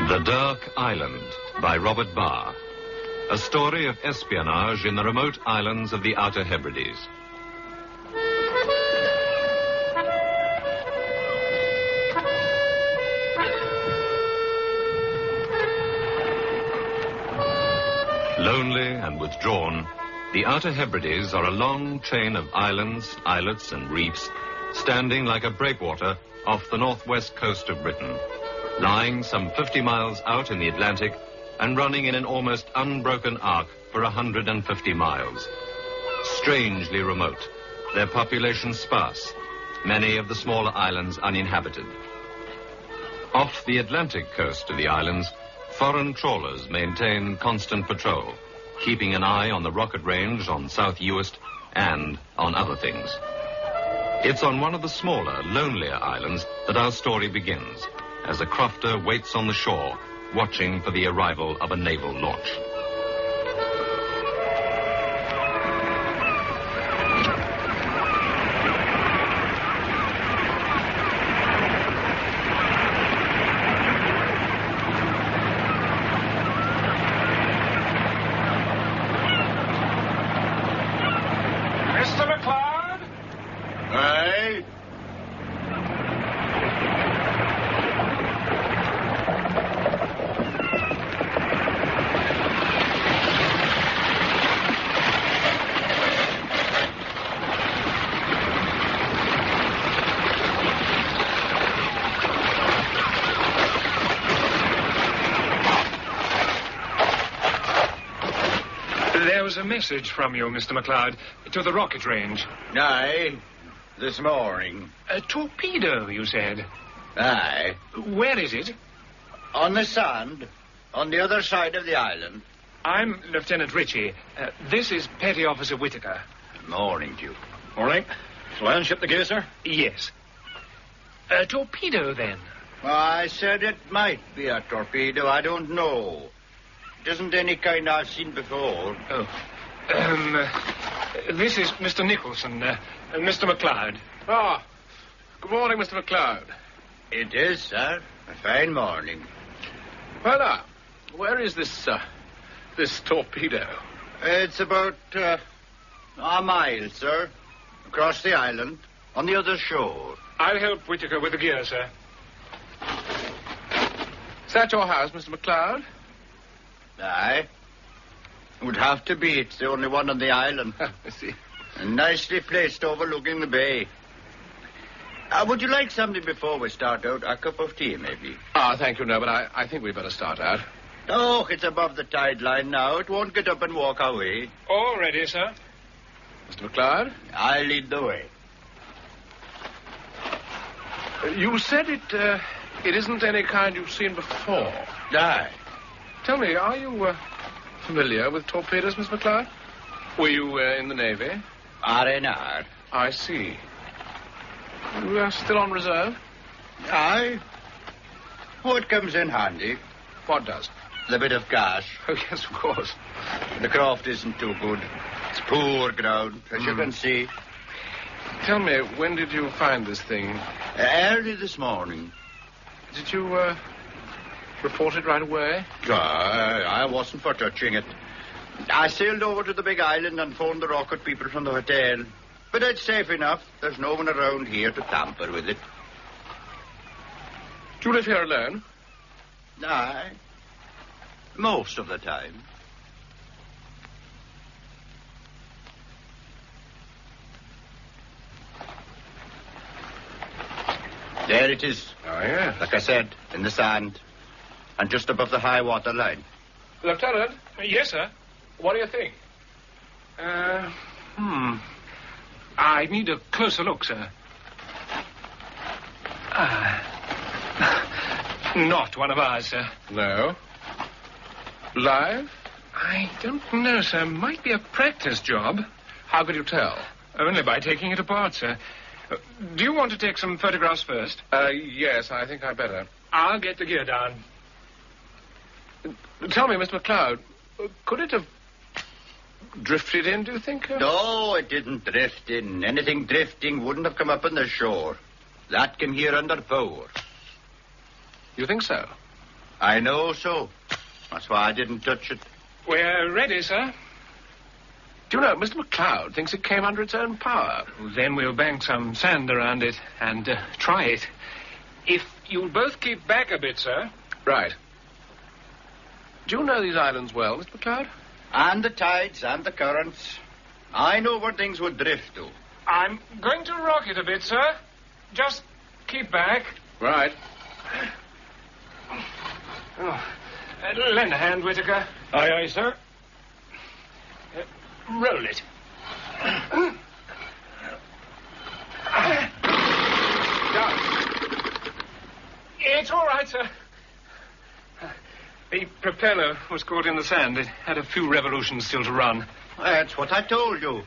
The Dark Island by Robert Barr. A story of espionage in the remote islands of the Outer Hebrides. Lonely and withdrawn, the Outer Hebrides are a long chain of islands, islets and reefs standing like a breakwater off the northwest coast of Britain, lying some 50 miles out in the Atlantic and running in an almost unbroken arc for 150 miles. Strangely remote, their population sparse, many of the smaller islands uninhabited. Off the Atlantic coast of the islands, foreign trawlers maintain constant patrol, keeping an eye on the rocket range on South Uist and on other things. It's on one of the smaller, lonelier islands that our story begins, as a crofter waits on the shore, watching for the arrival of a naval launch. Mr. McLeod? Aye? There was a message from you, Mr. McLeod, to the rocket range. Aye, this morning. A torpedo, you said. Aye. Where is it? On the sand, on the other side of the island. I'm Lieutenant Ritchie. This is Petty Officer Whittaker. Morning to you. Morning. Shall I unship the gear, sir? Yes. A torpedo, then? Well, I said it might be a torpedo. I don't know. It isn't any kind I've seen before. Oh. This is Mr. Nicholson, Mr. McLeod. Ah, good morning, Mr. McLeod. It is, sir. A fine morning. Well, now, where is this torpedo? It's about a mile, sir. Across the island, on the other shore. I'll help Whittaker with the gear, sir. Is that your house, Mr. McLeod? Aye. Would have to be. It's the only one on the island. I see. And nicely placed overlooking the bay. Would you like something before we start out? A cup of tea, maybe? Ah, thank you, no, but I think we'd better start out. Oh, it's above the tide line now. It won't get up and walk away. All ready, sir. Mr. McLeod? I'll lead the way. You said it isn't any kind you've seen before. Aye. Tell me, are you familiar with torpedoes, Miss McLeod? Were you in the Navy? R&R. I see. You are still on reserve? Aye. Oh, it comes in handy. What does? The bit of cash. Oh, yes, of course. The craft isn't too good. It's poor ground, as you can see. Tell me, when did you find this thing? Early this morning. Did you report it right away? I wasn't for touching it. I sailed over to the big island and phoned the rocket people from the hotel. But it's safe enough. There's no one around here to tamper with it. Do you live here alone? Aye. Most of the time. There it is. Oh, yes. Like I said, in the sand. And just above the high water line. Lieutenant? Yes, sir. What do you think? I need a closer look, sir. Not one of ours, sir. No. Live? I don't know, sir. Might be a practice job. How could you tell? Only by taking it apart, sir. Do you want to take some photographs first? Yes, I think I'd better. I'll get the gear down. Tell me, Mr. McLeod, could it have drifted in, do you think? No, it didn't drift in. Anything drifting wouldn't have come up on the shore. That came here under power. You think so? I know so. That's why I didn't touch it. We're ready, sir. Do you know, Mr. McLeod thinks it came under its own power. Then we'll bank some sand around it and try it. If you'll both keep back a bit, sir. Right. Do you know these islands well, Mr. McLeod? And the tides and the currents. I know where things would drift to. I'm going to rock it a bit, sir. Just keep back. Right. Oh. Lend a hand, Whittaker. Aye, aye, sir. Roll it. It's all right, sir. The propeller was caught in the sand. It had a few revolutions still to run. That's what I told you.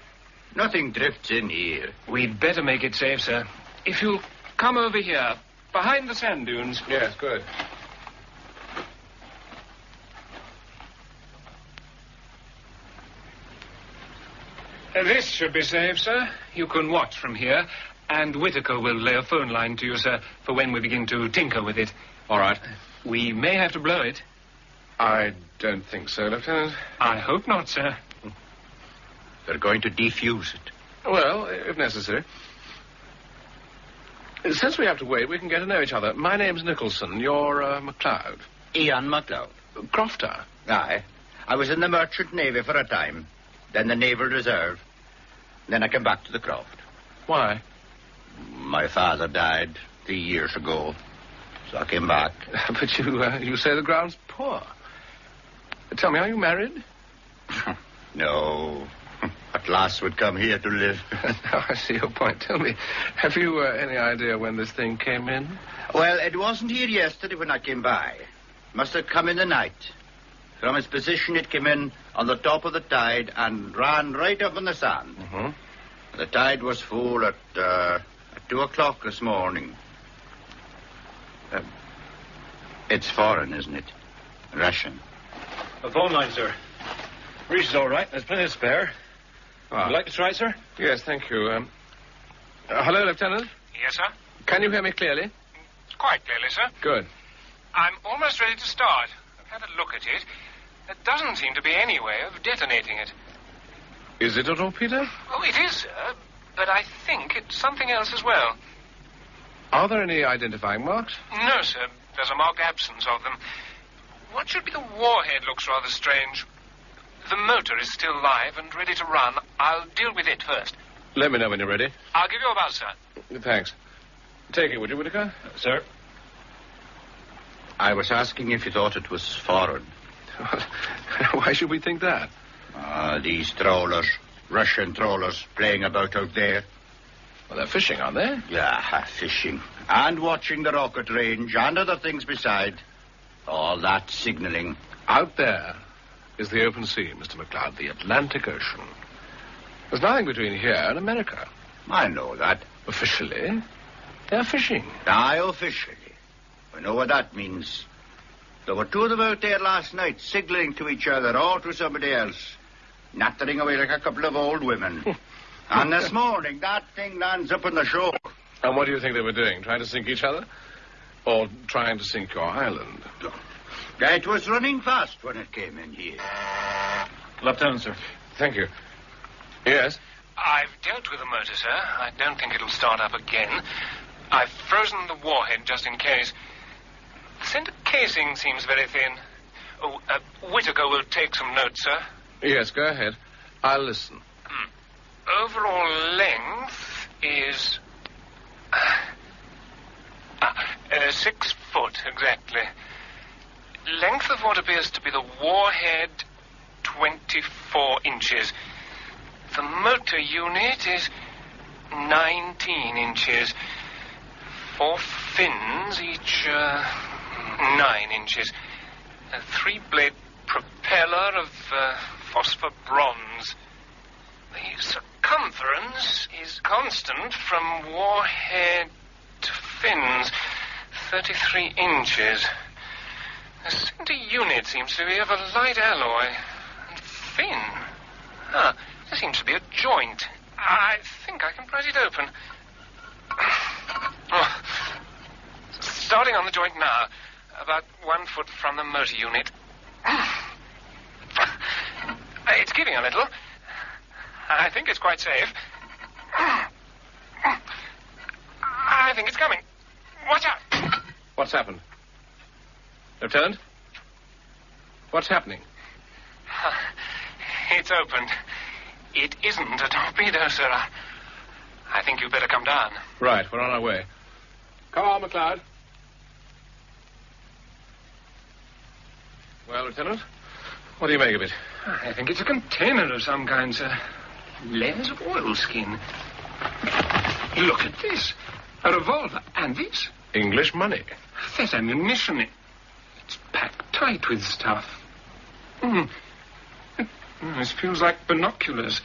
Nothing drifts in here. We'd better make it safe, sir. If you'll come over here, behind the sand dunes. Yes, good. This should be safe, sir. You can watch from here, and Whittaker will lay a phone line to you, sir, for when we begin to tinker with it. All right. We may have to blow it. I don't think so, Lieutenant. I hope not, sir. They're going to defuse it. Well, if necessary. Since we have to wait, we can get to know each other. My name's Nicholson. You're, McLeod. Ian McLeod. Crofter. Aye. I was in the Merchant Navy for a time. Then the Naval Reserve. Then I came back to the Croft. Why? My father died 3 years ago. So I came back. But you say the ground's poor. Tell me, are you married? No. At last would come here to live. Now, I see your point. Tell me, have you any idea when this thing came in? Well, it wasn't here yesterday when I came by. Must have come in the night. From its position, it came in on the top of the tide and ran right up in the sand. Mm-hmm. The tide was full at 2 o'clock this morning. It's foreign, isn't it? Russian. A phone line, sir. Reach is all right. There's plenty of spare. Would you like to try, sir? Yes, thank you. Hello, Lieutenant. Yes, sir? Can you hear me clearly? Quite clearly, sir. Good. I'm almost ready to start. I've had a look at it. There doesn't seem to be any way of detonating it. Is it a torpedo? Oh, it is, sir. But I think it's something else as well. Are there any identifying marks? No, sir. There's a marked absence of them. What should be the warhead looks rather strange. The motor is still live and ready to run. I'll deal with it first. Let me know when you're ready. I'll give you a buzz, sir. Thanks. Take it, would you, Whittaker? Sir? I was asking if you thought it was foreign. Why should we think that? These trawlers, Russian trawlers, playing about out there. Well, they're fishing, aren't they? Yeah, fishing. And watching the rocket range and other things beside. All that signaling. Out there is the open sea, Mr. McLeod, the Atlantic Ocean. There's nothing between here and America. I know that. Officially, they're fishing. Aye, officially. I know what that means. There were two of them out there last night, signaling to each other or to somebody else. Nattering away like a couple of old women. And this morning, that thing lands up on the shore. And what do you think they were doing? Trying to sink each other? Or trying to sink your island? It was running fast when it came in here. Left hand, sir. Thank you. Yes? I've dealt with the motor, sir. I don't think it'll start up again. I've frozen the warhead just in case. The center casing seems very thin. Oh, Whittaker will take some notes, sir. Yes, go ahead. I'll listen. Overall length is 6 foot, exactly. Length of what appears to be the warhead, 24 inches. The motor unit is 19 inches. 4 fins, each 9 inches. A 3-blade propeller of phosphor bronze. The circumference is constant from warhead to fins, 33 inches. The center unit seems to be of a light alloy and thin. There seems to be a joint. I think I can prise it open. Starting on the joint now. About 1 foot from the motor unit. It's giving a little. I think it's quite safe. I think it's coming. Watch out! What's happened? Lieutenant? What's happening? It's opened. It isn't a torpedo, sir. I think you'd better come down. Right, we're on our way. Come on, McLeod. Well, Lieutenant, what do you make of it? I think it's a container of some kind, sir. Layers of oilskin. Look at this. A revolver. And this. English money. That's ammunition. It's packed tight with stuff. This feels like binoculars.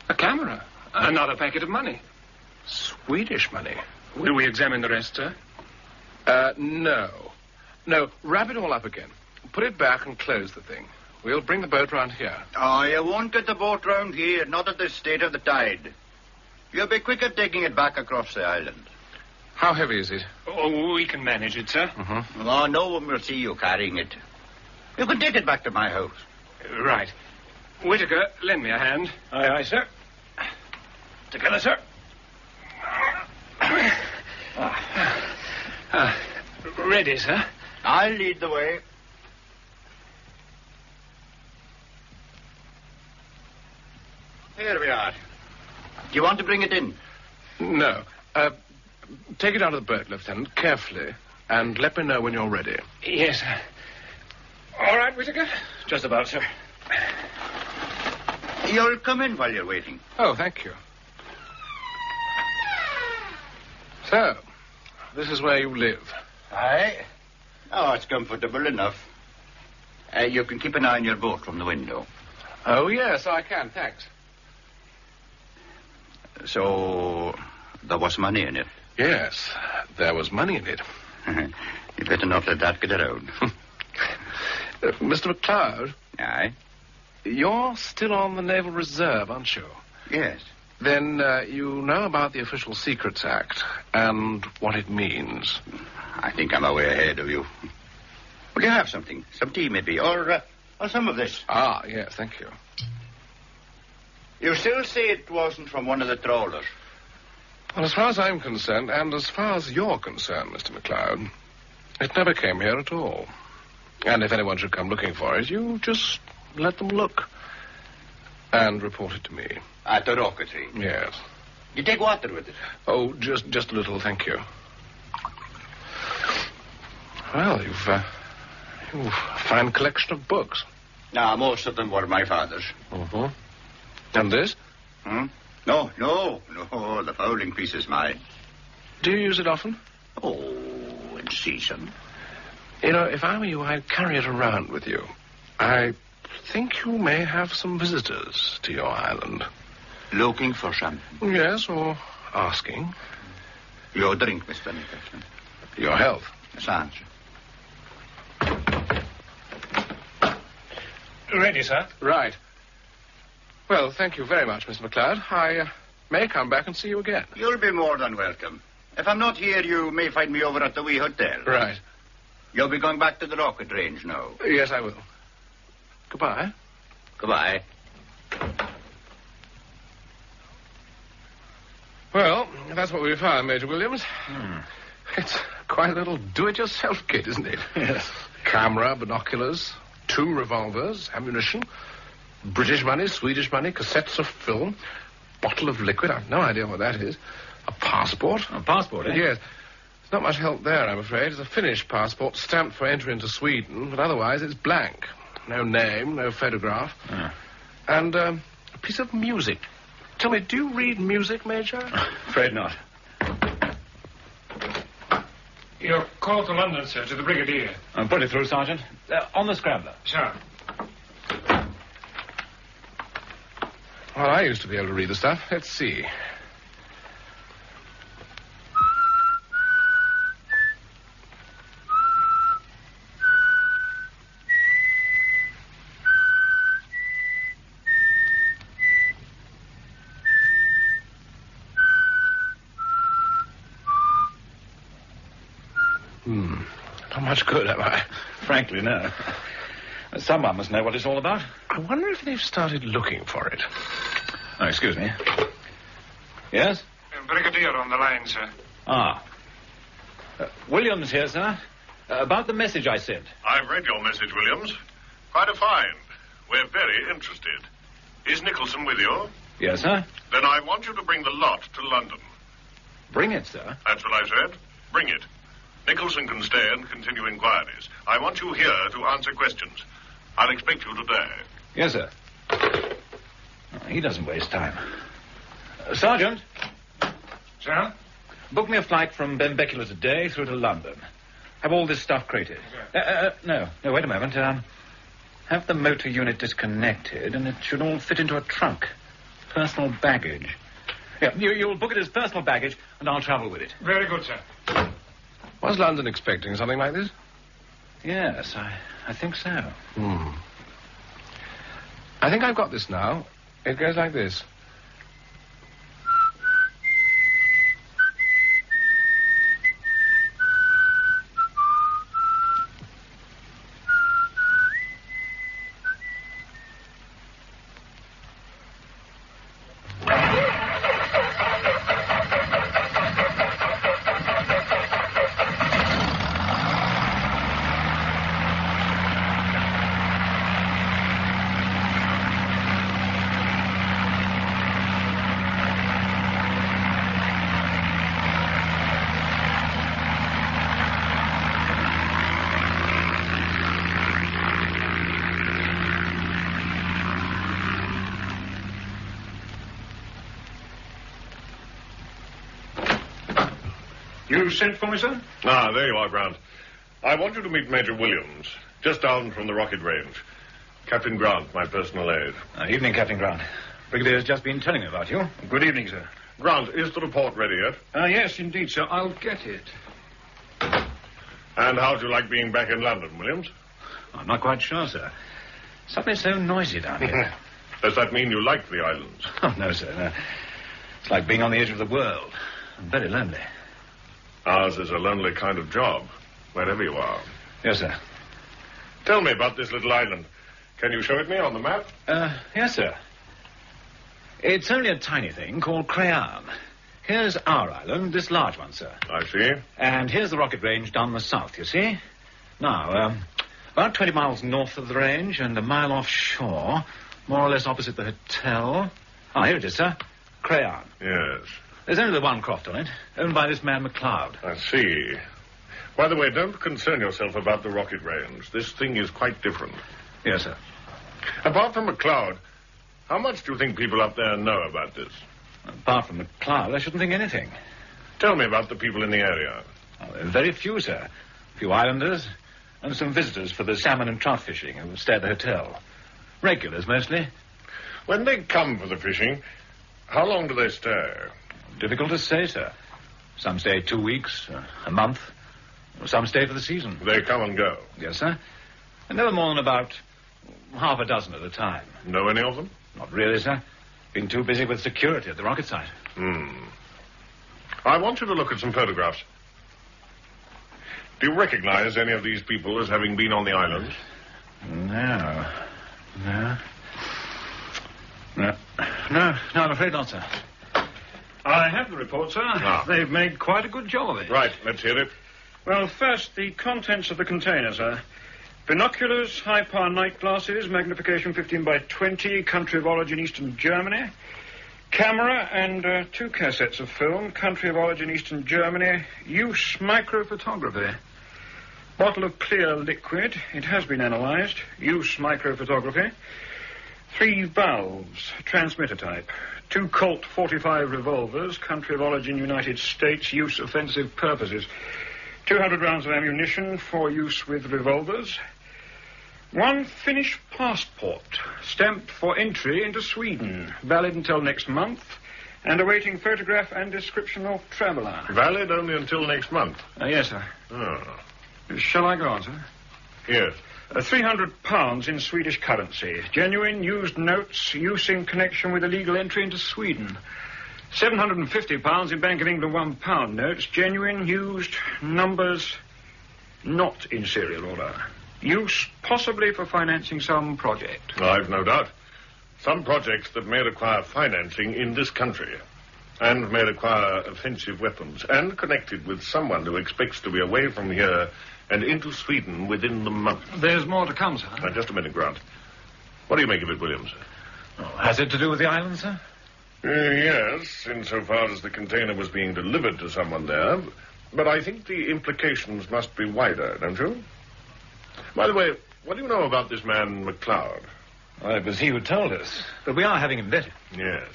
A camera. Another packet of money. Swedish money? Will we examine the rest, sir? No. No, wrap it all up again. Put it back and close the thing. We'll bring the boat round here. Oh, you won't get the boat round here, not at this state of the tide. You'll be quicker taking it back across the island. How heavy is it? Oh, we can manage it, sir. Mm-hmm. Oh, no one will see you carrying it. You can take it back to my house. Right. Whittaker, lend me a hand. Aye, aye, sir. Together, sir. Ready, sir? I'll lead the way. Here we are. Do you want to bring it in? No. Take it out of the boat, Lieutenant, carefully, and let me know when you're ready. Yes, sir. All right, Whittaker? Just about, sir. You'll come in while you're waiting. Oh, thank you. So, this is where you live. Aye. Oh, it's comfortable enough. You can keep an eye on your boat from the window. Oh, yes, I can, thanks. So, there was money in it? Yes, there was money in it. You better not let that get around. Mr. McLeod? Aye? You're still on the Naval Reserve, aren't you? Yes. Then you know about the Official Secrets Act and what it means. I think I'm a way ahead of you. Will you have something? Some tea, maybe, or some of this? Ah, yes, thank you. You still say it wasn't from one of the trawlers? Well, as far as I'm concerned, and as far as you're concerned, Mr. McLeod, it never came here at all. And if anyone should come looking for it, you just let them look. And report it to me. At the rocketry? Yes. You take water with it? Oh, just a little, thank you. Well, you've a fine collection of books. No, most of them were my father's. Mm-hmm. And this? No, the fowling piece is mine. Do you use it often? Oh, in season. You know, if I were you, I'd carry it around with you. I think you may have some visitors to your island. Looking for something? Yes, or asking. Your drink, Mr. Nicholson. Your health. Sans. Ready, sir? Right. Well, thank you very much, Mr. McLeod. I may come back and see you again. You'll be more than welcome. If I'm not here, you may find me over at the wee hotel. Right. You'll be going back to the rocket range now. Yes, I will. Goodbye. Goodbye. Well, that's what we found, Major Williams. It's quite a little do-it-yourself kit, isn't it? Yes. Camera, binoculars, 2 revolvers, ammunition, British money, Swedish money, cassettes of film, bottle of liquid. I've no idea what that is. A passport. A passport, eh? Yes. There's not much help there, I'm afraid. It's a Finnish passport stamped for entry into Sweden, but otherwise it's blank. No name, no photograph. And a piece of music. Tell me, do you read music, Major? Afraid not. Your call to London, sir, to the Brigadier. I'm putting through, Sergeant. On the scrambler. Sure. Well, I used to be able to read the stuff. Let's see. Not much good, have I? Frankly, no. Someone must know what it's all about. I wonder if they've started looking for it. Oh, excuse me. Yes? Brigadier on the line, sir. Ah. Williams here, sir. About the message I sent. I've read your message, Williams. Quite a find. We're very interested. Is Nicholson with you? Yes, sir. Then I want you to bring the lot to London. Bring it, sir. That's what I said. Bring it. Nicholson can stay and continue inquiries. I want you here to answer questions. I'll expect you today. Yes, sir. Oh, he doesn't waste time. Sergeant. Sir? Book me a flight from Benbecula today through to London. Have all this stuff crated. No, wait a moment. Have the motor unit disconnected, and it should all fit into a trunk. Personal baggage. Yeah, you'll book it as personal baggage, and I'll travel with it. Very good, sir. Was London expecting something like this? Yes, I think so. I think I've got this now. It goes like this. You sent for me, sir? Ah, there you are, Grant. I want you to meet Major Williams, just down from the rocket range. Captain Grant, my personal aide. Evening, Captain Grant. Brigadier's just been telling me about you. Good evening, sir. Grant, is the report ready yet? Yes, indeed, sir. I'll get it. And how'd you like being back in London, Williams? I'm not quite sure, sir. Something's so noisy down here. Does that mean you like the islands? Oh, no, sir, no. It's like being on the edge of the world. I'm very lonely. Ours is a lonely kind of job, wherever you are. Yes, sir. Tell me about this little island. Can you show it me on the map? Yes, sir. It's only a tiny thing called Crayon. Here's our island, this large one, sir. I see. And here's the rocket range down the south, you see? Now, about 20 miles north of the range and a mile offshore, more or less opposite the hotel. Ah, here it is, sir. Crayon. Yes. There's only the one croft on it, owned by this man McLeod. I see. By the way, don't concern yourself about the rocket range. This thing is quite different. Yes, sir. Apart from McLeod, how much do you think people up there know about this? Apart from McLeod, I shouldn't think anything. Tell me about the people in the area. Oh, very few, sir. A few islanders and some visitors for the salmon and trout fishing who stay at the hotel. Regulars, mostly. When they come for the fishing, how long do they stay? Difficult to say, sir. Some stay 2 weeks, a month. Some stay for the season. They come and go? Yes, sir. And never more than about half a dozen at a time. Know any of them? Not really, sir. Been too busy with security at the rocket site. I want you to look at some photographs. Do you recognize any of these people as having been on the island? No, I'm afraid not, sir. I have the report, sir. Ah. They've made quite a good job of it. Right, let's hear it. Well, first, the contents of the container, sir. Binoculars, high-power night glasses, magnification 15 by 20, country of origin Eastern Germany. Camera and 2 cassettes of film, country of origin Eastern Germany. Use microphotography. Bottle of clear liquid. It has been analyzed. Use microphotography. 3 valves, transmitter type. 2 Colt 45 revolvers, country of origin United States, use offensive purposes. 200 rounds of ammunition for use with revolvers. 1 Finnish passport, stamped for entry into Sweden, valid until next month, and awaiting photograph and description of traveller. Valid only until next month? Yes, sir. Oh. Shall I go on, sir? Yes. £300 in Swedish currency. Genuine used notes, use in connection with illegal entry into Sweden. £750 in Bank of England £1 notes. Genuine used numbers not in serial order. Use possibly for financing some project. I've no doubt. Some projects that may require financing in this country, and may require offensive weapons, and connected with someone who expects to be away from here and into Sweden within the month. There's more to come, sir. Just a minute, Grant. What do you make of it, Williams? Oh, has it to do with the island, sir? Yes, insofar as the container was being delivered to someone there. But I think the implications must be wider, don't you? By the way, what do you know about this man, McLeod? Well, it was he who told us. But we are having him vetted. Yes.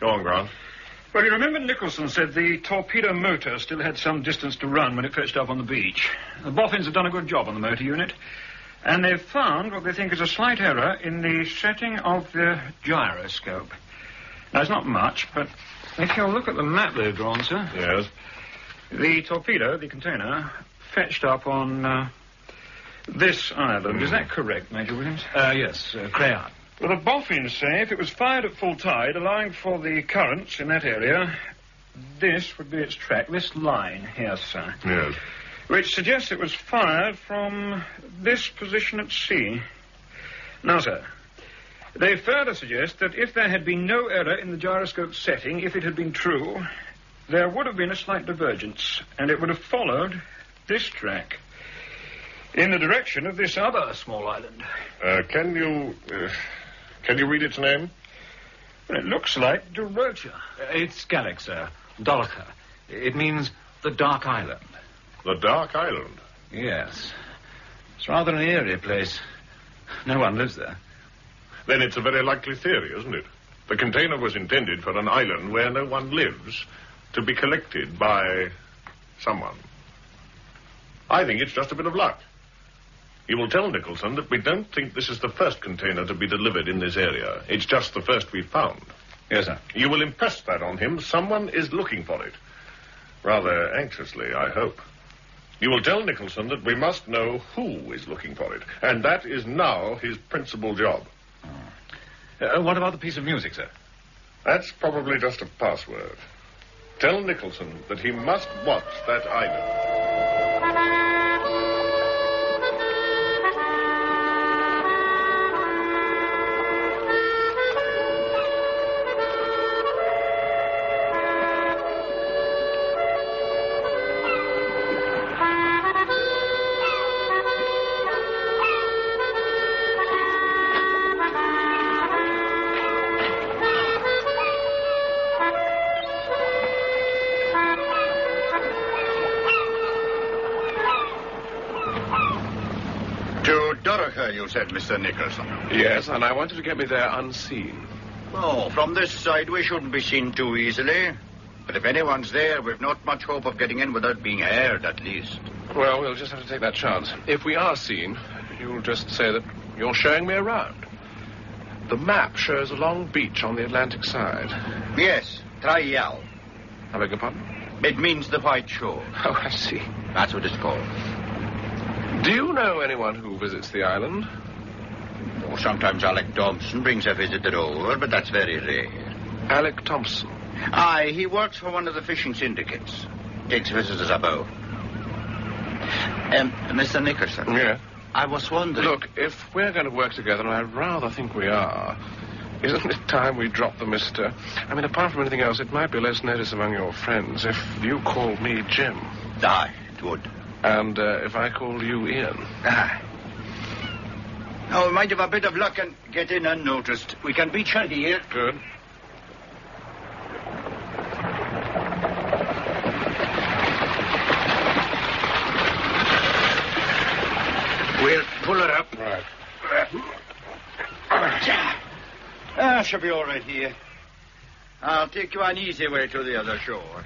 Go on, Grant. Well, you remember Nicholson said the torpedo motor still had some distance to run when it fetched up on the beach. The boffins have done a good job on the motor unit. And they've found what they think is a slight error in the setting of the gyroscope. Now, it's not much, but if you'll look at the map they've drawn, sir. Yes. The torpedo, the container, fetched up on this island. Is that correct, Major Williams? Yes, Crayon. Well, the boffins say if it was fired at full tide, allowing for the currents in that area, this would be its track, this line here, sir. Yes. Which suggests it was fired from this position at sea. Now, sir, they further suggest that if there had been no error in the gyroscope setting, if it had been true, there would have been a slight divergence, and it would have followed this track in the direction of this other small island. Can you read its name? Well, it looks like Durocha. It's Gaelic, sir. Dolcha. It means the Dark Island. The Dark Island? Yes. It's rather an eerie place. No one lives there. Then it's a very likely theory, isn't it? The container was intended for an island where no one lives, to be collected by someone. I think it's just a bit of luck. You will tell Nicholson that we don't think this is the first container to be delivered in this area. It's just the first we've found. Yes, sir. You will impress that on him. Someone is looking for it. Rather anxiously, I hope. You will tell Nicholson that we must know who is looking for it, and that is now his principal job. What about the piece of music, sir? That's probably just a password. Tell Nicholson that he must watch that island. You said, Mr. Nicholson. Yes, and I want you to get me there unseen. Oh, from this side we shouldn't be seen too easily. But if anyone's there, we've not much hope of getting in without being heard, at least. Well, we'll just have to take that chance. If we are seen, you'll just say that you're showing me around. The map shows a long beach on the Atlantic side. Yes, Trial. I beg your pardon? It means the White Shore. Oh, I see. That's what it's called. Do you know anyone who visits the island? Oh, sometimes Alec Thompson brings a visitor over, but that's very rare. Alec Thompson? Aye, he works for one of the fishing syndicates. Takes visitors about. Mr. Nicholson. Yeah? I was wondering... Look, if we're going to work together, and I rather think we are, isn't it time we drop the mister? I mean, apart from anything else, it might be less notice among your friends if you called me Jim. Aye, it would. And if I called you Ian. Aye. Now, we might have a bit of luck and get in unnoticed. We can be chatty here. Good. We'll pull her up. Right. She'll be all right here. I'll take you an easy way to the other shore.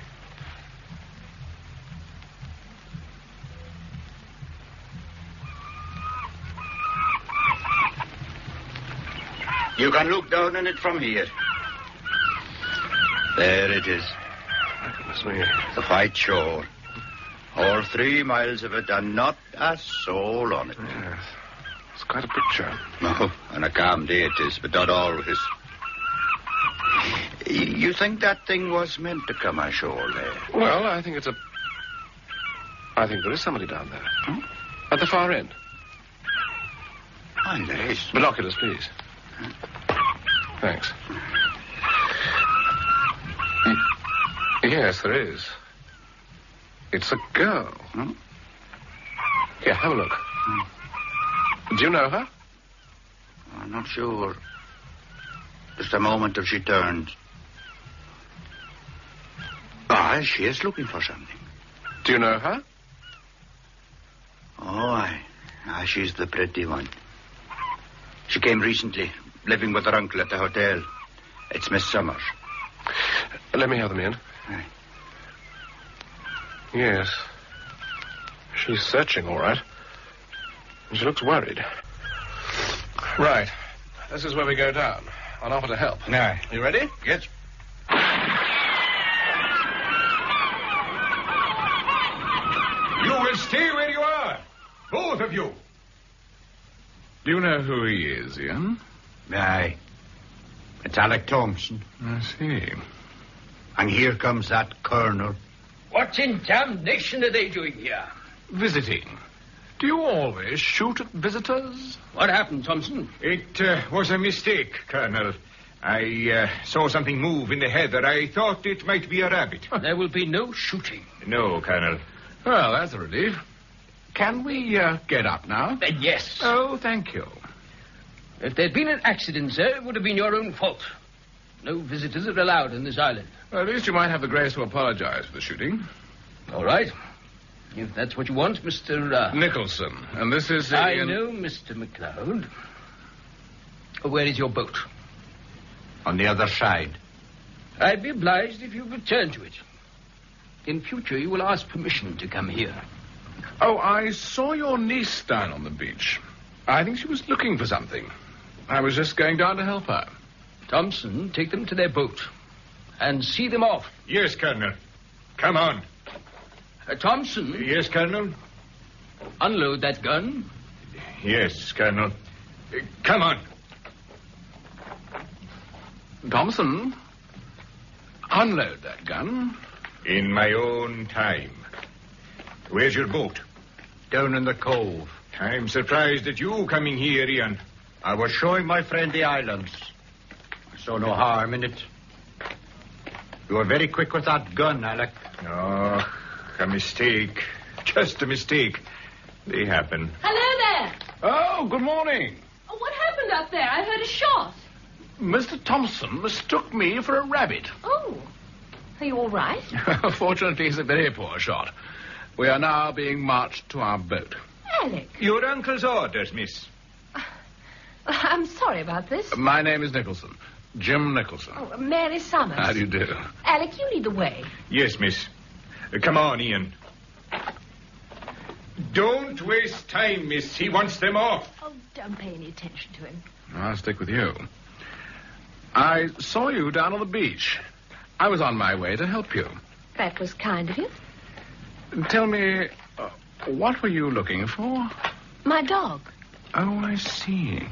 You can look down on it from here. There it is. Goodness me. The White Shore. All 3 miles of it and not a soul on it. Yes. It's quite a picture. Oh, on a calm day it is, but not always. You think that thing was meant to come ashore there? Well, I think it's a... I think there is somebody down there. Hmm? At the far end. Oh, there is. Binoculars, please. Thanks. Yes, there is. It's a girl. Hmm? Here, have a look. Do you know her? I'm not sure. Just a moment if she turned. Ah, she is looking for something. Do you know her? Oh, aye. Ah, she's the pretty one. She came recently, living with her uncle at the hotel. It's Miss Summers. Let me have them in. Aye. Yes. She's searching, all right. And she looks worried. Right. This is where we go down. I'll offer to help. Aye. You ready? Yes. You will stay where you are. Both of you. Do you know who he is, Ian? Aye. It's Alec Thompson. I see. And here comes that colonel. What in damnation are they doing here? Visiting. Do you always shoot at visitors? What happened, Thompson? It was a mistake, Colonel. I saw something move in the heather. I thought it might be a rabbit. There will be no shooting. No, Colonel. Well, that's a relief. Can we get up now? Yes. Oh, thank you. If there'd been an accident, sir, it would have been your own fault. No visitors are allowed on this island. Well, at least you might have the grace to apologize for the shooting. All right. If that's what you want, Mr. Nicholson. And this is... I know, Mr. McLeod. Where is your boat? On the other side. I'd be obliged if you return to it. In future, you will ask permission to come here. Oh, I saw your niece down on the beach. I think she was looking for something. I was just going down to help her. Thompson, take them to their boat and see them off. Yes, Colonel. Come on. Thompson. Yes, Colonel. Unload that gun. Yes, Colonel. Come on. Thompson, unload that gun. In my own time. Where's your boat? Down in the cove. I'm surprised at you coming here, Ian. I was showing my friend the islands. I saw no harm in it. You were very quick with that gun, Alec. Oh, a mistake. Just a mistake. They happen. Hello there. Oh, good morning. Oh, what happened up there? I heard a shot. Mr. Thompson mistook me for a rabbit. Oh. Are you all right? Fortunately, it's a very poor shot. We are now being marched to our boat. Alec. Your uncle's orders, miss. I'm sorry about this. My name is Nicholson. Jim Nicholson. Oh, Mary Summers. How do you do? Alec, you lead the way. Yes, miss. Come on, Ian. Don't waste time, miss. He wants them off. Oh, don't pay any attention to him. I'll stick with you. I saw you down on the beach. I was on my way to help you. That was kind of you. Tell me, what were you looking for? My dog. Oh, I see.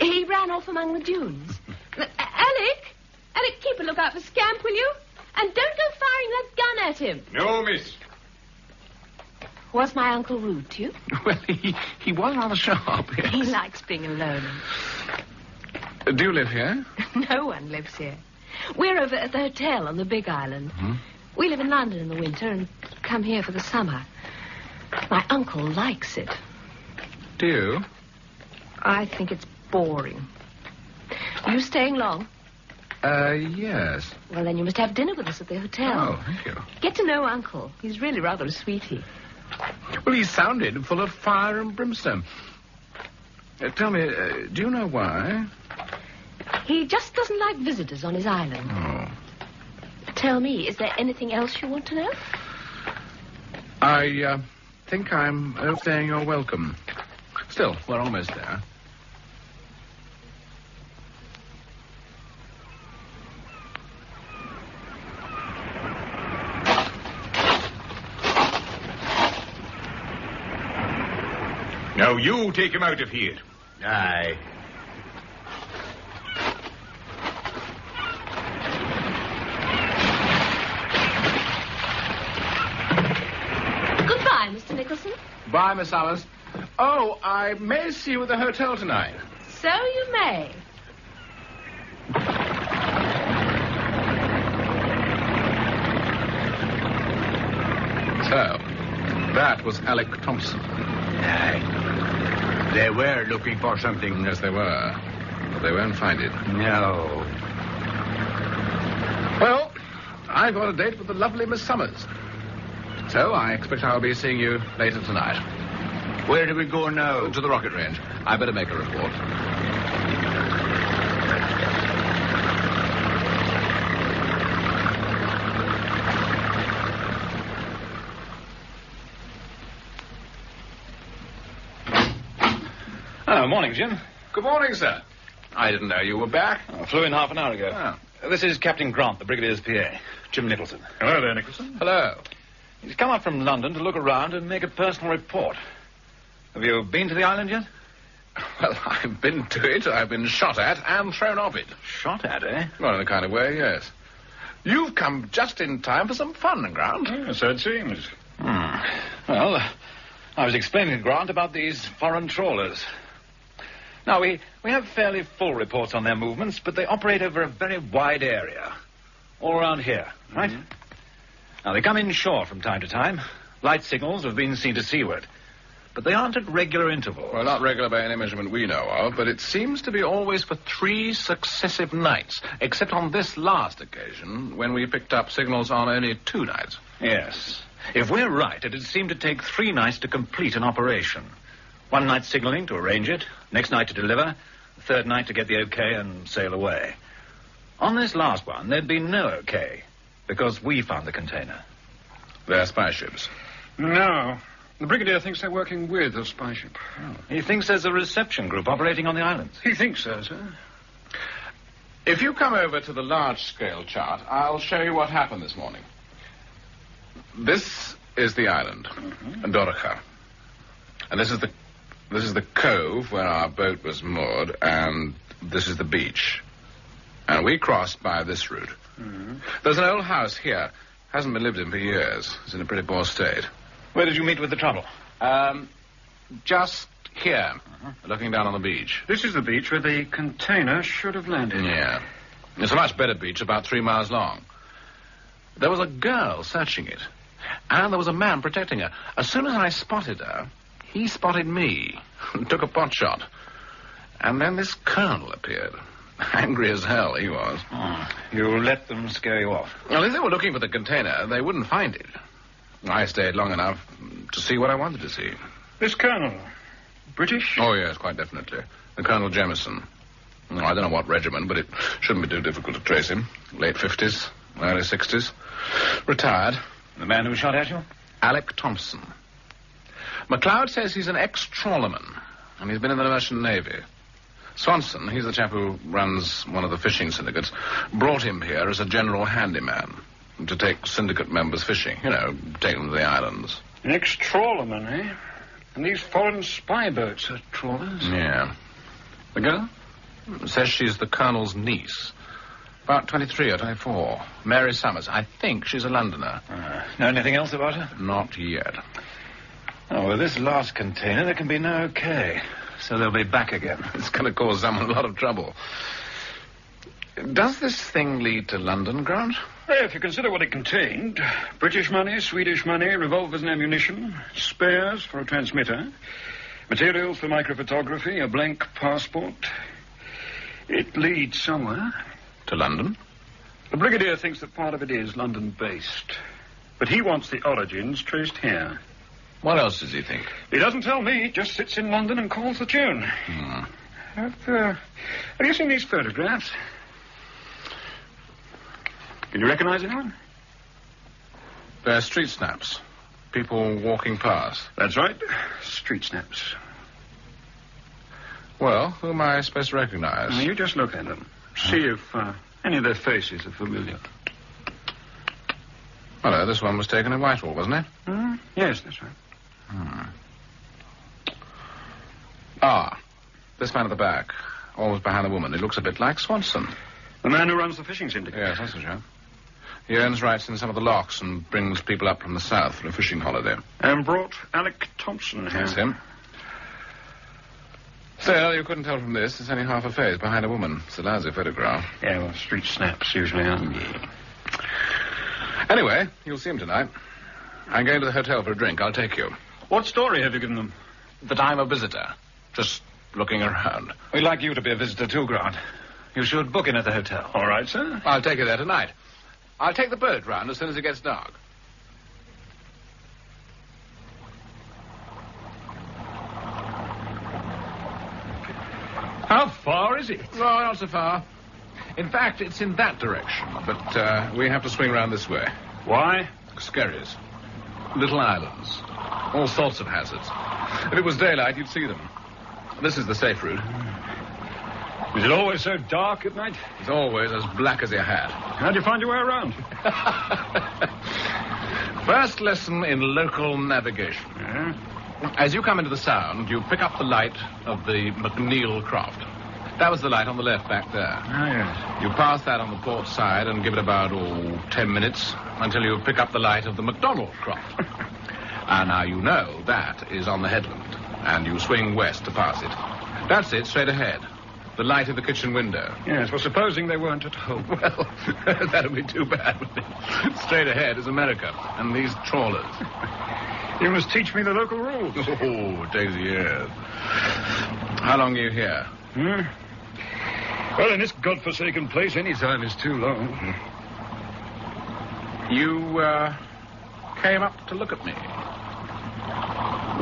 He ran off among the dunes. Alec! Alec, keep a lookout for Scamp, will you? And don't go firing that gun at him. No, miss. Was my uncle rude to you? Well, he was rather sharp, yes. He likes being alone. Do you live here? No one lives here. We're over at the hotel on the Big Island. Hmm? We live in London in the winter and come here for the summer. My uncle likes it. Do you? I think it's boring. Are you staying long? Yes. Well, then you must have dinner with us at the hotel. Oh, thank you. Get to know Uncle. He's really rather a sweetie. Well, he sounded full of fire and brimstone. Tell me, do you know why? He just doesn't like visitors on his island. Oh. Tell me, is there anything else you want to know? I think I'm overstaying your welcome. Still, we're almost there. Now you take him out of here. Aye. Bye, Miss Summers. Oh, I may see you at the hotel tonight. So you may. So, that was Alec Thompson. Aye. They were looking for something. Yes, they were. But they won't find it. No. Well, I've got a date with the lovely Miss Summers. So I expect I'll be seeing you later tonight. Where do we go now? To the rocket range. I better make a report. Oh, morning, Jim. Good morning, sir. I didn't know you were back. I flew in half an hour ago. Oh. This is Captain Grant, the Brigadier's PA, Jim Nicholson. Hello there, Nicholson. Hello. He's come up from London to look around and make a personal report. Have you been to the island yet? Well, I've been to it. I've been shot at and thrown off it. Shot at, eh? Well, in a kind of way, yes. You've come just in time for some fun, Grant. Yes, so it seems. Well, I was explaining to Grant about these foreign trawlers. Now, we have fairly full reports on their movements, but they operate over a very wide area. All around here, right? Mm-hmm. Now, they come in shore from time to time. Light signals have been seen to seaward. But they aren't at regular intervals. Well, not regular by any measurement we know of, but it seems to be always for 3 successive nights, except on this last occasion, when we picked up signals on only 2 nights. Yes. If we're right, it'd seem to take 3 nights to complete an operation. 1 night signaling to arrange it, next night to deliver, the 3rd night to get the okay and sail away. On this last one, there'd be no okay, because we found the container. They're spy ships. No. The Brigadier thinks they're working with a spy ship. Oh. He thinks there's a reception group operating on the islands. He thinks so, sir. If you come over to the large-scale chart, I'll show you what happened this morning. This is the island, Dorocha. And this is the cove where our boat was moored, and this is the beach. And we crossed by this route. Mm-hmm. There's an old house here. Hasn't been lived in for years. It's in a pretty poor state. Where did you meet with the trouble? Just here, looking down on the beach. This is the beach where the container should have landed. Yeah. It's a much better beach, about 3 miles long. There was a girl searching it, and there was a man protecting her. As soon as I spotted her, he spotted me and took a pot shot. And then this colonel appeared. Angry as hell, he was. Oh, you let them scare you off? Well, if they were looking for the container, they wouldn't find it. I stayed long enough to see what I wanted to see. This colonel, British? Oh, yes, quite definitely. The Colonel Jamieson. Well, I don't know what regiment, but it shouldn't be too difficult to trace him. Late 50s, early 60s. Retired. The man who shot at you? Alec Thompson. McLeod says he's an ex-trawlerman, and he's been in the Merchant Navy. Swanson, he's the chap who runs one of the fishing syndicates, brought him here as a general handyman to take syndicate members fishing. You know, take them to the islands. An ex-trawlerman, eh? And these foreign spy boats are trawlers? Yeah. The girl? Says she's the Colonel's niece. About 23 or 24. Mary Summers. I think she's a Londoner. Know anything else about her? Not yet. Oh, with this last container, there can be no okay. So they'll be back again. It's going to cause someone a lot of trouble. Does this thing lead to London, Grant? Well, if you consider what it contained, British money, Swedish money, revolvers and ammunition, spares for a transmitter, materials for microphotography, a blank passport, it leads somewhere. To London? The Brigadier thinks that part of it is London-based, but he wants the origins traced here. What else does he think? He doesn't tell me, just sits in London and calls the tune. Have you seen these photographs? Can you recognize anyone? They're street snaps. People walking past. That's right. Street snaps. Well, who am I supposed to recognize? Now, you just look at them. See if any of their faces are familiar. Hello, this one was taken in Whitehall, wasn't it? Yes, that's right. This man at the back, always behind the woman. He looks a bit like Swanson. The man who runs the fishing syndicate. Yes, that's the chap. He owns rights in some of the locks and brings people up from the south for a fishing holiday. And brought Alec Thompson here. That's him. Still, you couldn't tell from this. It's only half a face behind a woman. It's a lousy photograph. Yeah, well, street snaps usually are. Anyway, you'll see him tonight. I'm going to the hotel for a drink. I'll take you. What story have you given them? That I'm a visitor. Just looking around. We'd like you to be a visitor too, Grant. You should book in at the hotel. All right, sir. I'll take you there tonight. I'll take the boat round as soon as it gets dark. How far is it? No, not so far. In fact, it's in that direction, but we have to swing round this way. Why? Skerries. Little islands. All sorts of hazards. If it was daylight, you'd see them. This is the safe route. Is it always so dark at night? It's always as black as your hat. How do you find your way around? First lesson in local navigation. Yeah? As you come into the sound, you pick up the light of the McLeod craft. That was the light on the left back there. Ah, yes. You pass that on the port side and give it about, 10 minutes until you pick up the light of the MacDonald craft. And now you know that is on the headland, and you swing west to pass it. That's it, straight ahead. The light of the kitchen window. Yes, well, supposing they weren't at home. Well, that'd be too bad, wouldn't it? Straight ahead is America, and these trawlers. You must teach me the local rules. Oh, it takes years. How long are you here? Well, in this godforsaken place, any time is too long. You, came up to look at me.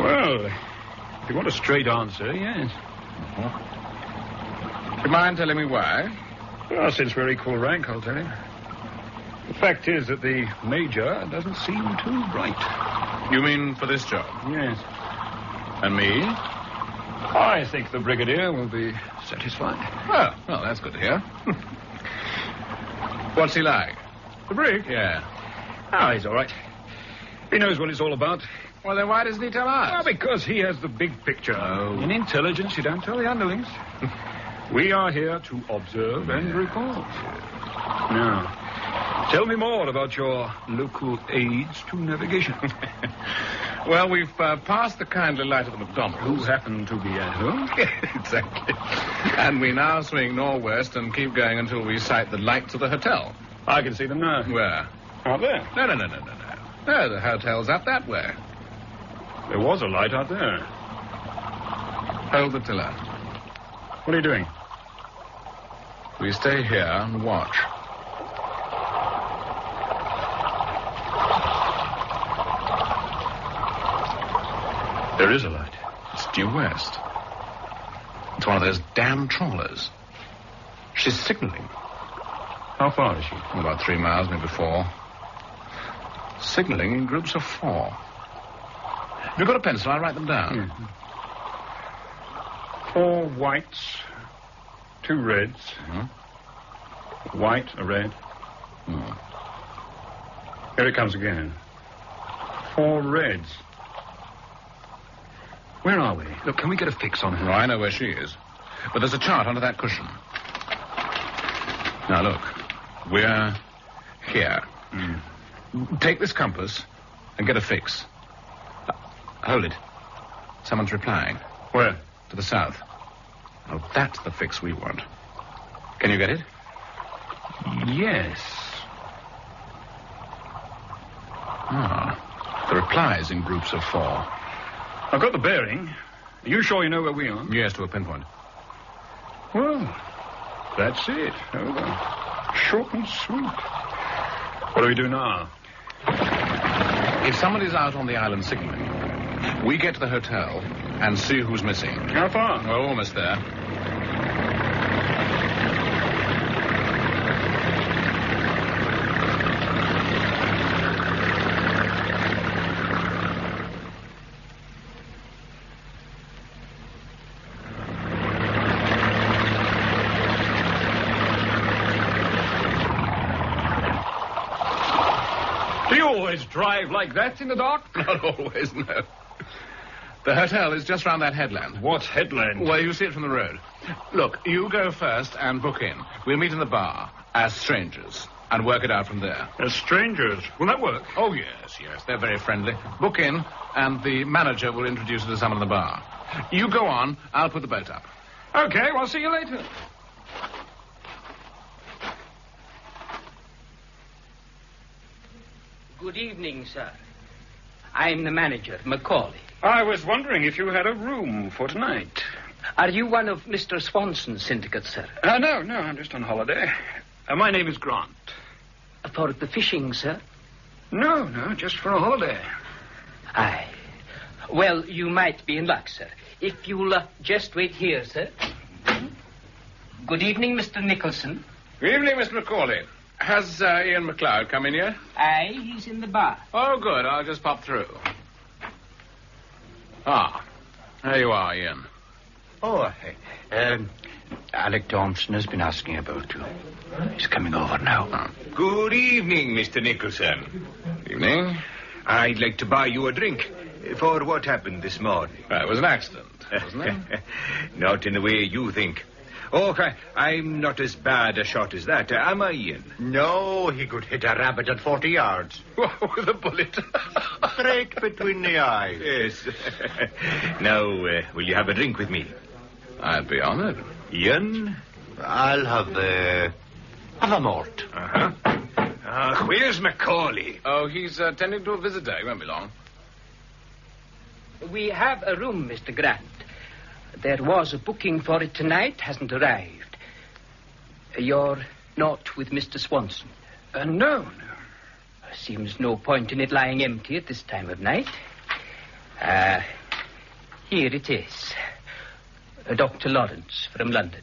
Well, if you want a straight answer, yes. Do you mind telling me why? Well, since we're equal rank, I'll tell you. The fact is that the Major doesn't seem too bright. You mean for this job? Yes. And me? I think the Brigadier will be satisfied. Well, that's good to hear. What's he like? The Brig? Yeah. Oh, he's all right. He knows what it's all about. Well, then why doesn't he tell us? Well, because he has the big picture. Oh. In intelligence, you don't tell the underlings. We are here to observe and report. Now, tell me more about your local aids to navigation. Well, we've passed the kindly light of the McDonald's. Who happen to be at home? Exactly. And we now swing northwest and keep going until we sight the lights of the hotel. I can see them now. Where? Out there. No. No, the hotel's up that way. There was a light out there. Hold the tiller. What are you doing? We stay here and watch. There is a light. It's due west. It's one of those damn trawlers. She's signaling. How far is she? About 3 miles, maybe 4. Signaling in groups of 4. Have you got a pencil? I'll write them down. 4 whites, 2 reds. White, a red. Here it comes again. 4 reds. Where are we? Look, can we get a fix on her? Oh, I know where she is. But there's a chart under that cushion. Now, look. We're here. Take this compass and get a fix. Hold it. Someone's replying. Where? To the south. Oh, that's the fix we want. Can you get it? Yes. The reply's in groups of 4. I've got the bearing. Are you sure you know where we are? Yes, to a pinpoint. Well, that's it. Over. Short and sweet. What do we do now? If somebody's out on the island signaling, we get to the hotel and see who's missing. How far? We're almost there. Drive like that in the dark? Not always, no. The hotel is just round that headland. What headland? Well, you see it from the road. Look, you go first and book in. We'll meet in the bar as strangers. and work it out from there. As strangers. Will that work? Oh, yes. They're very friendly. Book in, and the manager will introduce you to someone in the bar. You go on. I'll put the boat up. Okay, well, see you later. Good evening, sir. I'm the manager, Macaulay. I was wondering if you had a room for tonight. Are you one of Mr. Swanson's syndicates, sir? No, I'm just on holiday. My name is Grant. For the fishing, sir? No, just for a holiday. Aye. Well, you might be in luck, sir. If you'll just wait here, sir. Good evening, Mr. Nicholson. Good evening, Mr. Macaulay. Has Ian McLeod come in yet? Aye, he's in the bar. Oh, good. I'll just pop through. Ah, there you are, Ian. Oh, Alec Thompson has been asking about you. He's coming over now. Oh. Good evening, Mr. Nicholson. Evening. I'd like to buy you a drink for what happened this morning. It was an accident, wasn't it? Not in the way you think. Oh, I'm not as bad a shot as that, am I, Ian? No, he could hit a rabbit at 40 yards. With a bullet. Straight between the eyes. Yes. Now, will you have a drink with me? I'd be honored. Ian? I'll have a malt. Uh-huh. Where's Macaulay? Oh, he's attending to a visitor. He won't be long. We have a room, Mr. Grant. There was a booking for it tonight, hasn't arrived. You're not with Mr. Swanson? No. Seems no point in it lying empty at this time of night. Here it is. Dr. Lawrence from London.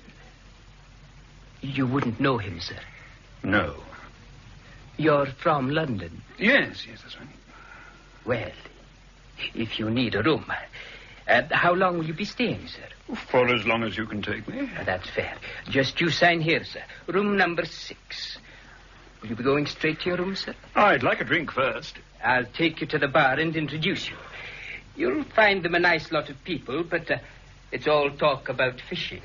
You wouldn't know him, sir? No. You're from London? Yes, that's right. Well, if you need a room... how long will you be staying, sir? For as long as you can take me. That's fair. Just you sign here, sir. Room number 6. Will you be going straight to your room, sir? I'd like a drink first. I'll take you to the bar and introduce you. You'll find them a nice lot of people, but it's all talk about fishing.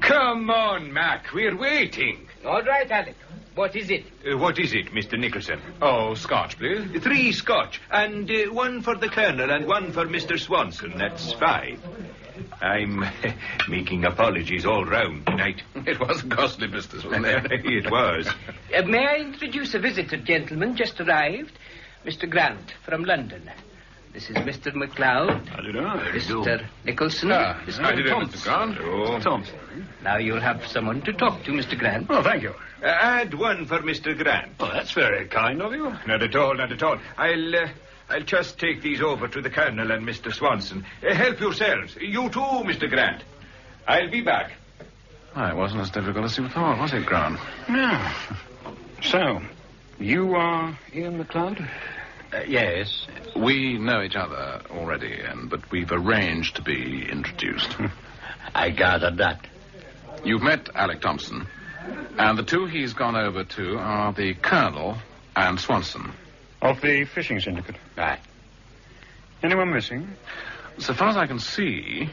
Come on, Mac. We're waiting. All right, Alec. What is it? What is it, Mr. Nicholson? Oh, scotch, please. 3 scotch, and one for the Colonel and one for Mr. Swanson. That's 5. I'm making apologies all round tonight. It was a costly business, wasn't it? It was. May I introduce a visitor, gentleman, just arrived? Mr. Grant, from London. This is Mr. McLeod. How do you do? Mr. Nicholson. Mr. Mr. Thompson. Thompson. Oh, Thompson. Now you'll have someone to talk to, Mr. Grant. Oh, thank you. Add one for Mr. Grant. Oh, that's very kind of you. Not at all. I'll just take these over to the Colonel and Mr. Swanson. Help yourselves. You too, Mr. Grant. I'll be back. It wasn't as difficult as you thought, was it, Grant? No. So, you are Ian McLeod? Yes. We know each other already, but we've arranged to be introduced. I gathered that. You've met Alec Thompson, and the two he's gone over to are the Colonel and Swanson. Of the fishing syndicate? Aye. Anyone missing? So far as I can see,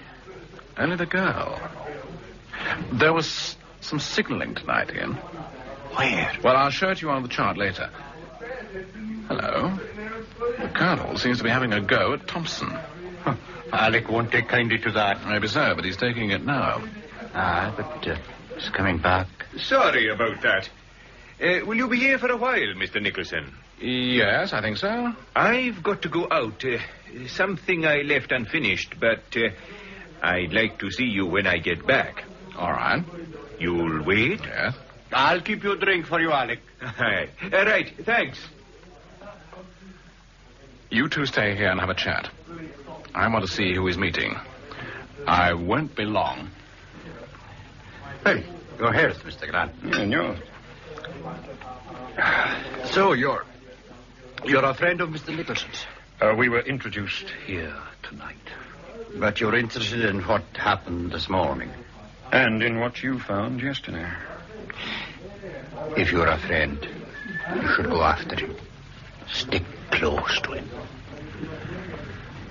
only the girl. There was some signalling tonight, Ian. Where? Well, I'll show it to you on the chart later. Hello. The Colonel seems to be having a go at Thompson. Alec won't take kindly to that. Maybe so, but he's taking it now. But he's coming back. Sorry about that. Will you be here for a while, Mr. Nicholson? Yes, I think so. I've got to go out. Something I left unfinished, but I'd like to see you when I get back. All right. You'll wait? Yes. I'll keep you a drink for you, Alec. Right, thanks. You two stay here and have a chat. I want to see who he's meeting. I won't be long. Hey, your health, Mr. Grant. And yours. So, you're a friend of Mr. Nicholson's? We were introduced here tonight. But you're interested in what happened this morning? And in what you found yesterday. If you're a friend, you should go after him. Stick close to him.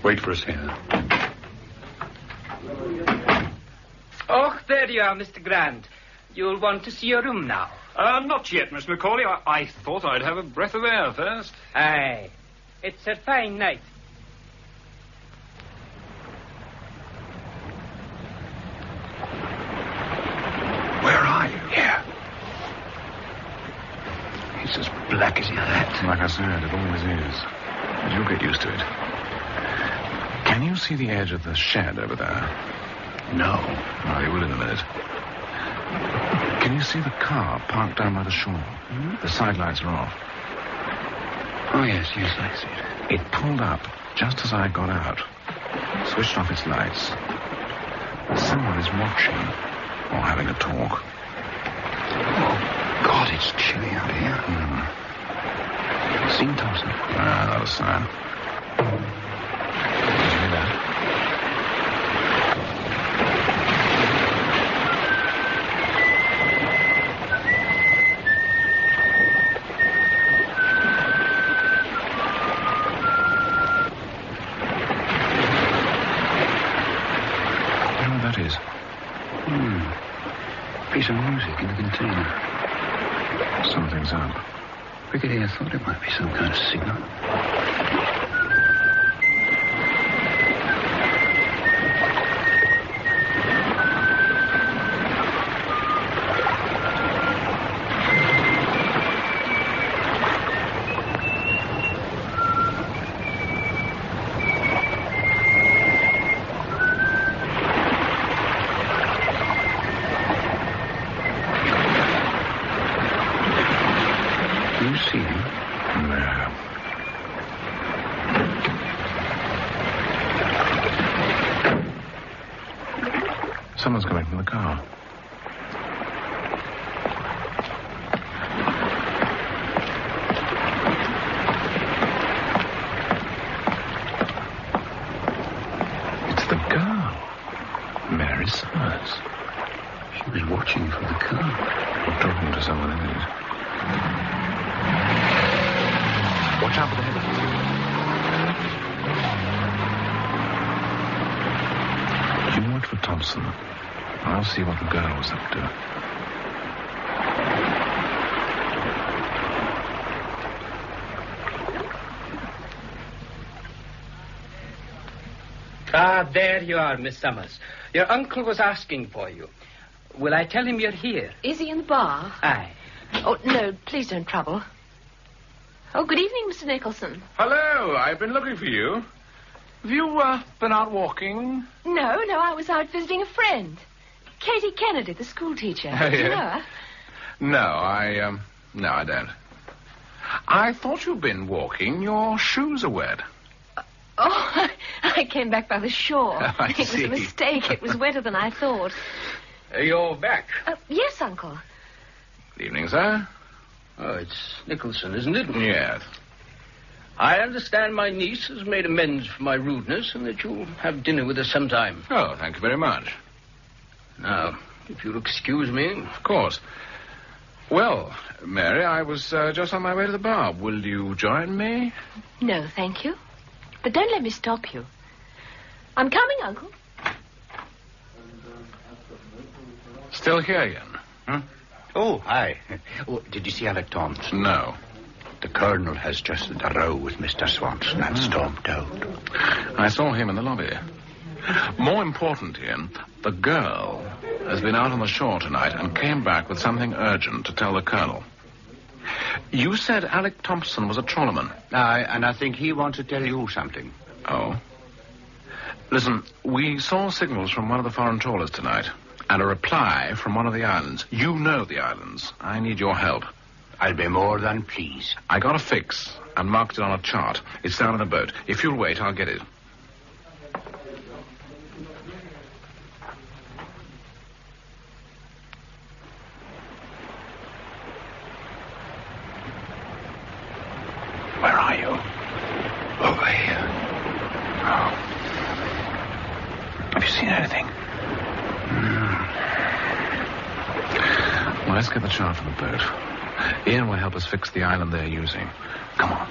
Wait for us here. Oh, there you are, Mr. Grant. You'll want to see your room now. Not yet, Miss Macaulay. I thought I'd have a breath of air first. Aye. It's a fine night. Where are you? Here. It's as black as your hat. Like I said, it always is. But you'll get used to it. Can you see the edge of the shed over there? No. Oh, you will in a minute. Can you see the car parked down by the shore? The side lights are off. Oh, yes, I see it. It pulled up just as I got out. Switched off its lights. Someone is watching or having a talk. Oh, God, it's chilly out here. Seen Thompson? Ah, that was sign. Did you hear that? Is. Piece of music in the container. Something's up. Brigadier thought it might be some kind of signal. Someone's coming from the car. It's the girl. Mary Summers. She was watching for the car. Or talking to someone in it. Watch out for the headlights. You watch for Thompson. I'll see what the girl was up to. Ah, there you are, Miss Summers. Your uncle was asking for you. Will I tell him you're here? Is he in the bar? Aye. Oh, no, please don't trouble. Oh, good evening, Mr. Nicholson. Hello, I've been looking for you. Have you, been out walking? No, I was out visiting a friend. Katie Kennedy, the school teacher. Oh, Do you yeah. know her? No, I don't. I thought you'd been walking. Your shoes are wet. Oh, I came back by the shore. I It was see. a mistake. It was wetter than I thought. You're back. Yes, Uncle. Good evening, sir. Oh, it's Nicholson, isn't it? Yes. I understand my niece has made amends for my rudeness and that you'll have dinner with us sometime. Oh, thank you very much. Now, if you'll excuse me. Of course. Well, Mary, I was just on my way to the bar. Will you join me? No, thank you. But don't let me stop you. I'm coming, Uncle. Still here, Ian? Huh? Oh, hi. Oh, did you see Alec Thompson? No. The Colonel has just had a row with Mr. Swanson and stormed out. I saw him in the lobby. More important, Ian, the girl has been out on the shore tonight and came back with something urgent to tell the Colonel. You said Alec Thompson was a trawlerman. Aye, and I think he wants to tell you something. Oh? Listen, we saw signals from one of the foreign trawlers tonight and a reply from one of the islands. You know the islands. I need your help. I'll be more than pleased. I got a fix and marked it on a chart. It's down in the boat. If you'll wait, I'll get it. Where are you? Over here. Oh. Have you seen anything? Well, let's get the chart from the boat. Ian will help us fix the island they're using. Come on.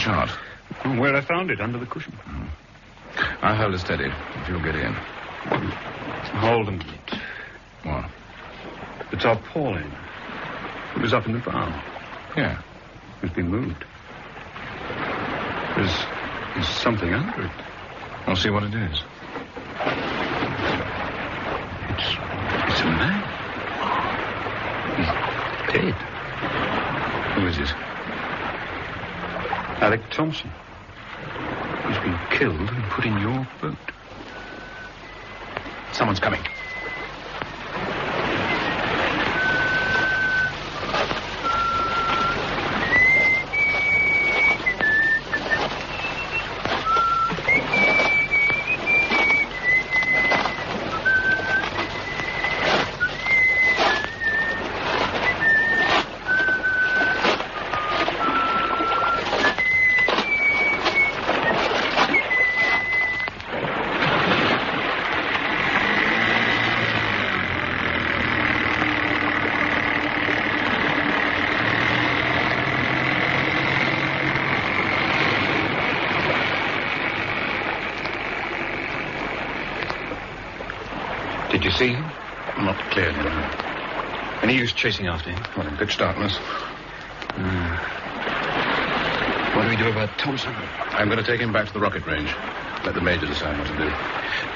chart? Where I found it, under the cushion. I'll hold it steady if you'll get in. Hold a minute. What? The tarpaulin. It was up in the bow. Yeah. It's been moved. There's something under it. I'll see what it is. It's a man. He's dead. Who is it? Alec Thompson. He's been killed and put in your boat. Someone's coming. Did you see him? Not clearly, no. Any use chasing after him? Well, a good start, miss. What do we do about Thompson? I'm going to take him back to the rocket range. Let the major decide what to do.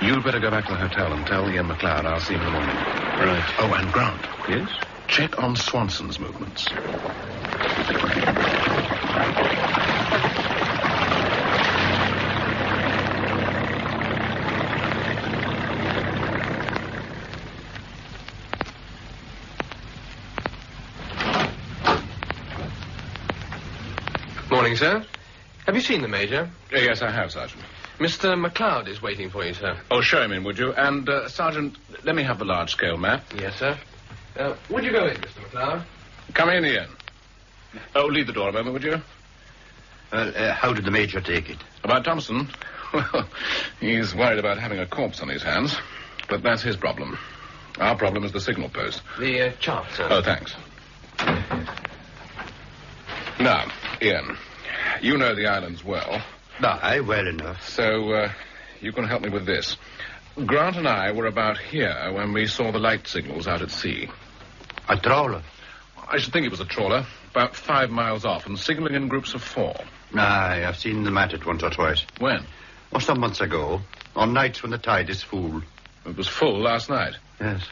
You'd better go back to the hotel and tell Ian McLeod I'll see him in the morning. Right. Oh, and Grant. Yes? Check on Swanson's movements. Morning, sir. Have you seen the Major? Yes, I have, Sergeant. Mr. McLeod is waiting for you, sir. Oh, show him in, would you? And, Sergeant, let me have the large-scale map. Yes, sir. Would you go in, Mr. McLeod? Come in, Ian. Oh, leave the door a moment, would you? How did the Major take it? About Thompson? Well, he's worried about having a corpse on his hands. But that's his problem. Our problem is the signal post. The chart, sir. Oh, thanks. Now, Ian, you know the islands well. Aye, well enough. So, you can help me with this. Grant and I were about here when we saw the light signals out at sea. A trawler? I should think it was a trawler, about 5 miles off, and signaling in groups of 4. Aye, I've seen them at it once or twice. When? Oh, some months ago. On nights when the tide is full. It was full last night. Yes.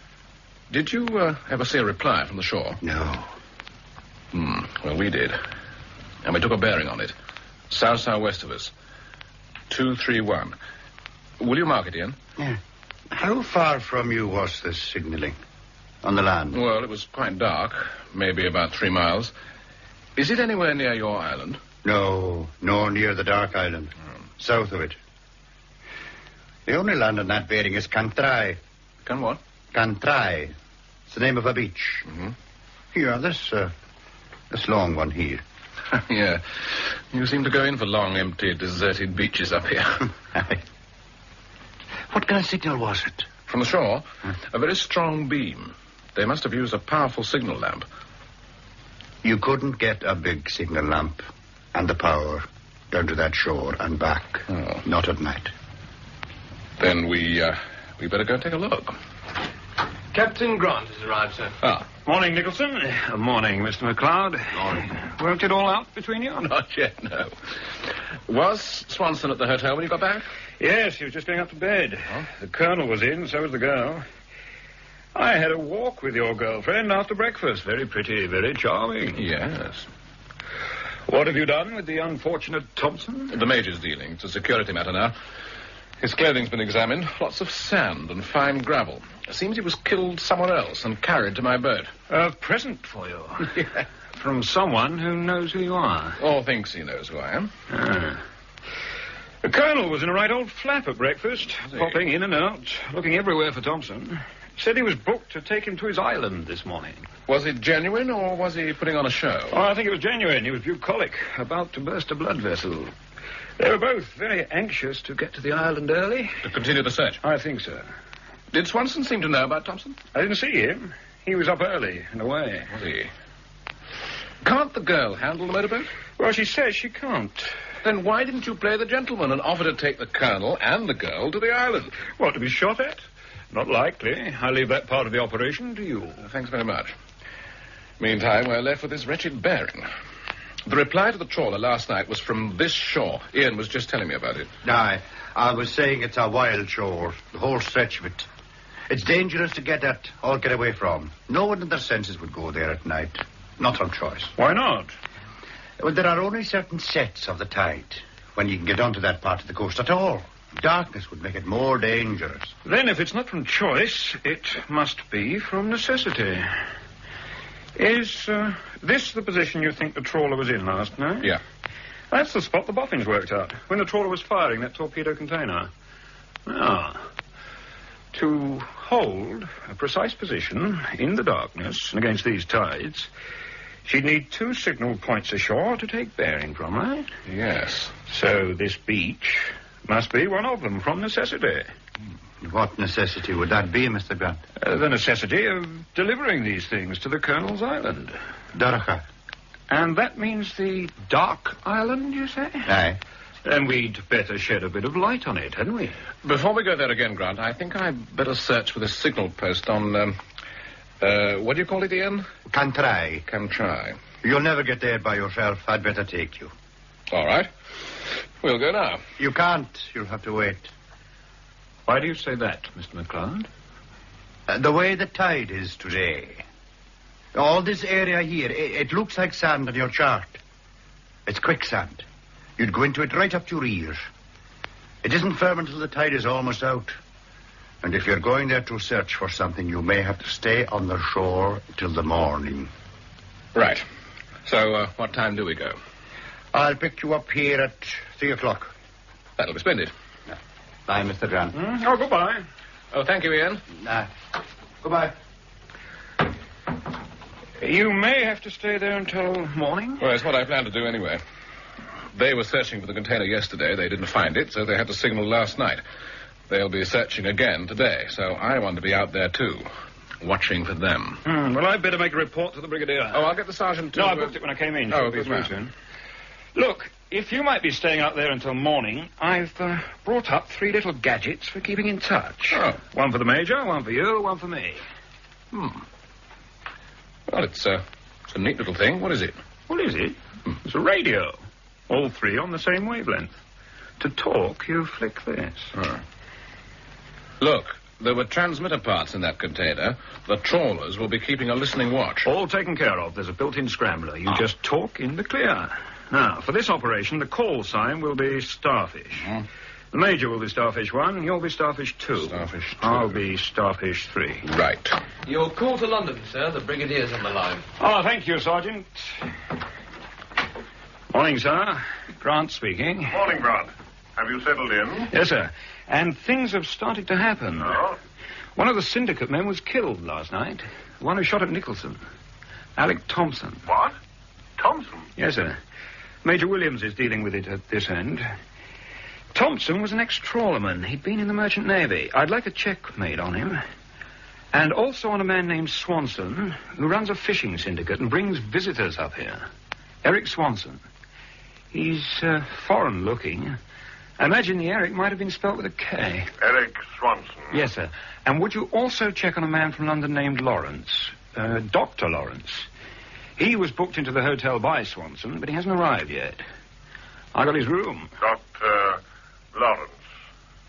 Did you ever see a reply from the shore? No. Well, we did. And we took a bearing on it. South-southwest of us. 231. Will you mark it, Ian? Yeah. How far from you was this signalling? On the land? Well, it was quite dark. Maybe about 3 miles. Is it anywhere near your island? No, near the Dark Island. South of it. The only land on that bearing is Cantrai. Can what? Cantrai. It's the name of a beach. Mm-hmm. Here, this long one here. Yeah. You seem to go in for long, empty, deserted beaches up here. What kind of signal was it? From the shore? A very strong beam. They must have used a powerful signal lamp. You couldn't get a big signal lamp and the power down to that shore and back. Oh. Not at night. Then we better go take a look. Captain Grant has arrived, sir. Ah. Morning, Nicholson. Morning, Mr. McLeod. Morning. Worked it all out between you? Not yet, no. Was Swanson at the hotel when you got back? Yes, he was just going up to bed. Oh? The Colonel was in, so was the girl. I had a walk with your girlfriend after breakfast. Very pretty, very charming. Yes. What have you done with the unfortunate Thompson? The Major's dealing. It's a security matter now. His clothing's been examined. Lots of sand and fine gravel. It seems he was killed somewhere else and carried to my boat. A present for you. Yeah. From someone who knows who you are. Or thinks he knows who I am. Ah. The Colonel was in a right old flap at breakfast, popping in and out, looking everywhere for Thompson. Said he was booked to take him to his island this morning. Was it genuine, or was he putting on a show? Oh, I think it was genuine. He was bucolic, about to burst a blood vessel. They were both very anxious to get to the island early. To continue the search? I think so. Did Swanson seem to know about Thompson? I didn't see him. He was up early and away. Was he? Can't the girl handle the motorboat? Well, she says she can't. Then why didn't you play the gentleman and offer to take the colonel and the girl to the island? What, to be shot at? Not likely. I leave that part of the operation to you. Thanks very much. Meantime, we're left with this wretched bearing. The reply to the trawler last night was from this shore. Ian was just telling me about it. Aye, I was saying it's a wild shore, the whole stretch of it. It's dangerous to get at or get away from. No one in their senses would go there at night. Not from choice. Why not? Well, there are only certain sets of the tide when you can get onto that part of the coast at all. Darkness would make it more dangerous. Then, if it's not from choice, it must be from necessity. Is this the position you think the trawler was in last night? Yeah. That's the spot the boffins worked out when the trawler was firing that torpedo container. Ah. To hold a precise position in the darkness and against these tides, she'd need 2 signal points ashore to take bearing from, right? Yes. So this beach must be one of them from necessity. What necessity would that be, Mr. Grant? The necessity of delivering these things to the Colonel's island. Daracha. And that means the Dark Island, you say? Aye. Then we'd better shed a bit of light on it, hadn't we? Before we go there again, Grant, I think I'd better search for the signal post on, what do you call it, Ian? Cantrai. Cantrai. You'll never get there by yourself. I'd better take you. All right. We'll go now. You can't. You'll have to wait. Why do you say that, Mr. McLeod? The way the tide is today. All this area here, it looks like sand on your chart. It's quicksand. You'd go into it right up to your ears. It isn't firm until the tide is almost out. And if you're going there to search for something, you may have to stay on the shore till the morning. Right. So, what time do we go? I'll pick you up here at 3 o'clock. That'll be splendid. Bye, Mr. Grant. Oh, goodbye. Oh, thank you, Ian. Goodbye. You may have to stay there until morning. Well, it's what I plan to do anyway. They were searching for the container yesterday. They didn't find it, so they had to signal last night. They'll be searching again today, so I want to be out there, too, watching for them. Well, I'd better make a report to the brigadier. Oh, I'll get the sergeant, too. No, I booked it when I came in. Oh, good man. Look, if you might be staying out there until morning, I've brought up 3 little gadgets for keeping in touch. Oh. One for the Major, one for you, one for me. Well, it's a neat little thing. What is it? What is it? It's a radio. All 3 on the same wavelength. To talk, you flick this. Look, there were transmitter parts in that container. The trawlers will be keeping a listening watch. All taken care of. There's a built-in scrambler. You just talk in the clear. Now, for this operation, the call sign will be Starfish. The Major will be Starfish 1, you'll be Starfish 2. Starfish 2. I'll be Starfish 3. Right. Your call to London, sir. The Brigadier's on the line. Oh, thank you, Sergeant. Morning, sir. Grant speaking. Morning, Grant. Have you settled in? Yes, sir. And things have started to happen. Oh? One of the syndicate men was killed last night. The one who shot at Nicholson. Alec Thompson. What? Thompson? Yes, sir. Major Williams is dealing with it at this end. Thompson was an ex-trawlerman. He'd been in the Merchant Navy. I'd like a check made on him. And also on a man named Swanson, who runs a fishing syndicate and brings visitors up here. Eric Swanson. He's foreign-looking. I imagine the Eric might have been spelt with a K. Eric Swanson. Yes, sir. And would you also check on a man from London named Lawrence? Dr. Lawrence. He was booked into the hotel by Swanson, but he hasn't arrived yet. I got his room. Dr. Lawrence.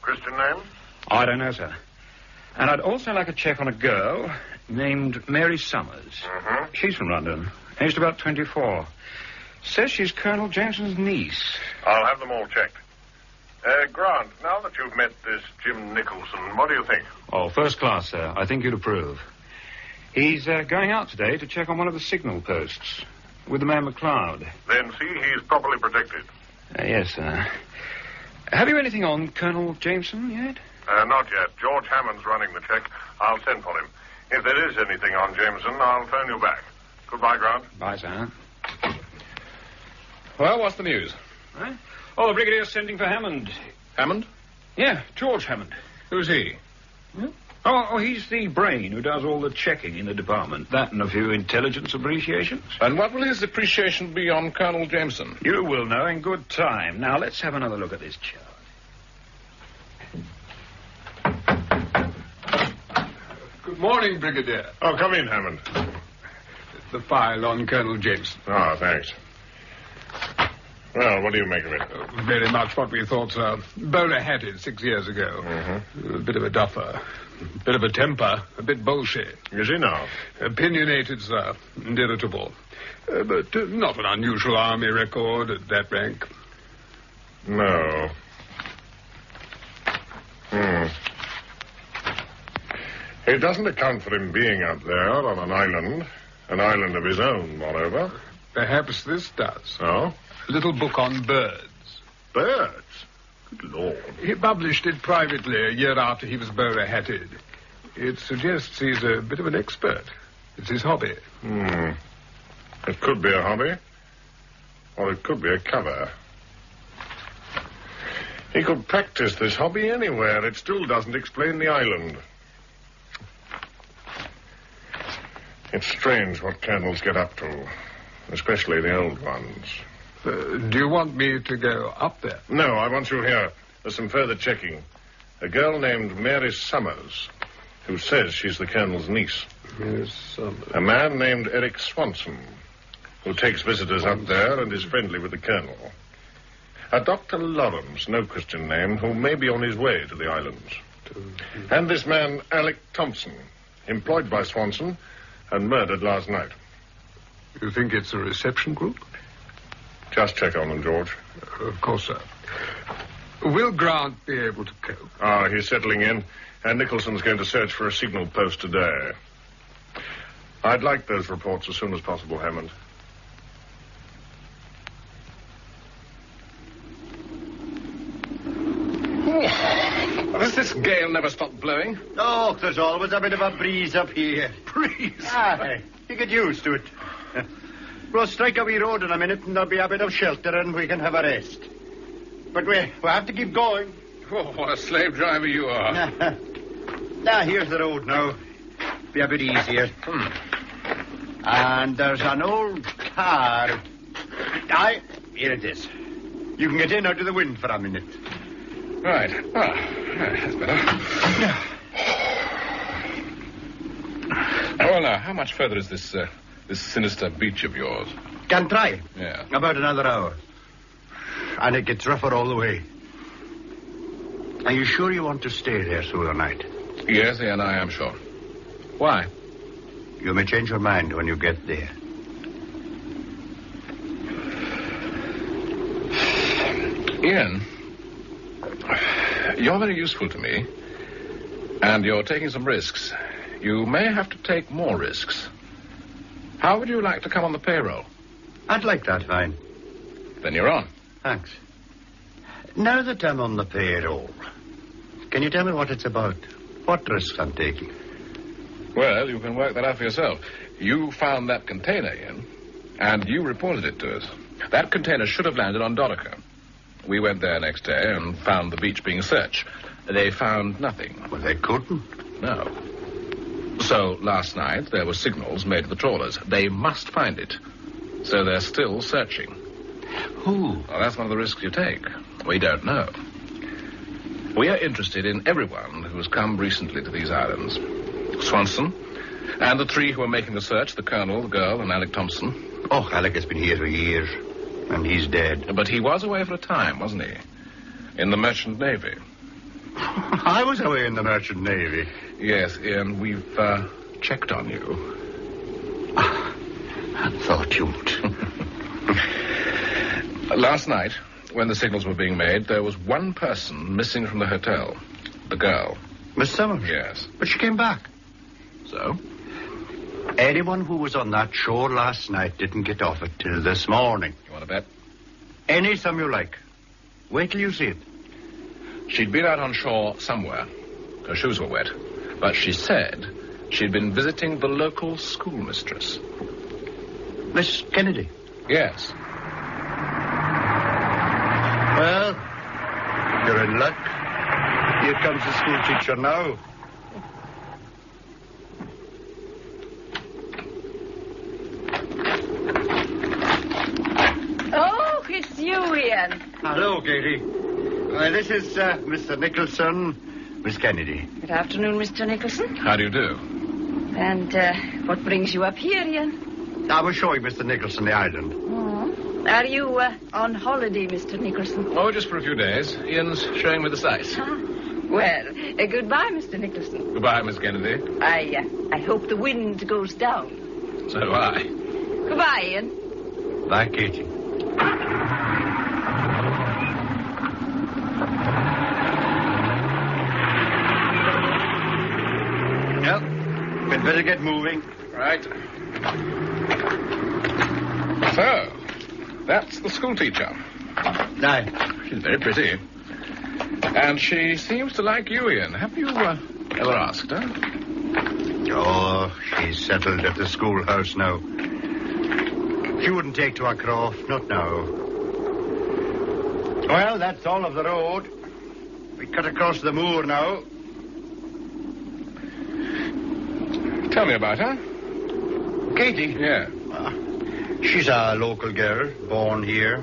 Christian name? I don't know, sir. And I'd also like a check on a girl named Mary Summers. Mm-hmm. She's from London, aged about 24. Says she's Colonel Jameson's niece. I'll have them all checked. Grant, now that you've met this Jim Nicholson, what do you think? Oh, first class, sir. I think you'd approve. He's going out today to check on one of the signal posts with the man McLeod. Then see he's properly protected. Yes, sir. Have you anything on Colonel Jameson yet? Not yet. George Hammond's running the check. I'll send for him. If there is anything on Jameson, I'll phone you back. Goodbye, Grant. Bye, sir. Well, what's the news? Huh? Oh, the Brigadier's sending for Hammond. Hammond? Yeah, George Hammond. Who's he? Oh, he's the brain who does all the checking in the department. That and a few intelligence appreciations. And what will his appreciation be on Colonel Jamieson? You will know in good time. Now, let's have another look at this chart. Good morning, Brigadier. Oh, come in, Hammond. The file on Colonel Jamieson. Ah, thanks. Well, what do you make of it? Very much what we thought, sir. Bowler-hatted 6 years ago. Mm-hmm. A bit of a duffer. A bit of a temper. A bit bullshit. Is he now? Opinionated, sir. And irritable. But not an unusual army record at that rank. No. It doesn't account for him being up there on an island of his own, moreover. Perhaps this does. Oh? A little book on birds. Birds? Good Lord. He published it privately a year after he was bowler-hatted. It suggests he's a bit of an expert. It's his hobby. It could be a hobby, or it could be a cover. He could practice this hobby anywhere. It still doesn't explain the island. It's strange what colonels get up to, especially the old ones. Do you want me to go up there? No, I want you here. There's some further checking. A girl named Mary Summers, who says she's the colonel's niece. Miss Summers. A man named Eric Swanson, who takes visitors up there and is friendly with the colonel. A Dr. Lawrence, no Christian name, who may be on his way to the islands. And this man, Alec Thompson, employed by Swanson and murdered last night. You think it's a reception group? Just check on them, George. Of course, sir. Will Grant be able to cope? Ah, he's settling in, and Nicholson's going to search for a signal post today. I'd like those reports as soon as possible, Hammond. Does this gale never stop blowing? Oh, there's always a bit of a breeze up here. Breeze? Aye, you get used to it. We'll strike a wee road in a minute and there'll be a bit of shelter and we can have a rest. But we have to keep going. Oh, what a slave driver you are. Here's the road now. Be a bit easier. And there's an old car. Aye, here it is. You can get in out of the wind for a minute. Right. That's better. Well, now, how much further is this sinister beach of yours? Can try. Yeah. About another hour. And it gets rougher all the way. Are you sure you want to stay there through the night? Yes, and I am sure. Why? You may change your mind when you get there. Ian, you're very useful to me. And you're taking some risks. You may have to take more risks. How would you like to come on the payroll? I'd like that, fine. Then you're on. Thanks. Now that I'm on the payroll, can you tell me what it's about? What risks I'm taking? Well, you can work that out for yourself. You found that container, Ian, and you reported it to us. That container should have landed on Dorica. We went there next day and found the beach being searched. They found nothing. Well, they couldn't. No. So, last night, there were signals made to the trawlers. They must find it. So they're still searching. Who? Well, that's one of the risks you take. We don't know. We are interested in everyone who has come recently to these islands. Swanson, and the three who are making the search, the colonel, the girl, and Alec Thompson. Oh, Alec has been here for years, and he's dead. But he was away for a time, wasn't he? In the Merchant Navy. I was away in the Merchant Navy. Yes, Ian, we've checked on you. I thought you'd. Last night, when the signals were being made, there was one person missing from the hotel. The girl. Miss Summers? Yes. But she came back. So? Anyone who was on that shore last night didn't get off it till this morning. You want to bet? Any sum you like. Wait till you see it. She'd been out on shore somewhere. Her shoes were wet. But she said she'd been visiting the local schoolmistress. Miss Kennedy? Yes. Well, you're in luck. Here comes the school teacher now. Ian. Hello, Katie. This is Mr. Nicholson, Miss Kennedy. Good afternoon, Mr. Nicholson. How do you do? And what brings you up here, Ian? I was showing Mr. Nicholson the island. Oh. Are you on holiday, Mr. Nicholson? Oh, just for a few days. Ian's showing me the sights. Well, goodbye, Mr. Nicholson. Goodbye, Miss Kennedy. I hope the wind goes down. So do I. Goodbye, Ian. Bye, Katie. Well, we'd better get moving. Right. So, that's the school teacher. Aye. She's very pretty. And she seems to like you, Ian. Have you ever asked her? Oh, she's settled at the schoolhouse now. She wouldn't take to her croft, not now. Well, that's all of the road. We cut across the moor now. Tell me about her. Katie? Yeah. She's a local girl, born here.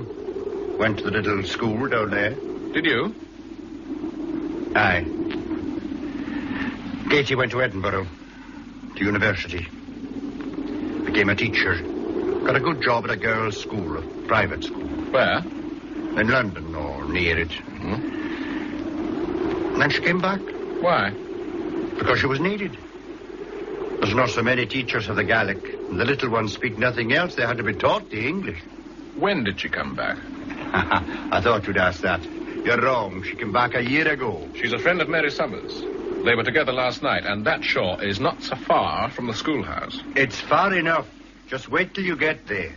Went to the little school down there. Did you? Aye. Katie went to Edinburgh, to university. Became a teacher. Got a good job at a girls' school, a private school. Where? In London, or near it. Mm-hmm. And then she came back. Why? Because she was needed. There's not so many teachers of the Gaelic. And the little ones speak nothing else. They had to be taught the English. When did she come back? I thought you'd ask that. You're wrong. She came back a year ago. She's a friend of Mary Summers. They were together last night, and that shore is not so far from the schoolhouse. It's far enough. Just wait till you get there.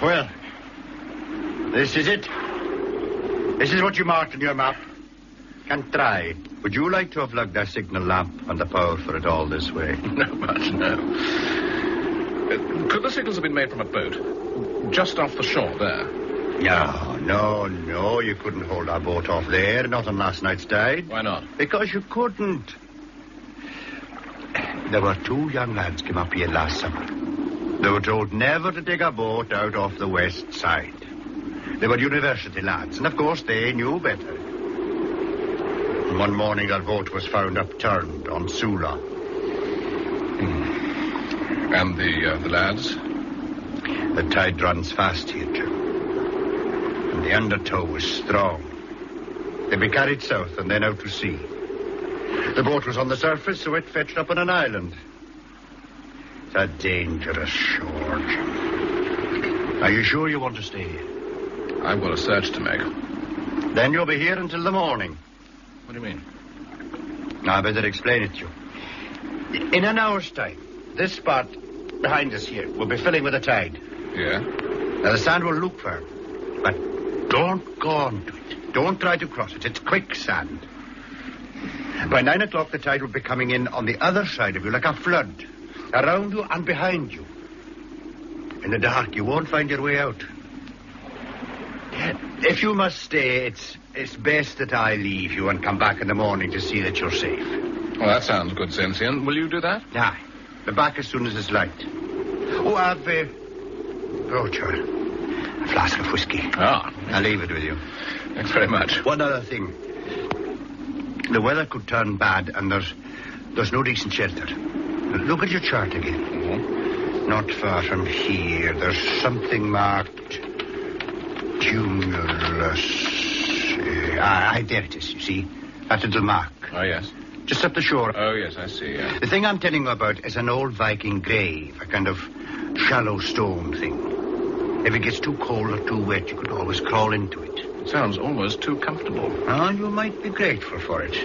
Well, this is it. This is what you marked on your map. Can try. Would you like to have lugged a signal lamp and the power for it all this way? No, much, no. Could the signals have been made from a boat? Just off the shore there? No. You couldn't hold our boat off there. Not on last night's tide. Why not? Because you couldn't. There were 2 young lads came up here last summer. They were told never to take a boat out off the west side. They were university lads, and of course they knew better. And one morning their boat was found upturned on Souza. And the lads? The tide runs fast here, Jim. And the undertow is strong. They'd be carried south and then out to sea. The boat was on the surface, so it fetched up on an island. It's a dangerous shore, Jim. Are you sure you want to stay here? I've got a search to make. Then you'll be here until the morning. What do you mean? I better explain it to you. In an hour's time, this spot behind us here will be filling with the tide. Yeah? Now, the sand will look firm. But don't go onto it. Don't try to cross it. It's quicksand. By 9 o'clock, the tide will be coming in on the other side of you like a flood. Around you and behind you. In the dark, you won't find your way out. If you must stay, it's best that I leave you and come back in the morning to see that you're safe. Well, that sounds good sense, Ian. Will you do that? Aye. Be back as soon as it's light. Oh, I've brought you a flask of whiskey. Ah. I'll leave it with you. Thanks very much. One other thing. The weather could turn bad, and there's no decent shelter. Look at your chart again. Mm-hmm. Not far from here, there's something marked Cumulus. There it is, you see. That little mark. Oh, yes. Just up the shore. Oh, yes, I see, yeah. The thing I'm telling you about is an old Viking grave, a kind of shallow stone thing. If it gets too cold or too wet, you could always crawl into it. It sounds almost too comfortable. Oh, you might be grateful for it.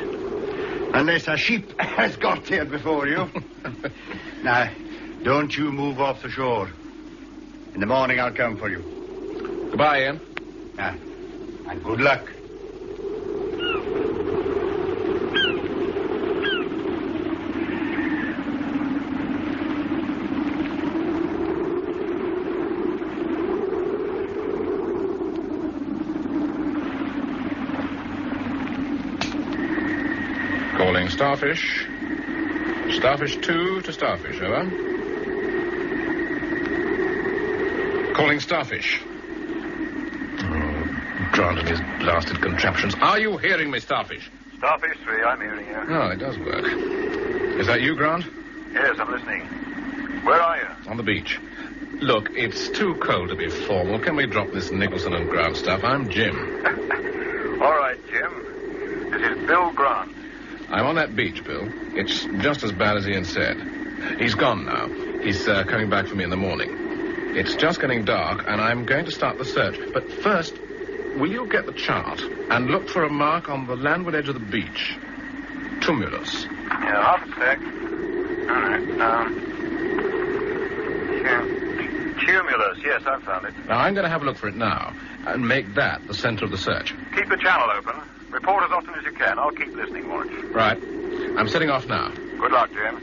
Unless a sheep has got there before you. Now, don't you move off the shore. In the morning, I'll come for you. Goodbye, Ian. And good luck. Calling Starfish. Starfish 2 to Starfish, over. Calling Starfish. Grant and his blasted contraptions. Are you hearing me, Starfish? Starfish 3, I'm hearing you. Oh, it does work. Is that you, Grant? Yes, I'm listening. Where are you? On the beach. Look, it's too cold to be formal. Can we drop this Nicholson and Grant stuff? I'm Jim. All right, Jim. This is Bill Grant. I'm on that beach, Bill. It's just as bad as Ian said. He's gone now. He's coming back for me in the morning. It's just getting dark, and I'm going to start the search. But first, will you get the chart and look for a mark on the landward edge of the beach? Tumulus. Yeah, half a sec. All right. Cumulus. Yes, I've found it. Now, I'm going to have a look for it now and make that the center of the search. Keep the channel open. Report as often as you can. I'll keep listening, Watch. Right. I'm setting off now. Good luck, Jim.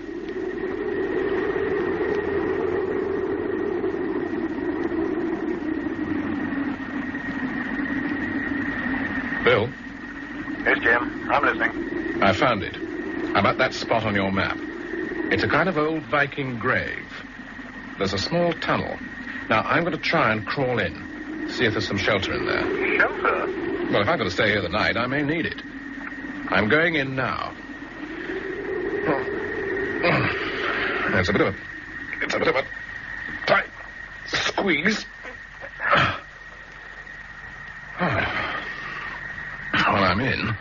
Bill? Yes, Jim. I'm listening. I found it. I'm at that spot on your map. It's a kind of old Viking grave. There's a small tunnel. Now, I'm going to try and crawl in, see if there's some shelter in there. Shelter? Well, if I'm going to stay here the night, I may need it. I'm going in now. It's a bit of a tight squeeze. Well, I'm in.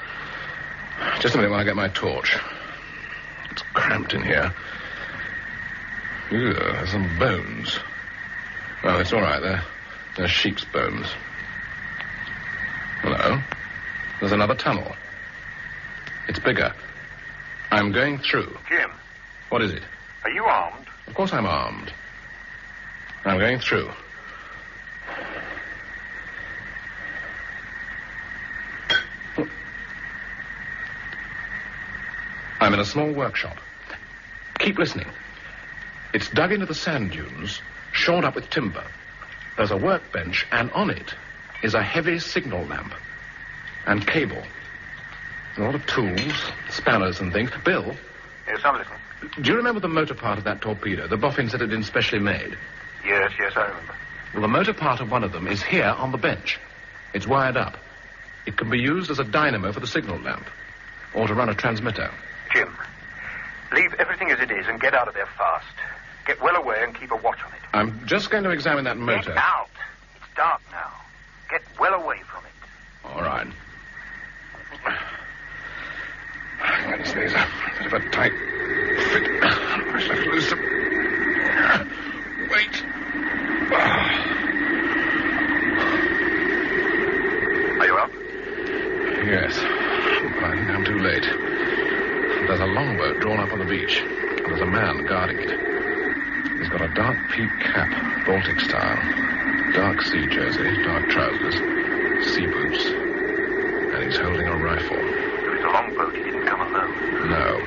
Just a minute while I get my torch. It's cramped in here. Ew, there's some bones. Oh, it's all right. They're sheep's bones. Hello. There's another tunnel. It's bigger. I'm going through. Jim. What is it? Are you armed? Of course I'm armed. I'm going through. I'm in a small workshop. Keep listening. It's dug into the sand dunes, shored up with timber. There's a workbench, and on it is a heavy signal lamp and cable. A lot of tools, spanners and things. Bill? Yes, I'm listening. Do you remember the motor part of that torpedo? The boffins that had been specially made? Yes, I remember. Well, the motor part of one of them is here on the bench. It's wired up. It can be used as a dynamo for the signal lamp, or to run a transmitter. Jim, leave everything as it is and get out of there fast. Get well away and keep a watch on it. I'm just going to examine that motor. Get out. It's dark now. Get well away from it. All right. This is a bit of a tight fit. I shall have to lose some weight. Are you up? Yes. But I think I'm too late. There's a longboat drawn up on the beach. And there's a man guarding it. He's got a dark peak cap, Baltic style, dark sea jersey, dark trousers, sea boots, and he's holding a rifle. If it's a longboat, he didn't come alone. No.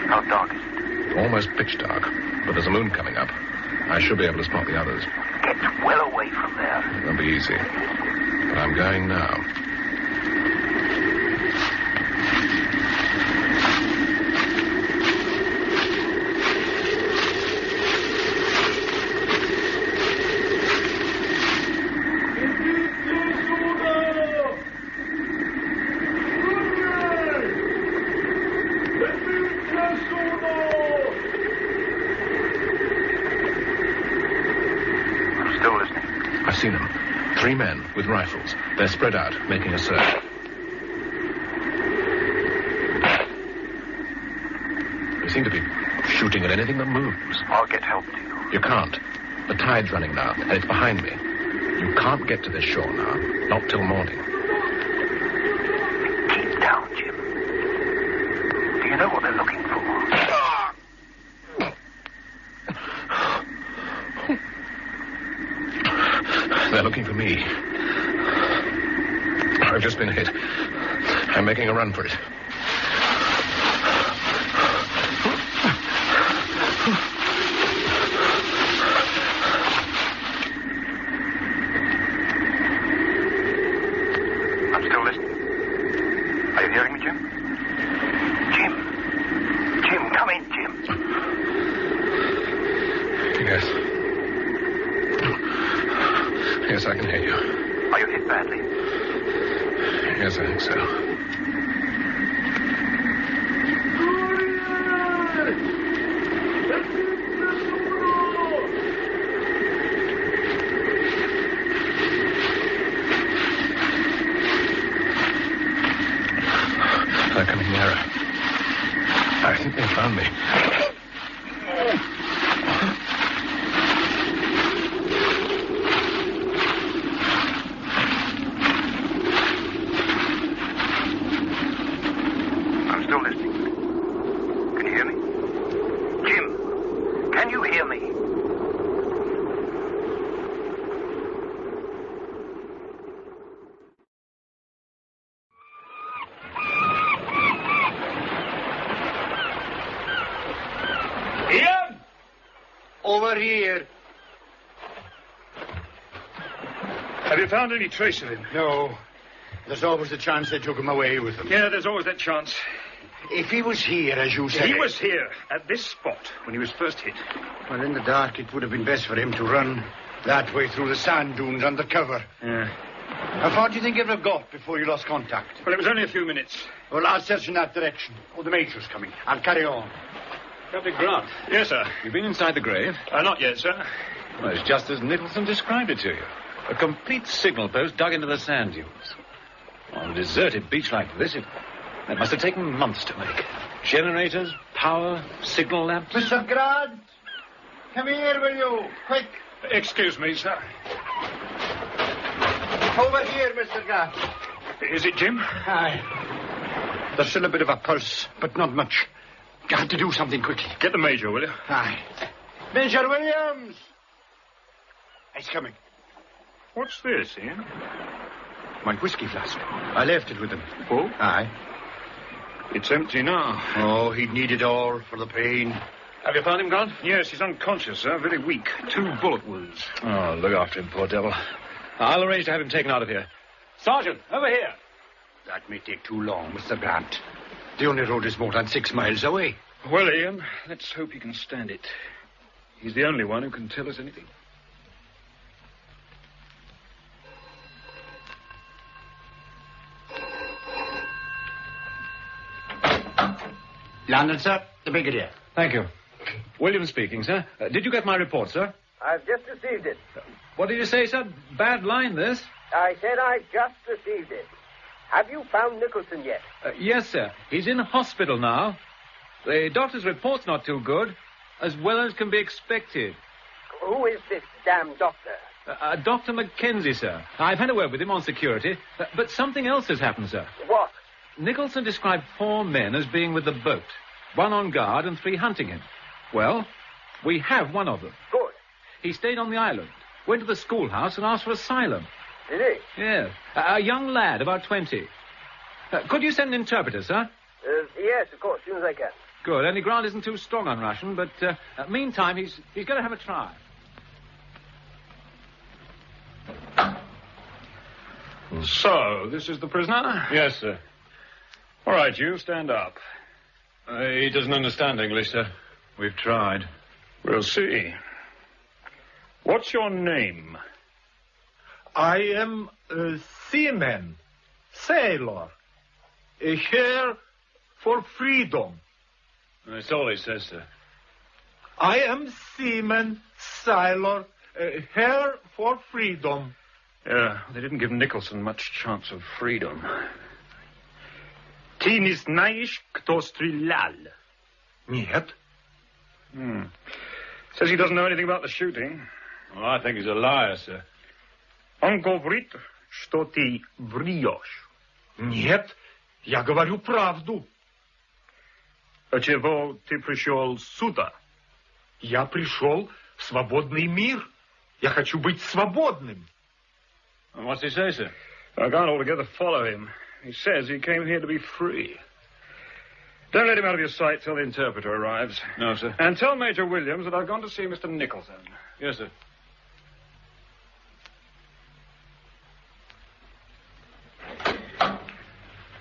How dark is it? Almost pitch dark, but there's a moon coming up. I should be able to spot the others. Get well away from there. It won't be easy. But I'm going now. Seen them. 3 men with rifles. They're spread out, making a search. They seem to be shooting at anything that moves. I'll get help to you. You can't. The tide's running now, and it's behind me. You can't get to this shore now. Not till morning. Keep down, Jim. Do you know what they're looking for? They're looking for me. I've just been hit. I'm making a run for it. I'm still listening. Are you hearing me, Jim? Jim! can hear you. Are you hit badly? Yes, I think so. They're coming nearer. I think they found me. I'm still listening. Can you hear me? Jim, can you hear me? Ian! Over here. Have you found any trace of him? No. There's always a chance they took him away with them. Yeah, there's always that chance. If he was here, as you said... He was here, at this spot, when he was first hit. Well, in the dark, it would have been best for him to run that way through the sand dunes under cover. Yeah. How far do you think you'd have got before you lost contact? Well, it was only a few minutes. Well, I'll search in that direction. Oh, the Major's coming. I'll carry on. Captain Grant. Yes, sir. You've been inside the grave? Not yet, sir. Well, it's just as Nicholson described it to you. A complete signal post dug into the sand dunes. On a deserted beach like this, it must have taken months to make. Generators, power, signal lamps. Mr. Grant! Come here, will you? Quick! Excuse me, sir. Over here, Mr. Grant. Is it Jim? Aye. There's still a bit of a pulse, but not much. Got to do something quickly. Get the Major, will you? Aye. Major Williams! He's coming. What's this, Ian? My whiskey flask. I left it with him. Oh? Aye. It's empty now. Oh, he'd need it all for the pain. Have you found him, Grant? Yes, he's unconscious, sir. Very weak. 2 bullet wounds. Oh, look after him, poor devil. I'll arrange to have him taken out of here. Sergeant, over here. That may take too long, Mr. Grant. The only road is more than 6 miles away. Well, Ian, let's hope he can stand it. He's the only one who can tell us anything. London, sir. The Brigadier. Thank you. William speaking, sir. Did you get my report, sir? I've just received it. What did you say, sir? Bad line, this. I said I just received it. Have you found Nicholson yet? Yes, sir. He's in hospital now. The doctor's report's not too good, as well as can be expected. Who is this damn doctor? Dr. Mackenzie, sir. I've had a word with him on security, but something else has happened, sir. What? Nicholson described 4 men as being with the boat. 1 on guard and 3 hunting him. Well, we have one of them. Good. He stayed on the island, went to the schoolhouse and asked for asylum. Did he? Yes. A young lad, about 20. Could you send an interpreter, sir? Yes, of course, as soon as I can. Good. Only Grant isn't too strong on Russian, but meantime, he's going to have a try. So, this is the prisoner? Yes, sir. All right, you stand up. He doesn't understand English, sir. We've tried. We'll see. What's your name? I am a seaman, sailor, here for freedom. That's all he says, sir. I am seaman, sailor, here for freedom. Yeah, they didn't give Nicholson much chance of freedom. Ty nie знаешь, кто стрелял? Нет. Says he doesn't know anything about the shooting. Well, I think he's a liar, sir. Он говорит, что ты врешь. Нет, я говорю правду. А чего ты пришел сюда? Я пришел в свободный мир. Я хочу быть свободным. And what's he say, sir? I can't altogether follow him. He says he came here to be free. Don't let him out of your sight till the interpreter arrives. No, sir. And tell Major Williams that I've gone to see Mr. Nicholson. Yes, sir.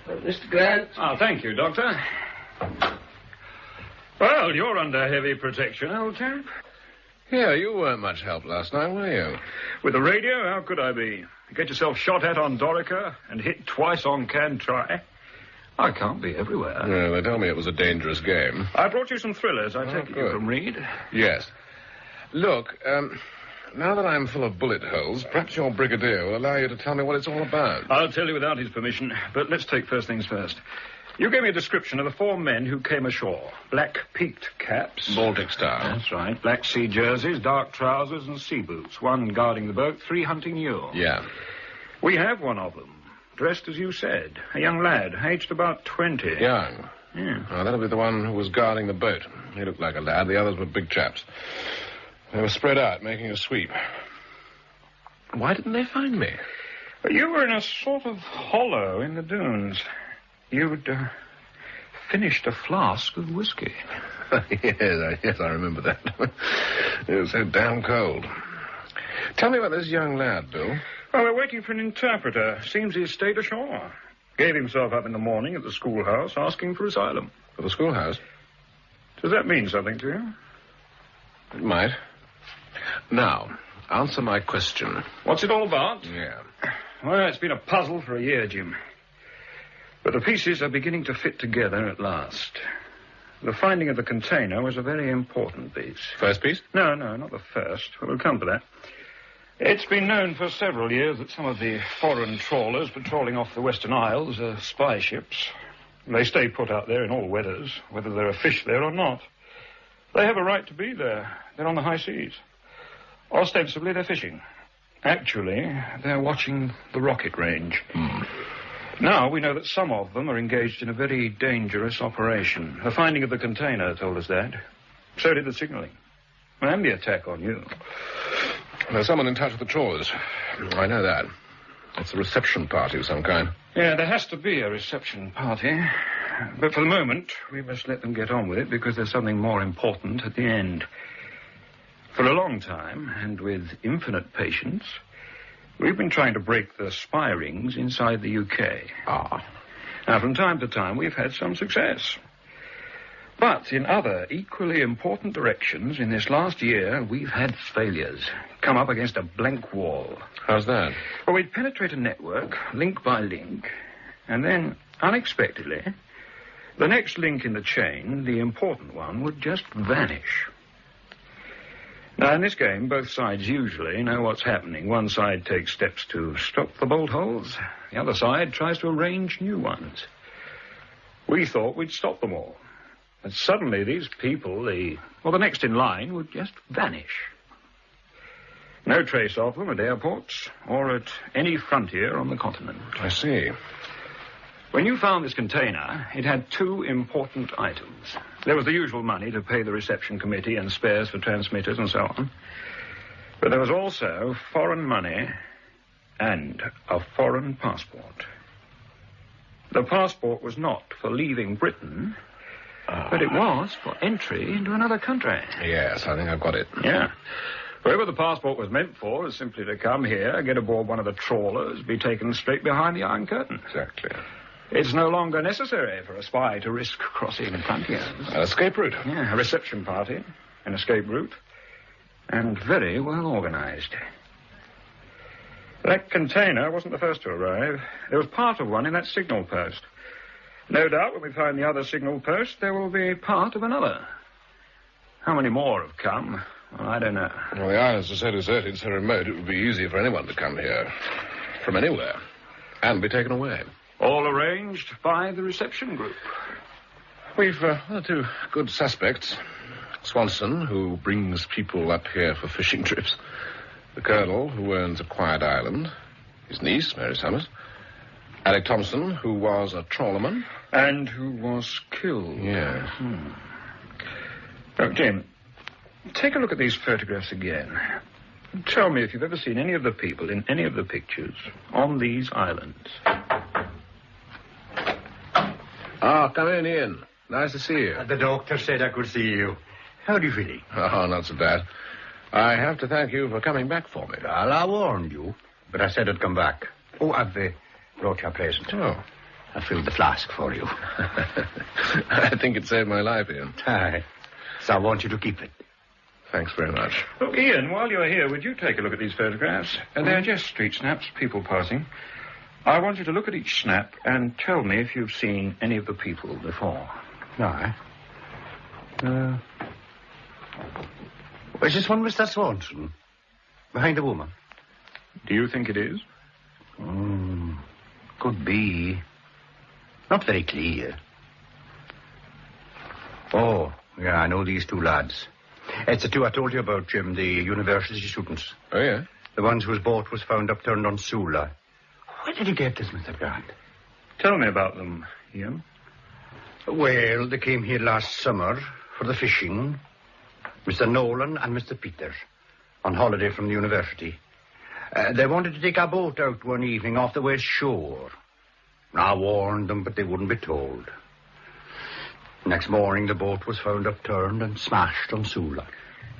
Mr. Grant. Oh, thank you, Doctor. Well, you're under heavy protection, old chap. Yeah, you weren't much help last night, were you? With the radio, how could I be? You get yourself shot at on Dorica and hit twice on Cantry. I can't be everywhere. Yeah, they told me it was a dangerous game. I brought you some thrillers. I take it you can read. Yes. Look, now that I'm full of bullet holes, perhaps your brigadier will allow you to tell me what it's all about. I'll tell you without his permission, but let's take first things first. You gave me a description of the 4 men who came ashore. Black peaked caps. Baltic style. That's right. Black sea jerseys, dark trousers, and sea boots. 1 guarding the boat, 3 hunting you. Yeah. We have one of them. Dressed as you said. A young lad, aged about 20. Young? Yeah. Oh, that'll be the one who was guarding the boat. He looked like a lad. The others were big chaps. They were spread out, making a sweep. Why didn't they find me? You were in a sort of hollow in the dunes. You'd finished a flask of whiskey. yes, I remember that. It was so damn cold. Tell me about this young lad, Bill. Well, we're waiting for an interpreter. Seems he's stayed ashore. Gave himself up in the morning at the schoolhouse, asking for asylum. For the schoolhouse? Does that mean something to you? It might. Now, answer my question. What's it all about? Yeah. Well, it's been a puzzle for a year, Jim. But the pieces are beginning to fit together at last. The finding of the container was a very important piece. First piece? No, not the first. We'll come to that. It's been known for several years that some of the foreign trawlers patrolling off the Western Isles are spy ships. They stay put out there in all weathers, whether there are fish there or not. They have a right to be there. They're on the high seas. Ostensibly, they're fishing. Actually, they're watching the rocket range. Now, we know that some of them are engaged in a very dangerous operation. The finding of the container told us that. So did the signaling. And the attack on you. There's someone in touch with the trawlers. I know that. It's a reception party of some kind. Yeah, there has to be a reception party. But for the moment, we must let them get on with it because there's something more important at the end. For a long time, and with infinite patience, we've been trying to break the spy rings inside the UK. Now, from time to time, we've had some success. But in other equally important directions, in this last year, we've had failures. Come up against a blank wall. How's that? Well, we'd penetrate a network, link by link, and then, unexpectedly, the next link in the chain, the important one, would just vanish. Now, in this game, both sides usually know what's happening. One side takes steps to stop the bolt holes. The other side tries to arrange new ones. We thought we'd stop them all. And suddenly these people, the next in line, would just vanish. No trace of them at airports or at any frontier on the continent. I see. When you found this container, it had 2 important items. There was the usual money to pay the reception committee and spares for transmitters and so on. But there was also foreign money and a foreign passport. The passport was not for leaving Britain, but it was for entry into another country. Yes, I think I've got it. Yeah. Whoever the passport was meant for is simply to come here, get aboard one of the trawlers, be taken straight behind the Iron Curtain. Exactly. It's no longer necessary for a spy to risk crossing frontiers. An escape route. Yeah, a reception party, an escape route, and very well organized. That container wasn't the first to arrive. There was part of one in that signal post. No doubt when we find the other signal post, there will be part of another. How many more have come? Well, I don't know. Well, the islands are so deserted, so remote, it would be easy for anyone to come here. From anywhere. And be taken away. All arranged by the reception group. We've 2 good suspects. Swanson, who brings people up here for fishing trips. The Colonel, who owns a quiet island. His niece, Mary Summers. Alec Thompson, who was a trawlerman. And who was killed. Yes. Now, Jim, take a look at these photographs again. Tell me if you've ever seen any of the people in any of the pictures on these islands. Come in, Ian. Nice to see you. The doctor said I could see you. How do you feel? Oh, not so bad. I have to thank you for coming back for me. Well, I warned you, but I said I'd come back. Oh, I've brought you a present. Oh. I filled the flask for you. I think it saved my life, Ian. Aye. So I want you to keep it. Thanks very much. Look, Ian, while you're here, would you take a look at these photographs? They're just street snaps, people passing. I want you to look at each snap and tell me if you've seen any of the people before. No. Is this one Mr. Swanson? Behind the woman? Do you think it is? Could be. Not very clear. Oh, yeah, I know these two lads. It's the two I told you about, Jim, the university students. Oh, yeah? The ones whose boat was found upturned on Souza. Where did you get this, Mr. Grant? Tell me about them, Ian. Well, they came here last summer for the fishing. Mr. Nolan and Mr. Peter, on holiday from the university. They wanted to take a boat out one evening off the west shore. I warned them, but they wouldn't be told. Next morning, the boat was found upturned and smashed on Souza.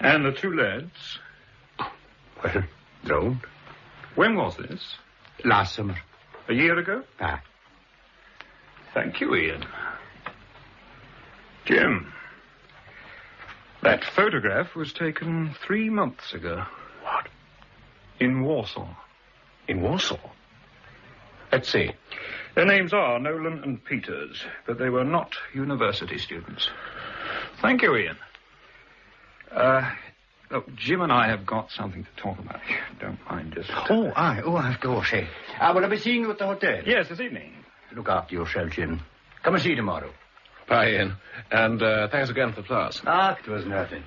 And the two lads? Well, drowned. When was this? Last summer. A year ago? Ah. Thank you, Ian. Jim, that photograph was taken 3 months ago. What? In Warsaw. In Warsaw? Let's see. Their names are Nolan and Peters, but they were not university students. Thank you, Ian. Look, Jim and I have got something to talk about. Don't mind just... Oh, of course, eh? Will I be seeing you at the hotel? Yes, this evening. Look after yourself, Jim. Come and see you tomorrow. Bye, Ian. And thanks again for the class. It was nothing.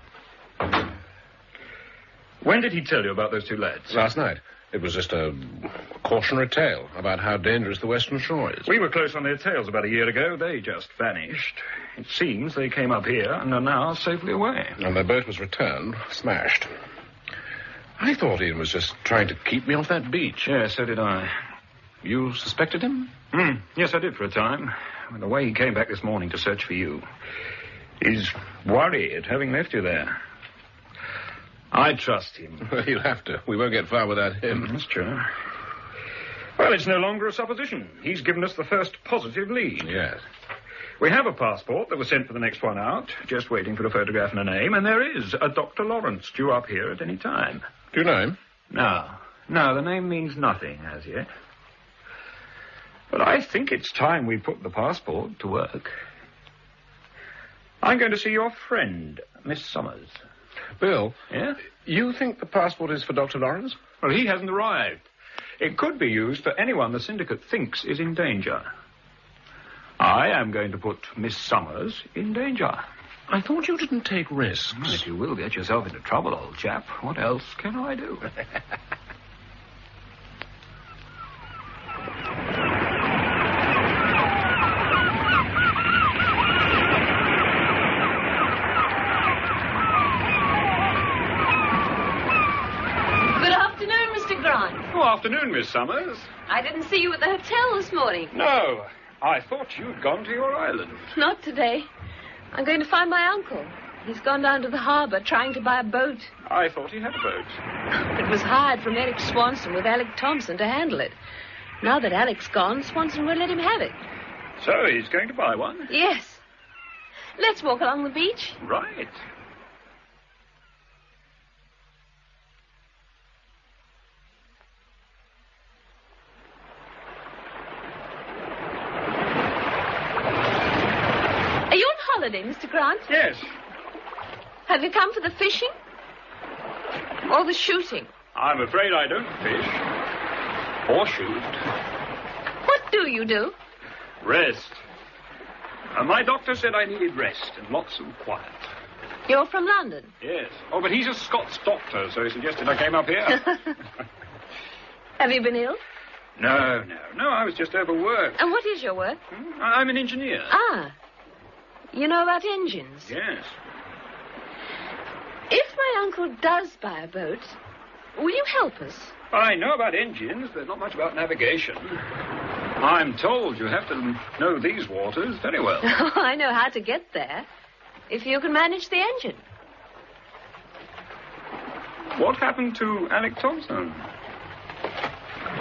When did he tell you about those two lads? Last night. It was just a cautionary tale about how dangerous the western shore is. We were close on their tails about a year ago. They just vanished. It seems they came up here and are now safely away. And their boat was returned, smashed. I thought Ian was just trying to keep me off that beach. Yes, so did I. You suspected him? Yes, I did for a time. And the way he came back this morning to search for you. He's worried, having left you there. I trust him. Well, you'll have to. We won't get far without him. That's true. Well, it's no longer a supposition. He's given us the first positive lead. Yes. We have a passport that was sent for the next one out, just waiting for a photograph and a name, and there is a Dr. Lawrence due up here at any time. Do you know him? No, the name means nothing as yet. But I think it's time we put the passport to work. I'm going to see your friend, Miss Summers. Bill? Yeah? You think the passport is for Dr. Lawrence? Well, he hasn't arrived. It could be used for anyone the syndicate thinks is in danger. I am going to put Miss Summers in danger. I thought you didn't take risks. Well, if you will get yourself into trouble, old chap, what else can I do? Good afternoon, Miss Summers. I didn't see you at the hotel this morning. No, I thought you'd gone to your island. Not today. I'm going to find my uncle. He's gone down to the harbour trying to buy a boat. I thought he had a boat. It was hired from Eric Swanson with Alec Thompson to handle it. Now that Alec's gone, Swanson won't let him have it. So he's going to buy one? Yes. Let's walk along the beach. Right. Mr. Grant? Yes. Have you come for the fishing? Or the shooting? I'm afraid I don't fish. Or shoot. What do you do? Rest. My doctor said I needed rest and lots of quiet. You're from London? Yes. Oh, but he's a Scots doctor, so he suggested I came up here. Have you been ill? No, I was just overworked. And what is your work? I'm an engineer. Ah. You know about engines? Yes. If my uncle does buy a boat, will you help us? I know about engines, but not much about navigation. I'm told you have to know these waters very well. Oh, I know how to get there, if you can manage the engine. What happened to Alec Thompson?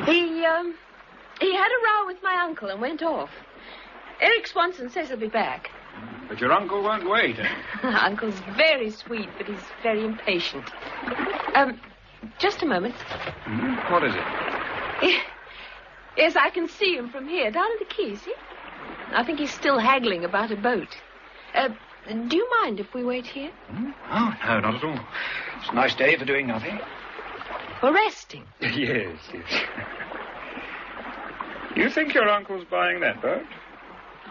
He had a row with my uncle and went off. Eric Swanson says he'll be back. But your uncle won't wait, eh? Uncle's very sweet, but he's very impatient. Just a moment. What is it? Yes, I can see him from here, down at the quay, see? I think he's still haggling about a boat. Do you mind if we wait here? Oh, no, not at all. It's a nice day for doing nothing. For resting? Yes. You think your uncle's buying that boat?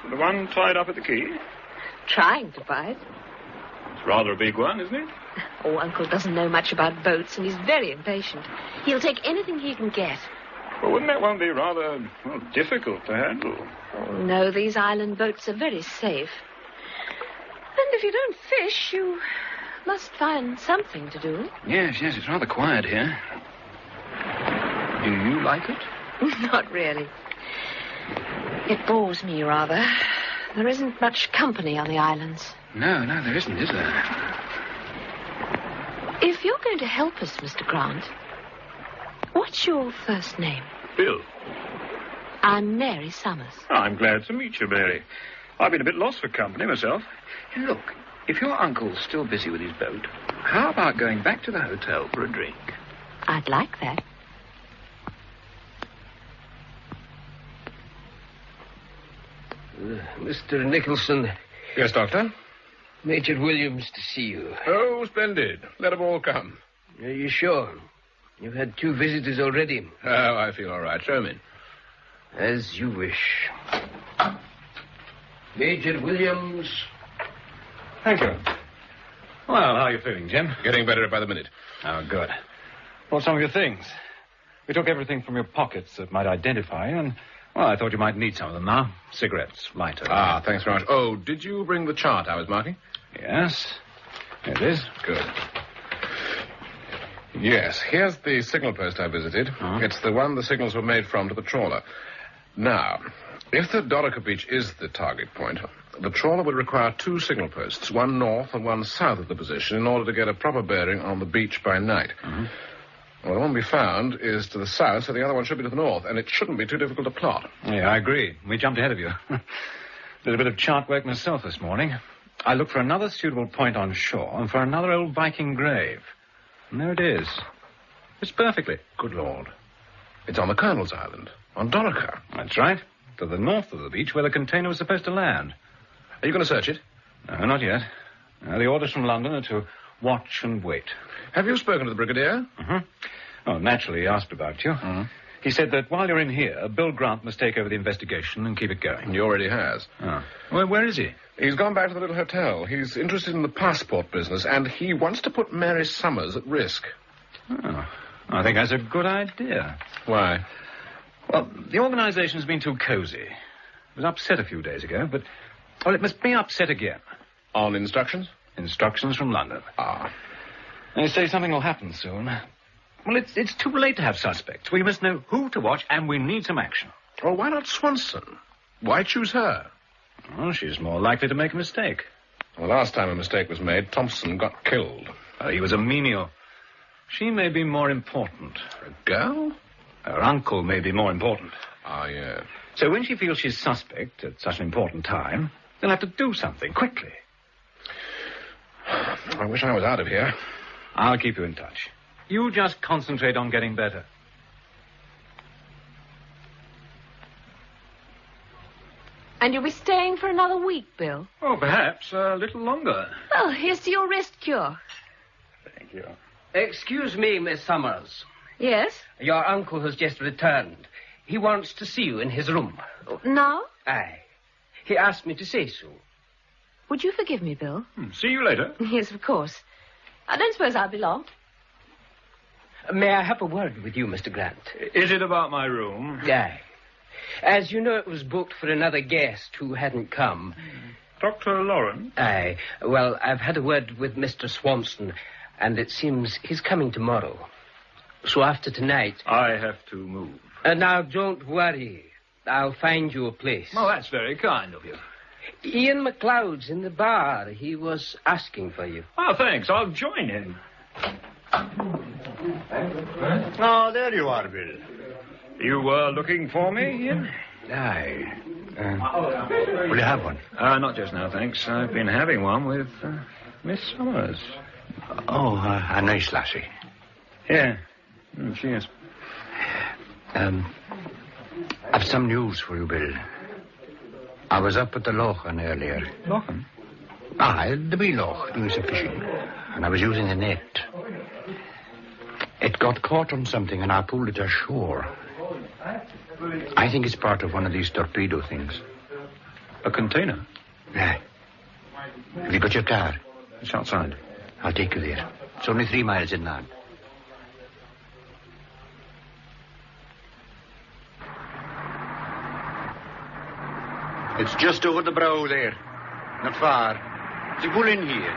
The one tied up at the quay? Trying to buy it. It's rather a big one, isn't it? Oh, Uncle doesn't know much about boats, and he's very impatient. He'll take anything he can get. Well, wouldn't that one be rather, difficult to handle? Oh, no, these island boats are very safe. And if you don't fish, you must find something to do. Yes, it's rather quiet here. Do you like it? Not really. It bores me rather. There isn't much company on the islands. No, there isn't, is there? If you're going to help us, Mr. Grant, what's your first name? Bill. I'm Mary Summers. Oh, I'm glad to meet you, Mary. I've been a bit lost for company myself. Look, if your uncle's still busy with his boat, how about going back to the hotel for a drink? I'd like that. Mr. Nicholson. Yes, Doctor? Major Williams to see you. Oh, splendid. Let them all come. Are you sure? You've had 2 visitors already. Oh, I feel all right. Show me. As you wish. Major Williams. Thank you. Well, how are you feeling, Jim? Getting better by the minute. Oh, good. Brought some of your things. We took everything from your pockets that might identify you, and, well, I thought you might need some of them now. Cigarettes, lighter. Ah, thanks very much. Oh, did you bring the chart I was marking? Yes. Here it is. Good. Yes, here's the signal post I visited. It's the one the signals were made from to the trawler. Now, if the Dorica beach is the target point, the trawler would require 2 signal posts, one north and one south of the position, in order to get a proper bearing on the beach by night. Well, the one we found is to the south, so the other one should be to the north, and it shouldn't be too difficult to plot. Yeah, I agree. We jumped ahead of you. Did a bit of chart work myself this morning. I looked for another suitable point on shore and for another old Viking grave. And there it is. It's perfectly. Good Lord. It's on the Colonel's Island, on Dorica. That's right. To the north of the beach where the container was supposed to land. Are you going to search it? No, not yet. The orders from London are to watch and wait. Have you spoken to the Brigadier? Oh, naturally, he asked about you. He said that while you're in here, Bill Grant must take over the investigation and keep it going. He already has. Oh. Well, where is he? He's gone back to the little hotel. He's interested in the passport business, and he wants to put Mary Summers at risk. Oh, I think that's a good idea. Why? Well, the organization's been too cozy. It was upset a few days ago, but... Well, it must be upset again. On instructions? Instructions from London. They say something will happen soon. Well, it's too late to have suspects. We must know who to watch, and we need some action. Well, why not Swanson? Why choose her? Well, she's more likely to make a mistake. The last time a mistake was made, Thompson got killed. He was a menial. She may be more important. A girl? Her uncle may be more important. Ah, yeah. So when she feels she's suspect at such an important time, they'll have to do something quickly. I wish I was out of here. I'll keep you in touch. You just concentrate on getting better. And you'll be staying for another week, Bill? Oh, perhaps a little longer. Well, here's to your rest cure. Thank you. Excuse me, Miss Summers. Yes? Your uncle has just returned. He wants to see you in his room. Now? Aye. He asked me to say so. Would you forgive me, Bill? See you later. Yes, of course. I don't suppose I'll be long. May I have a word with you, Mr. Grant? Is it about my room? Aye. As you know, it was booked for another guest who hadn't come. Dr. Lawrence? Aye. Well, I've had a word with Mr. Swanson, and it seems he's coming tomorrow. So after tonight... I have to move. Now, don't worry. I'll find you a place. Oh, that's very kind of you. Ian McLeod's in the bar. He was asking for you. Oh, thanks. I'll join him. Oh, there you are, Bill. You were looking for me, Ian? Aye. Will you have one? Not just now, thanks. I've been having one with Miss Summers. Oh, a nice lassie. Yeah, she is. I've some news for you, Bill. I was up at the Lochen earlier. Lochen? The wee loch, doing some fishing. And I was using a net. It got caught on something and I pulled it ashore. I think it's part of one of these torpedo things. A container? Yeah. Have you got your car? It's outside. I'll take you there. It's only 3 miles inland. It's just over the brow there. Not far. So pull in here.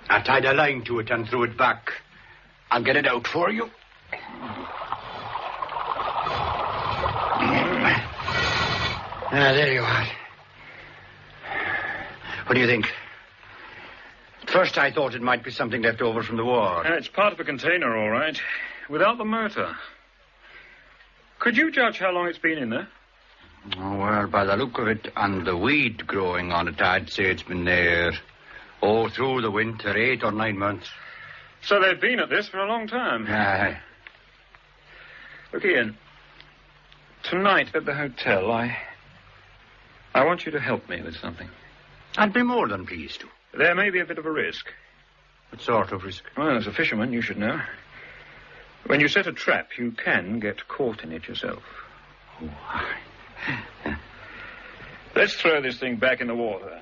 I tied a line to it and threw it back. I'll get it out for you. There you are. What do you think? At first I thought it might be something left over from the war. It's part of a container, all right. Without the motor. Could you judge how long it's been in there? Oh, well, by the look of it and the weed growing on it, I'd say it's been there all through the winter, 8 or 9 months. So they've been at this for a long time. Aye. Look, Ian. Tonight at the hotel, I want you to help me with something. I'd be more than pleased to. There may be a bit of a risk. What sort of risk? Well, as a fisherman, you should know. When you set a trap, you can get caught in it yourself. Oh. Let's throw this thing back in the water.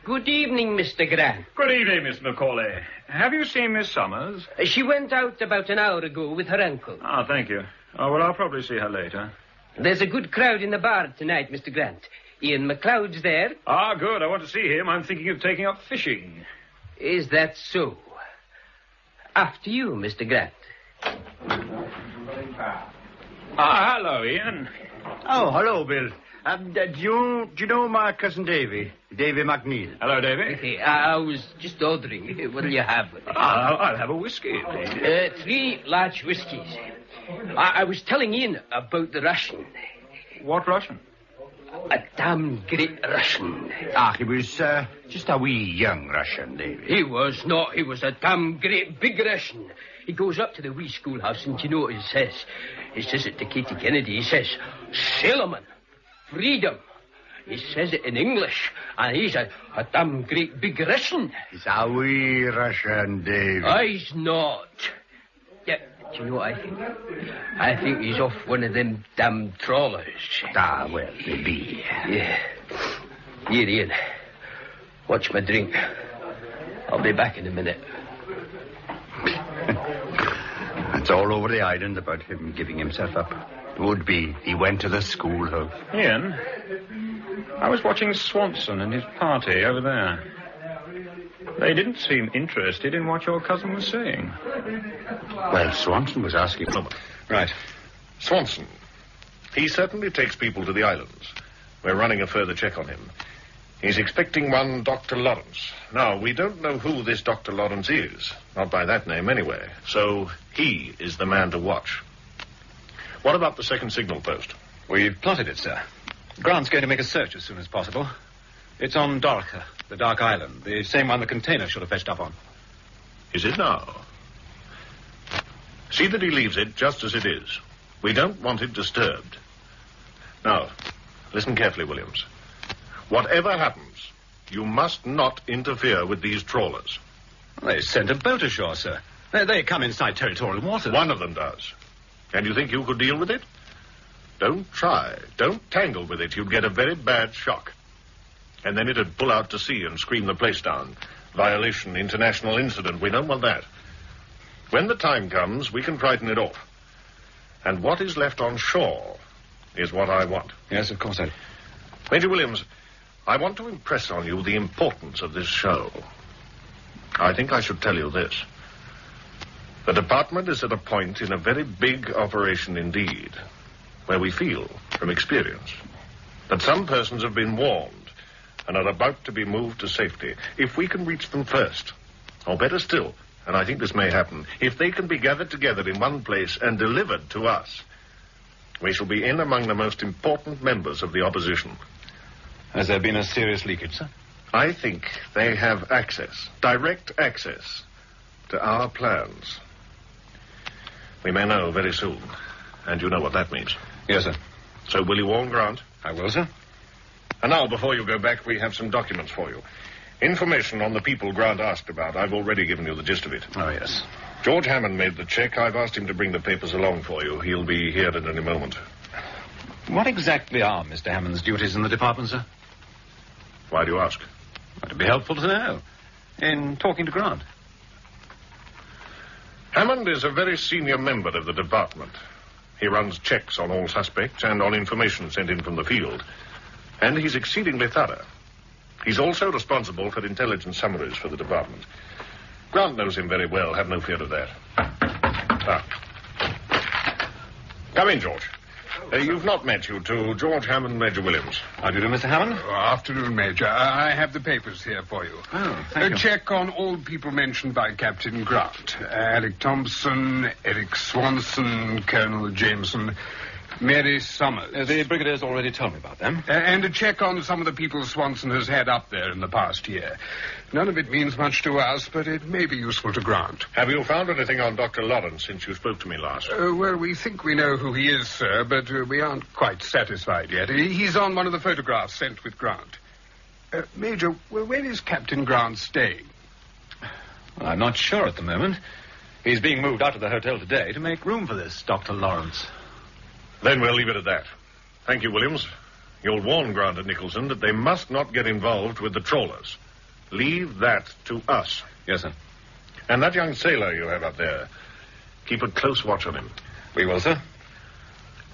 Good evening, Mr. Grant. Good evening, Miss Macaulay. Have you seen Miss Summers? She went out about an hour ago with her uncle. Thank you. Well, I'll probably see her later. There's a good crowd in the bar tonight, Mr. Grant. Ian McLeod's there. Good. I want to see him. I'm thinking of taking up fishing. Is that so? After you, Mr. Grant. Hello, Ian. Oh, hello, Bill. Do you know my cousin Davy? Davy McNeil. Hello, Davy. I was just ordering. What'll you have? I'll have a whiskey, please. 3 large whiskies. I was telling Ian about the Russian. What Russian? A damn great Russian. He was just a wee young Russian, Davy. He was not. He was a damn great big Russian. He goes up to the wee schoolhouse and you know what he says? He says it to Katie Kennedy. He says, Sailorman, freedom. He says it in English, and he's a damn great big Russian. He's a wee Russian, Davy. He's not. Yeah, do you know what I think? I think he's off one of them damn trawlers. Well, maybe. Yeah. Here, Ian. Watch my drink. I'll be back in a minute. It's all over the island about him giving himself up. Would be. He went to the schoolhouse. Ian, I was watching Swanson and his party over there. They didn't seem interested in what your cousin was saying. Well, Swanson was asking... Right. Swanson. He certainly takes people to the islands. We're running a further check on him. He's expecting one Dr. Lawrence. Now, we don't know who this Dr. Lawrence is. Not by that name, anyway. So, he is the man to watch. What about the second signal post? We've plotted it, sir. Grant's going to make a search as soon as possible. It's on Dorka, the Dark Island, the same one the container should have fetched up on. Is it now? See that he leaves it just as it is. We don't want it disturbed. Now, listen carefully, Williams. Whatever happens, you must not interfere with these trawlers. They sent a boat ashore, sir. They come inside territorial waters. One of them does. And you think you could deal with it? Don't try. Don't tangle with it. You'd get a very bad shock. And then it'd pull out to sea and scream the place down. Violation, international incident. We don't want that. When the time comes, we can frighten it off. And what is left on shore is what I want. Yes, of course, sir. Major Williams, I want to impress on you the importance of this show. I think I should tell you this. The department is at a point in a very big operation indeed, where we feel, from experience, that some persons have been warned and are about to be moved to safety. If we can reach them first, or better still, and I think this may happen, if they can be gathered together in one place and delivered to us, we shall be in among the most important members of the opposition. Has there been a serious leakage, sir? I think they have access, direct access, to our plans. We may know very soon, and you know what that means. Yes, sir. So will you warn Grant? I will, sir. And now, before you go back, we have some documents for you. Information on the people Grant asked about. I've already given you the gist of it. Oh, yes. George Hammond made the check. I've asked him to bring the papers along for you. He'll be here in any moment. What exactly are Mr. Hammond's duties in the department, sir? Why do you ask? It'd be helpful to know in talking to Grant. Hammond is a very senior member of the department. He runs checks on all suspects and on information sent in from the field. And he's exceedingly thorough. He's also responsible for intelligence summaries for the department. Grant knows him very well. Have no fear of that. Come in, George. You've not met, you two. George Hammond, Major Williams. How do you do, Mr. Hammond? Afternoon, Major. I have the papers here for you. Oh, thank you. A check on all people mentioned by Captain Grant. Alec Thompson, Eric Swanson, Colonel Jamieson, Mary Summers. The brigadier's already told me about them. And a check on some of the people Swanson has had up there in the past year. None of it means much to us, but it may be useful to Grant. Have you found anything on Dr. Lawrence since you spoke to me last? Well, we think we know who he is, sir, but we aren't quite satisfied yet. He's on one of the photographs sent with Grant. Major, where is Captain Grant staying? Well, I'm not sure at the moment. He's being moved out of the hotel today to make room for this Dr. Lawrence. Then we'll leave it at that. Thank you, Williams. You'll warn Grant and Nicholson that they must not get involved with the trawlers. Leave that to us. Yes, sir. And that young sailor you have up there, keep a close watch on him. We will, sir.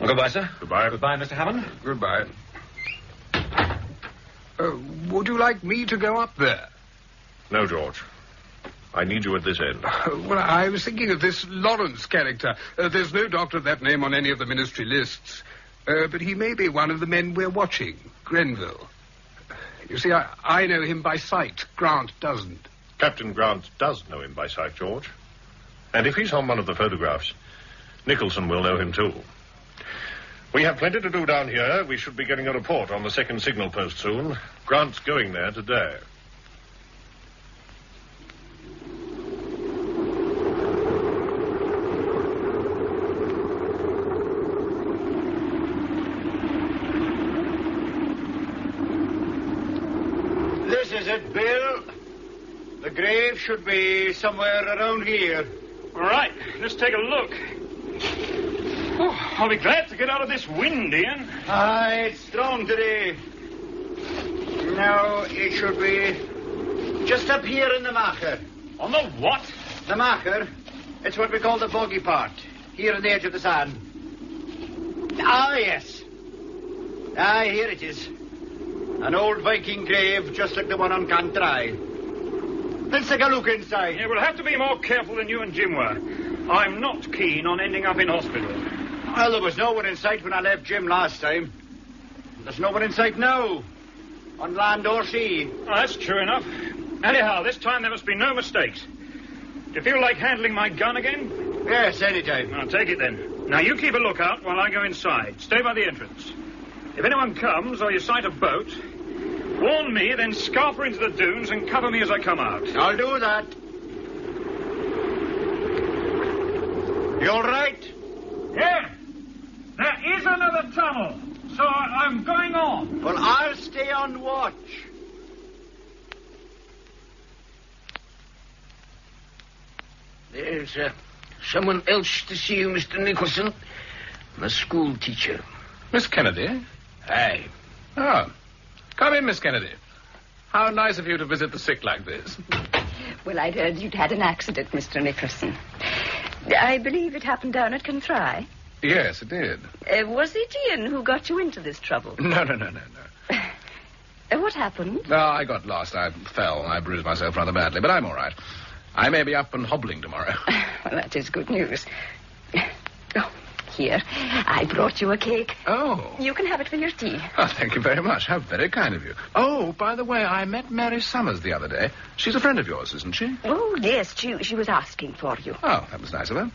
Well, goodbye, sir. Goodbye. Goodbye, Mr. Hammond. Goodbye. Would you like me to go up there? No, George. I need you at this end. Well, I was thinking of this Lawrence character. There's no doctor of that name on any of the ministry lists. But he may be one of the men we're watching, Grenville. You see, I know him by sight. Grant doesn't. Captain Grant does know him by sight, George. And if he's on one of the photographs, Nicholson will know him too. We have plenty to do down here. We should be getting a report on the second signal post soon. Grant's going there today. This is it, Bill. The grave should be somewhere around here. All right, let's take a look. Oh, I'll be glad to get out of this wind, Ian. It's strong today. Now, it should be just up here in the marker. On the what? The marker. It's what we call the boggy part. Here on the edge of the sand. Yes. Here it is. An old Viking grave, just like the one on Cantrai. Let's take a look inside. Yeah, we'll have to be more careful than you and Jim were. I'm not keen on ending up in hospital. Well, there was no one in sight when I left Jim last time. There's no one in sight now. On land or sea. Oh, that's true enough. Anyhow, this time there must be no mistakes. Do you feel like handling my gun again? Yes, anytime. I'll take it then. Now, you keep a lookout while I go inside. Stay by the entrance. If anyone comes or you sight a boat, warn me, then scarper into the dunes and cover me as I come out. I'll do that. You all right? Yeah. There is another tunnel, so I'm going on. Well, I'll stay on watch. There's someone else to see you, Mr. Nicholson. The school teacher. Miss Kennedy? Aye. Oh. Come in, Miss Kennedy. How nice of you to visit the sick like this. Well, I'd heard you'd had an accident, Mr. Nicholson. I believe it happened down at Cantrai. Yes, it did. Was it Ian who got you into this trouble? No. What happened? No, I got lost. I fell and I bruised myself rather badly, but I'm all right. I may be up and hobbling tomorrow. Well, that is good news. Oh, Here, I brought you a cake. Oh. You can have it for your tea. Oh, thank you very much. How very kind of you. Oh, by the way, I met Mary Summers the other day. She's a friend of yours, isn't she? Oh, yes, she was asking for you. Oh, that was nice of her.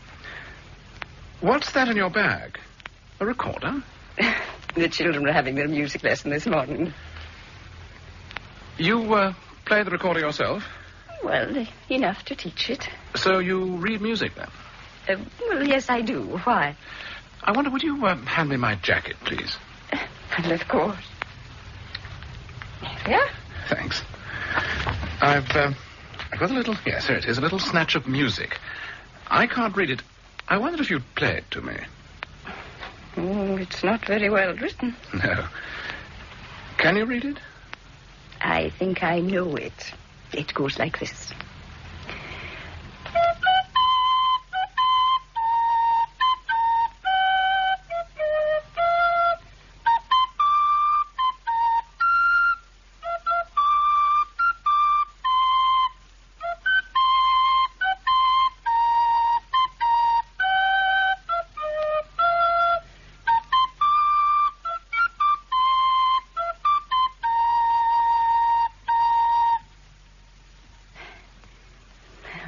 What's that in your bag? A recorder? The children were having their music lesson this morning. You, play the recorder yourself? Well, enough to teach it. So you read music, then? Well, yes, I do. Why? I wonder, would you hand me my jacket, please? Well, of course. Yeah? Thanks. I've got a little... Yes, here it is, a little snatch of music. I can't read it. I wondered if you'd play it to me. Oh, it's not very well written. No. Can you read it? I think I know it. It goes like this.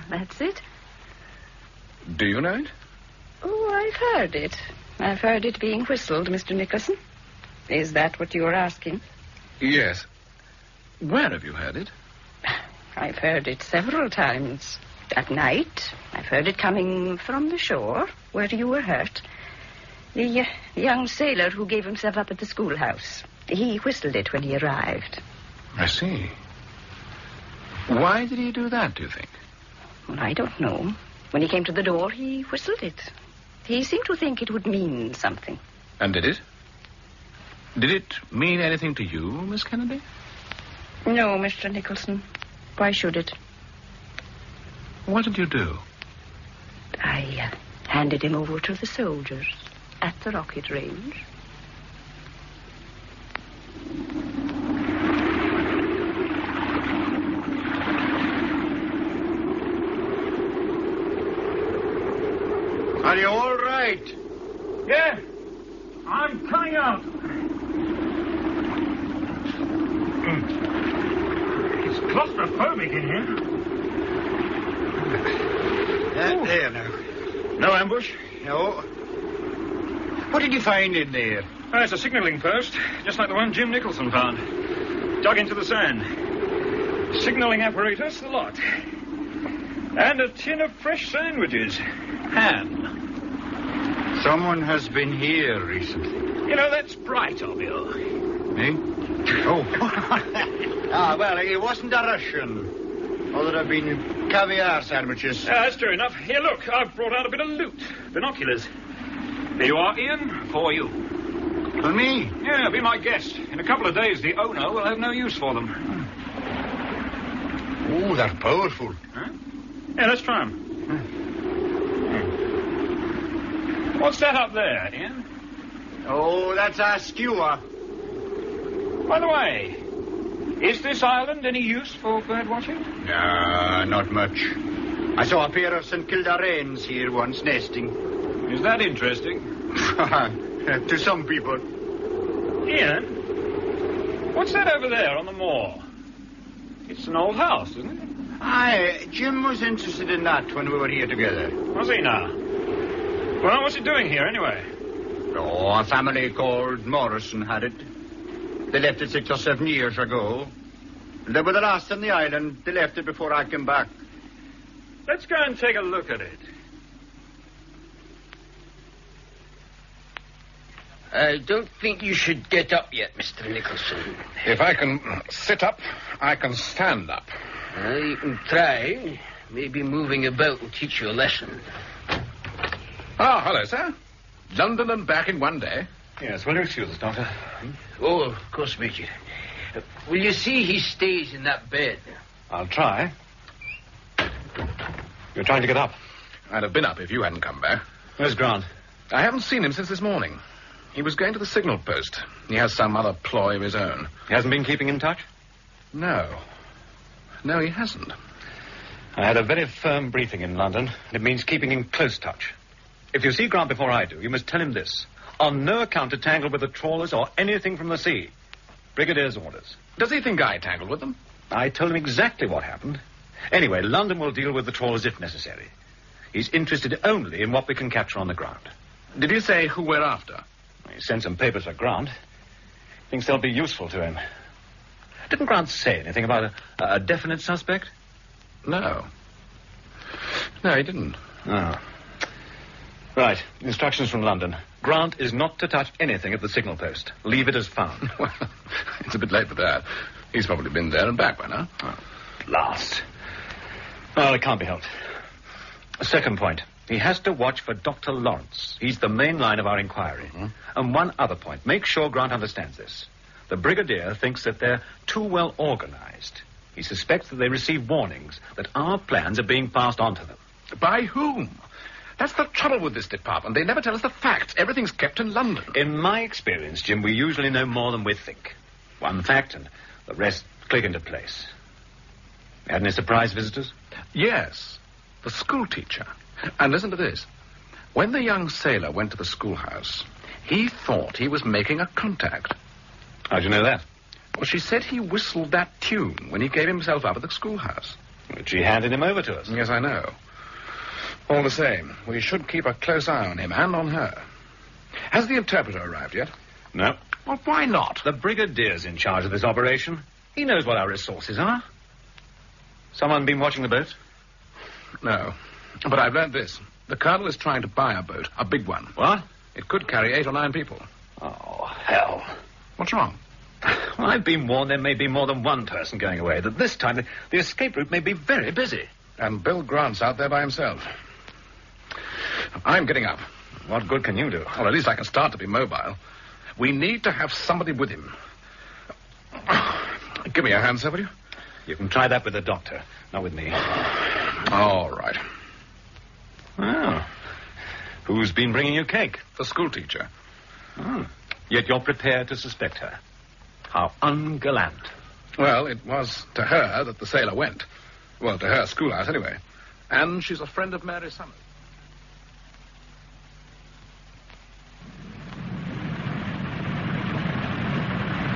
That's it. Do you know it? Oh, I've heard it. I've heard it being whistled, Mr. Nicholson. Is that what you're asking? Yes. Where have you heard it? I've heard it several times. At night, I've heard it coming from the shore, where you were hurt. The young sailor who gave himself up at the schoolhouse. He whistled it when he arrived. I see. Why did he do that, do you think? Well, I don't know. When he came to the door, he whistled it. He seemed to think it would mean something. And did it? Did it mean anything to you, Miss Kennedy? No, Mr. Nicholson. Why should it? What did you do? I handed him over to the soldiers at the rocket range. Are you all right? Yeah, I'm coming out. It's claustrophobic in here. There now. No ambush? No. What did you find in there? Oh, it's a signalling post, just like the one Jim Nicholson found. Dug into the sand. Signalling apparatus, the lot. And a tin of fresh sandwiches. Ham. Someone has been here recently. You know, that's bright of you. Eh? Oh. Well, it wasn't a Russian. Oh, there have been caviar sandwiches. That's true enough. Here, look, I've brought out a bit of loot. Binoculars. Here you are, Ian, for you. For me? Yeah, be my guest. In a couple of days, the owner will have no use for them. Oh, they're powerful. Huh? Yeah, let's try them. What's that up there, Ian? Oh, that's our skewer. By the way, is this island any use for bird watching? No, not much. I saw a pair of St. Kilda wrens here once nesting. Is that interesting? To some people. Ian, what's that over there on the moor? It's an old house, isn't it? Aye, Jim was interested in that when we were here together. Was he now? Well, what's he doing here, anyway? Oh, a family called Morrison had it. They left it 6 or 7 years ago. They were the last on the island. They left it before I came back. Let's go and take a look at it. I don't think you should get up yet, Mr. Nicholson. If I can sit up, I can stand up. You can try. Maybe moving about will teach you a lesson. Oh, hello, sir. London and back in one day. Yes, will you excuse us, Doctor? Oh, of course, Major. Will you see he stays in that bed? I'll try. You're trying to get up? I'd have been up if you hadn't come back. Where's Grant? I haven't seen him since this morning. He was going to the signal post. He has some other ploy of his own. He hasn't been keeping in touch? No. No, he hasn't. I had a very firm briefing in London. It means keeping in close touch. If you see Grant before I do, you must tell him this. On no account to tangle with the trawlers or anything from the sea. Brigadier's orders. Does he think I tangled with them? I told him exactly what happened. Anyway, London will deal with the trawlers if necessary. He's interested only in what we can capture on the ground. Did you say who we're after? He sent some papers for Grant. Thinks they'll be useful to him. Didn't Grant say anything about a definite suspect? No. No, he didn't. Oh. Right. Instructions from London. Grant is not to touch anything at the signal post. Leave it as found. Well, it's a bit late for that. He's probably been there and back by now. Oh, at last. Well, it can't be helped. Second point. He has to watch for Dr. Lawrence. He's the main line of our inquiry. Mm-hmm. And one other point. Make sure Grant understands this. The Brigadier thinks that they're too well organized. He suspects that they receive warnings that our plans are being passed on to them. By whom? That's the trouble with this department. They never tell us the facts. Everything's kept in London. In my experience, Jim, we usually know more than we think. One fact and the rest click into place. Had any surprise visitors? Yes. The school teacher. And listen to this. When the young sailor went to the schoolhouse, he thought he was making a contact. How'd you know that? Well, she said he whistled that tune when he gave himself up at the schoolhouse. But she handed him over to us. Yes, I know. All the same, we should keep a close eye on him and on her. Has the interpreter arrived yet? No. Well, why not? The Brigadier's in charge of this operation. He knows what our resources are. Someone been watching the boat? No. But I've learned this. The Colonel is trying to buy a boat, a big one. What? It could carry 8 or 9 people. Oh, hell. What's wrong? Well, I've been warned there may be more than one person going away, that this time the escape route may be very busy. And Bill Grant's out there by himself. I'm getting up. What good can you do? Well, at least I can start to be mobile. We need to have somebody with him. Give me a hand, sir, will you? You can try that with the doctor, not with me. All right. Oh. Who's been bringing you cake? The schoolteacher. Oh. Yet you're prepared to suspect her. How ungallant. Well, it was to her that the sailor went. Well, to her schoolhouse, anyway. And she's a friend of Mary Summers.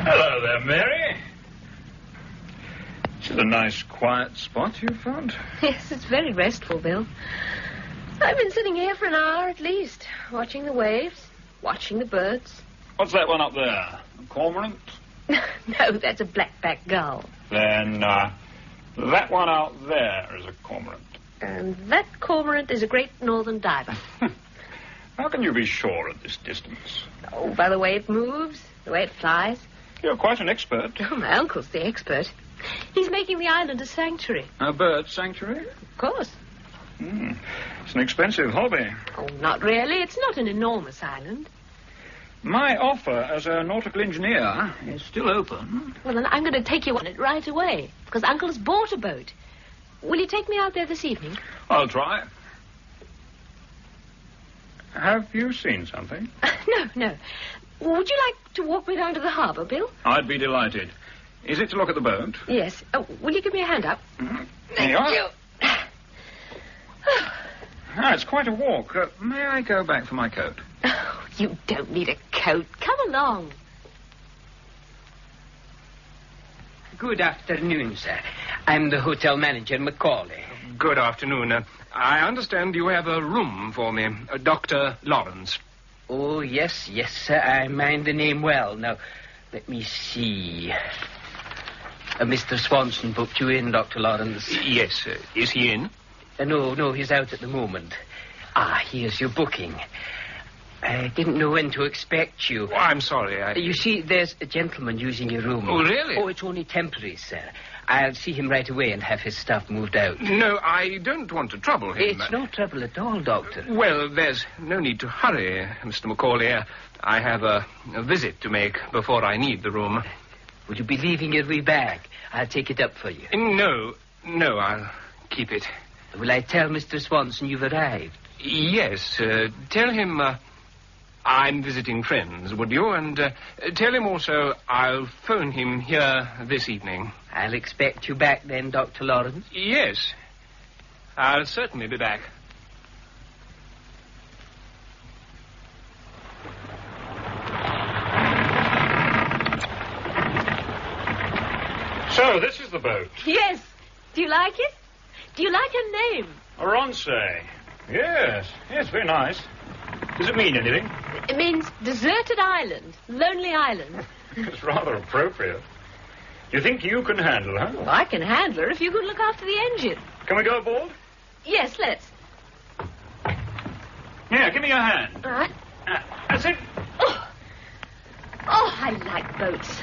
Hello there, Mary. This is a nice, quiet spot you found. Yes, it's very restful, Bill. I've been sitting here for an hour at least, watching the waves, watching the birds. What's that one up there? A cormorant? No, that's a blackback gull. Then, that one out there is a cormorant. And that cormorant is a great northern diver. How can you be sure at this distance? Oh, by the way it moves, the way it flies. You're quite an expert. Oh, my uncle's the expert. He's making the island a sanctuary. A bird sanctuary? Of course. It's an expensive hobby. Oh, not really. It's not an enormous island. My offer as a nautical engineer is still open. Well, then I'm going to take you on it right away, because Uncle has bought a boat. Will you take me out there this evening? I'll try. Have you seen something? No. Would you like to walk me down to the harbour, Bill? I'd be delighted. Is it to look at the boat? Yes. Oh, will you give me a hand up? Thank you. It's quite a walk. May I go back for my coat? Oh, you don't need a coat. Come along. Good afternoon, sir. I'm the hotel manager, Macaulay. Good afternoon. I understand you have a room for me. Dr. Lawrence. Oh, yes, sir. I mind the name well. Now, let me see. Mr. Swanson booked you in, Dr. Lawrence. Yes. Is he in? No, he's out at the moment. Here's your booking. I didn't know when to expect you. Oh, I'm sorry. You see, there's a gentleman using your room. Oh, really? Oh, it's only temporary, sir. I'll see him right away and have his stuff moved out. No, I don't want to trouble him. It's no trouble at all, Doctor. Well, there's no need to hurry, Mr. Macaulay. I have a visit to make before I need the room. Would you be leaving your wee bag? I'll take it up for you. No, I'll keep it. Will I tell Mr. Swanson you've arrived? Yes, tell him I'm visiting friends, would you? And tell him also I'll phone him here this evening. I'll expect you back then, Dr. Lawrence? Yes, I'll certainly be back. So, this is the boat. Yes. Do you like it? Do you like her name? Oronsay. Yes, very nice. Does it mean anything? It means deserted island, lonely island. It's rather appropriate. You think you can handle her? Well, I can handle her if you could look after the engine. Can we go aboard? Yes, let's. Yeah, give me your hand. All right. That's it. Oh, I like boats.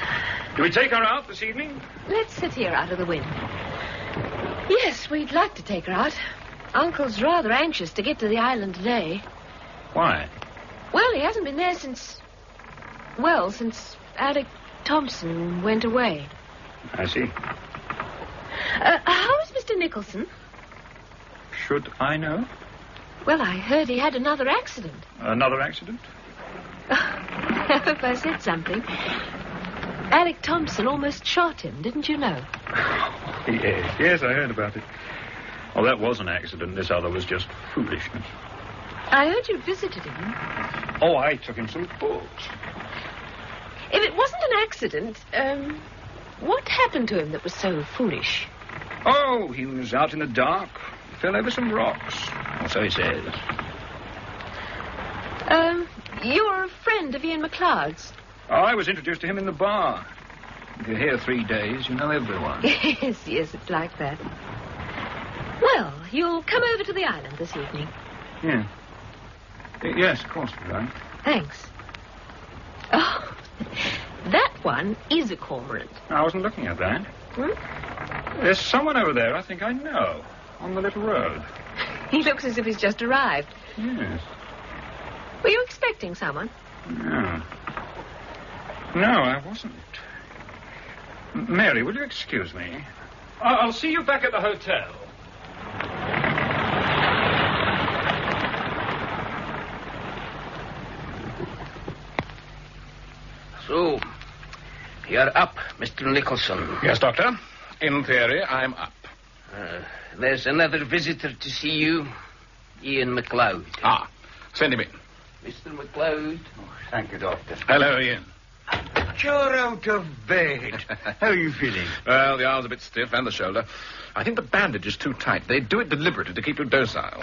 Do we take her out this evening? Let's sit here out of the wind. Yes, we'd like to take her out. Uncle's rather anxious to get to the island today. Why? Well, he hasn't been there since Alec Thompson went away. I see. How is Mr. Nicholson? Should I know? Well, I heard he had another accident. Another accident? I hope I said something. Alec Thompson almost shot him, didn't you know? Yes, I heard about it. Oh, that was an accident. This other was just foolishness. I heard you visited him. Oh, I took him some books. If it wasn't an accident, what happened to him that was so foolish? Oh, he was out in the dark. Fell over some rocks. Or so he says. You're a friend of Ian McLeod's. Oh, I was introduced to him in the bar. If you're here 3 days, you know everyone. Yes, it's like that. Well, you'll come over to the island this evening. Yeah. Yes, of course, right. Thanks. Oh, that one is a cormorant. I wasn't looking at that. There's someone over there I think I know, on the little road. He looks as if he's just arrived. Yes. Were you expecting someone? No. No, I wasn't. Mary, will you excuse me? I'll see you back at the hotel. So, you're up, Mr. Nicholson. Yes, Doctor. In theory, I'm up. There's another visitor to see you, Ian McLeod. Ah, send him in. Mr. McLeod. Thank you, Doctor. Hello, Ian. You're out of bed. How are you feeling? Well, the arm's a bit stiff and the shoulder. I think the bandage is too tight. They do it deliberately to keep you docile.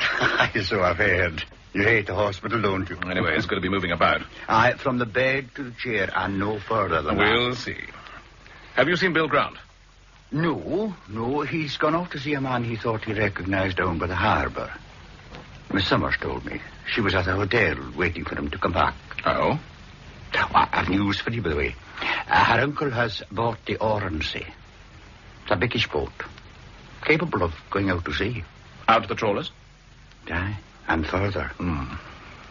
So I've heard. You hate the hospital, don't you? Anyway, it's going to be moving about. From the bed to the chair and no further than that. We'll see. Have you seen Bill Grant? No. He's gone off to see a man he thought he recognized down by the harbour. Miss Summers told me. She was at the hotel waiting for him to come back. Oh? I have news for you, by the way. Her uncle has bought the Oronsay. It's a biggish boat. Capable of going out to sea. Out to the trawlers? Aye, and further.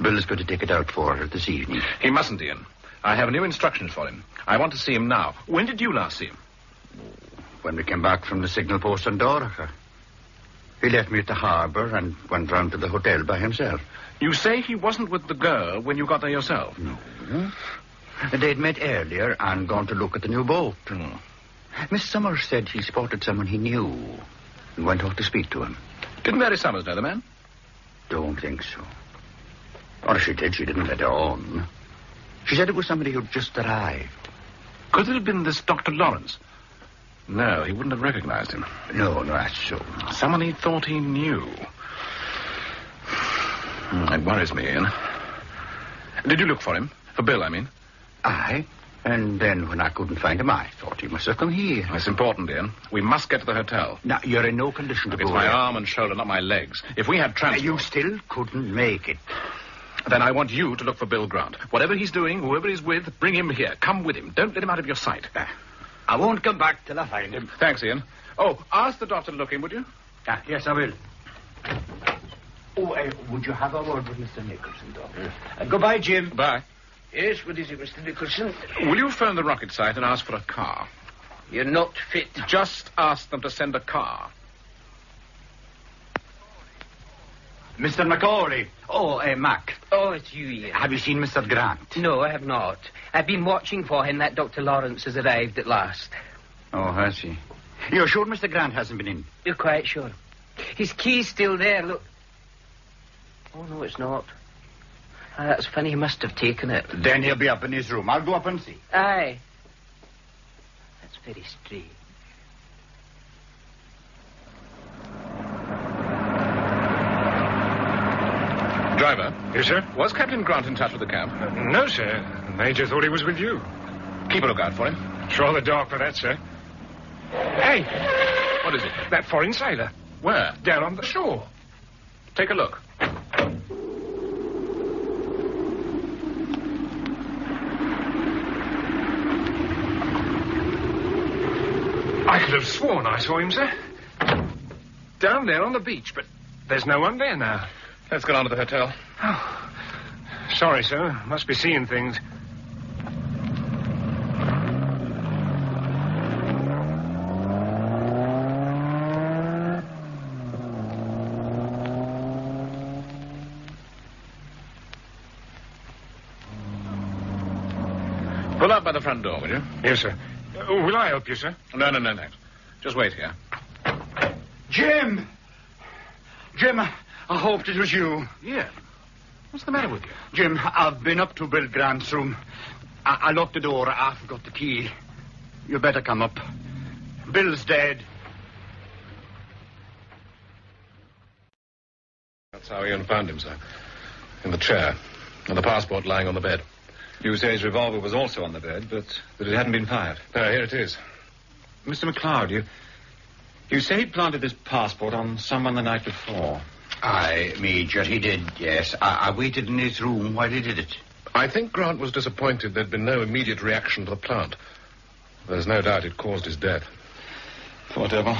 Bill's put a ticket out for her this evening. He mustn't, Ian. I have new instructions for him. I want to see him now. When did you last see him? When we came back from the signal post on Dorica. He left me at the harbour and went round to the hotel by himself. You say he wasn't with the girl when you got there yourself? No. They'd met earlier and gone to look at the new boat. Miss Summers said he spotted someone he knew and went off to speak to him. Didn't Mary Summers know the man? Don't think so. Or if she did, she didn't let her on. She said it was somebody who'd just arrived. Could it have been this Dr. Lawrence? No, he wouldn't have recognized him. No, that's so. Someone he thought he knew. It worries me, Ian. Did you look for him? For Bill, I mean. Aye. And then when I couldn't find him, I thought he must have come here. It's important, Ian. We must get to the hotel. Now, you're in no condition to go. It's my arm and shoulder, not my legs. If we had transport... You still couldn't make it. Then I want you to look for Bill Grant. Whatever he's doing, whoever he's with, bring him here. Come with him. Don't let him out of your sight. I won't come back till I find him. Thanks, Ian. Oh, ask the doctor to look in, would you? Yes, I will. Would you have a word with Mr. Nicholson, Doctor? Goodbye, Jim. Bye. Yes, what is it, Mr. Nicholson? Will you phone the rocket site and ask for a car? You're not fit. Just ask them to send a car. Mr. Macaulay. Mac. Oh, it's you, Ian. Have you seen Mr. Grant? No, I have not. I've been watching for him. That Dr. Lawrence has arrived at last. Oh, has he? You're sure Mr. Grant hasn't been in? You're quite sure. His key's still there, look. Oh, no, it's not. That's funny, he must have taken it. Then he'll be up in his room. I'll go up and see. Aye. That's very strange. Driver? Yes, sir? Was Captain Grant in touch with the camp? No, sir. The Major thought he was with you. Keep a lookout for him. It's rather dark for that, sir. Hey! What is it? That foreign sailor. Where? Down on the shore. Take a look. I could have sworn I saw him, sir. Down there on the beach, but there's no one there now. Let's get on to the hotel. Oh. Sorry, sir. Must be seeing things. Pull up by the front door, will you? Yes, sir. Will I help you, sir? No, thanks. Just wait here. Jim! Jim, I hoped it was you. Yeah. What's the matter with you? Jim, I've been up to Bill Grant's room. I locked the door. I forgot the key. You better come up. Bill's dead. That's how Ian found him, sir. In the chair. And the passport lying on the bed. You say his revolver was also on the bed, but that it hadn't been fired. Here it is. Mr. McLeod, you say he planted this passport on someone the night before. Aye, Major, he did, yes. I waited in his room while he did it. I think Grant was disappointed there'd been no immediate reaction to the plant. There's no doubt it caused his death. Poor devil.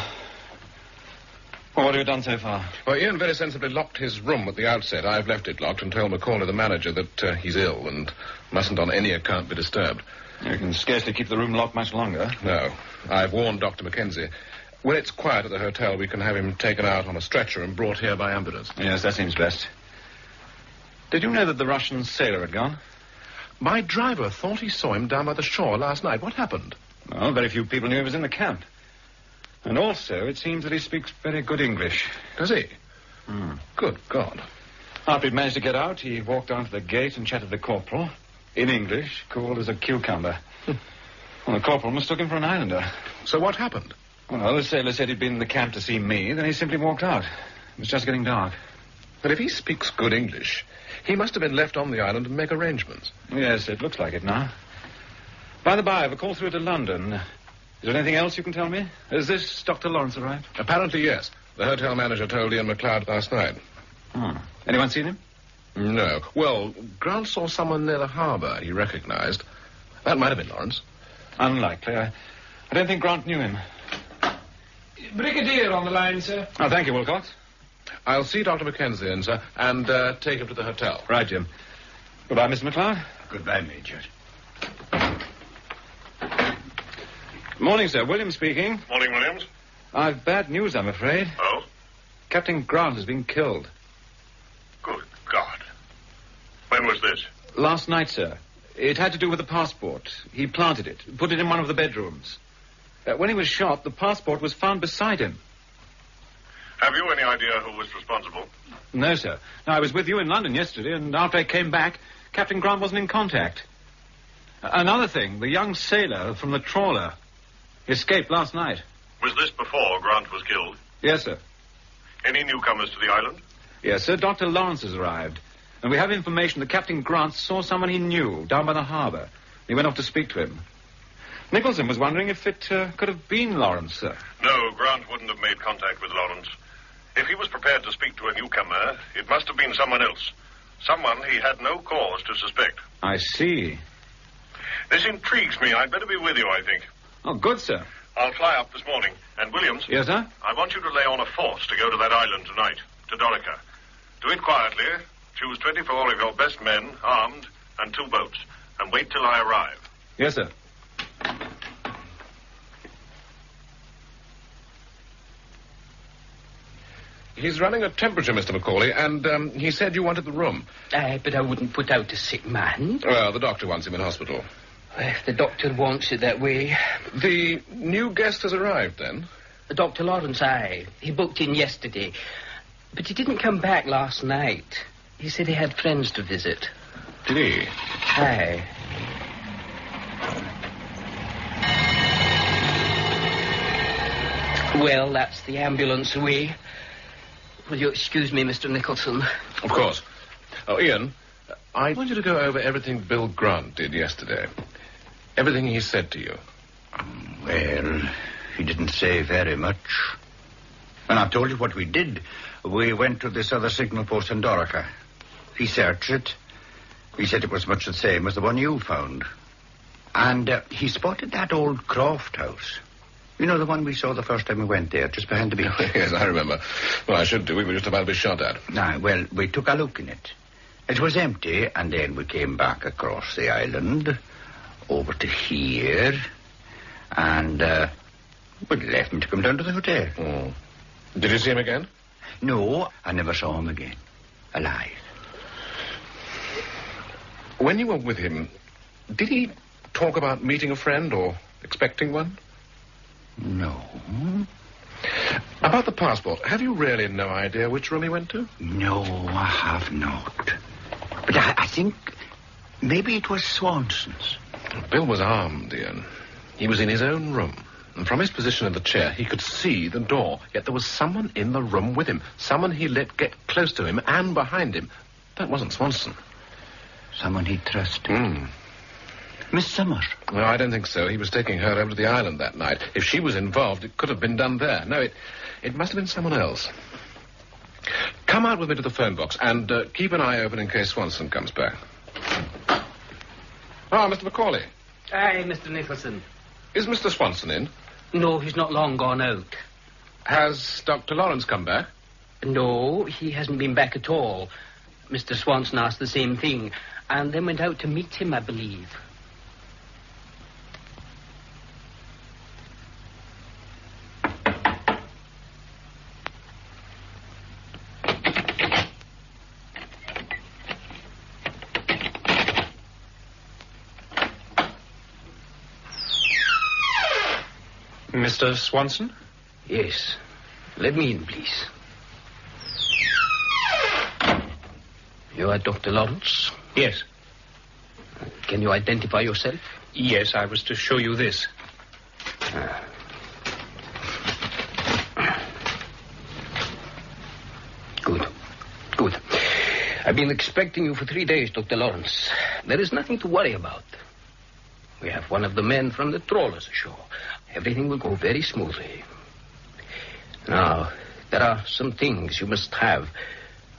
Well, what have you done so far? Well, Ian very sensibly locked his room at the outset. I've left it locked and told McCauley, the manager, that he's ill and mustn't on any account be disturbed. You can scarcely keep the room locked much longer. No. I've warned Dr. Mackenzie. When it's quiet at the hotel, we can have him taken out on a stretcher and brought here by ambulance. Yes, that seems best. Did you know that the Russian sailor had gone? My driver thought he saw him down by the shore last night. What happened? Well, very few people knew he was in the camp. And also, it seems that he speaks very good English. Does he? Good God. After he'd managed to get out, he walked down to the gate and chatted to the corporal. In English, cool as a cucumber. Well, the corporal mistook him for an islander. So what happened? Well, the sailor said he'd been in the camp to see me, then he simply walked out. It was just getting dark. But if he speaks good English, he must have been left on the island to make arrangements. Yes, it looks like it now. By the by, I've a call through to London. Is there anything else you can tell me? Has this Dr. Lawrence arrived? Apparently, yes. The hotel manager told Ian McLeod last night. Anyone seen him? No. Well, Grant saw someone near the harbour he recognized. That might have been Lawrence. Unlikely. I don't think Grant knew him. Brigadier on the line, sir. Oh, thank you, Wilcox. I'll see Dr. Mackenzie in, sir, and take him to the hotel. Right, Jim. Goodbye, Mr. McLeod. Goodbye, Major. Morning, sir. William speaking. Morning, Williams. I've bad news, I'm afraid. Oh? Captain Grant has been killed. Good God. When was this? Last night, sir. It had to do with the passport. He planted it, put it in one of the bedrooms. When he was shot, the passport was found beside him. Have you any idea who was responsible? No, sir. No, I was with you in London yesterday, and after I came back, Captain Grant wasn't in contact. Another thing, the young sailor from the trawler escaped last night. Was this before Grant was killed? Yes, sir. Any newcomers to the island? Yes, sir. Dr. Lawrence has arrived. And we have information that Captain Grant saw someone he knew down by the harbour. He went off to speak to him. Nicholson was wondering if it could have been Lawrence, sir. No, Grant wouldn't have made contact with Lawrence. If he was prepared to speak to a newcomer, it must have been someone else. Someone he had no cause to suspect. I see. This intrigues me. I'd better be with you, I think. Oh, good, sir. I'll fly up this morning. And, Williams... Yes, sir? I want you to lay on a force to go to that island tonight, to Dorica. Do it quietly. Choose 24 of your best men, armed, and 2 boats. And wait till I arrive. Yes, sir. He's running a temperature, Mr. McCauley, and he said you wanted the room. But I wouldn't put out a sick man. Well, the doctor wants him in hospital. If the doctor wants it that way. The new guest has arrived, then? Dr. Lawrence, aye. He booked in yesterday. But he didn't come back last night. He said he had friends to visit. Did he? Aye. Well, that's the ambulance away. Will you excuse me, Mr. Nicholson? Of course. Oh, Ian, I want you to go over everything Bill Grant did yesterday. Everything he said to you. Well, he didn't say very much. And I've told you what we did. We went to this other signal post in Dorica. He searched it. He said it was much the same as the one you found. And he spotted that old Croft house. You know, the one we saw the first time we went there, just behind the beach. Yes, I remember. Well, I should do. We were just about to be shot at. Well, we took a look in it. It was empty, and then we came back across the island, over to here, and we left him to come down to the hotel. Oh. Did you see him again? No, I never saw him again. Alive. When you were with him, did he talk about meeting a friend or expecting one? No. About the passport, have you really no idea which room he went to? No, I have not. But I think maybe it was Swanson's. Bill was armed, Ian. He was in his own room. And from his position in the chair, he could see the door. Yet there was someone in the room with him. Someone he let get close to him and behind him. That wasn't Swanson. Someone he trusted. Miss Summers? No, I don't think so. He was taking her over to the island that night. If she was involved, it could have been done there. No, it must have been someone else. Come out with me to the phone box and keep an eye open in case Swanson comes back. Ah, Mr. Macaulay. Aye, Mr. Nicholson. Is Mr. Swanson in? No, he's not long gone out. Has Dr. Lawrence come back? No, he hasn't been back at all. Mr. Swanson asked the same thing, and then went out to meet him, I believe. Mr. Swanson? Yes. Let me in, please. You are Dr. Lawrence? Yes. Can you identify yourself? Yes, I was to show you this. Good. Good. I've been expecting you for 3 days, Dr. Lawrence. There is nothing to worry about. We have one of the men from the trawlers ashore. Everything will go very smoothly. Now, there are some things you must have.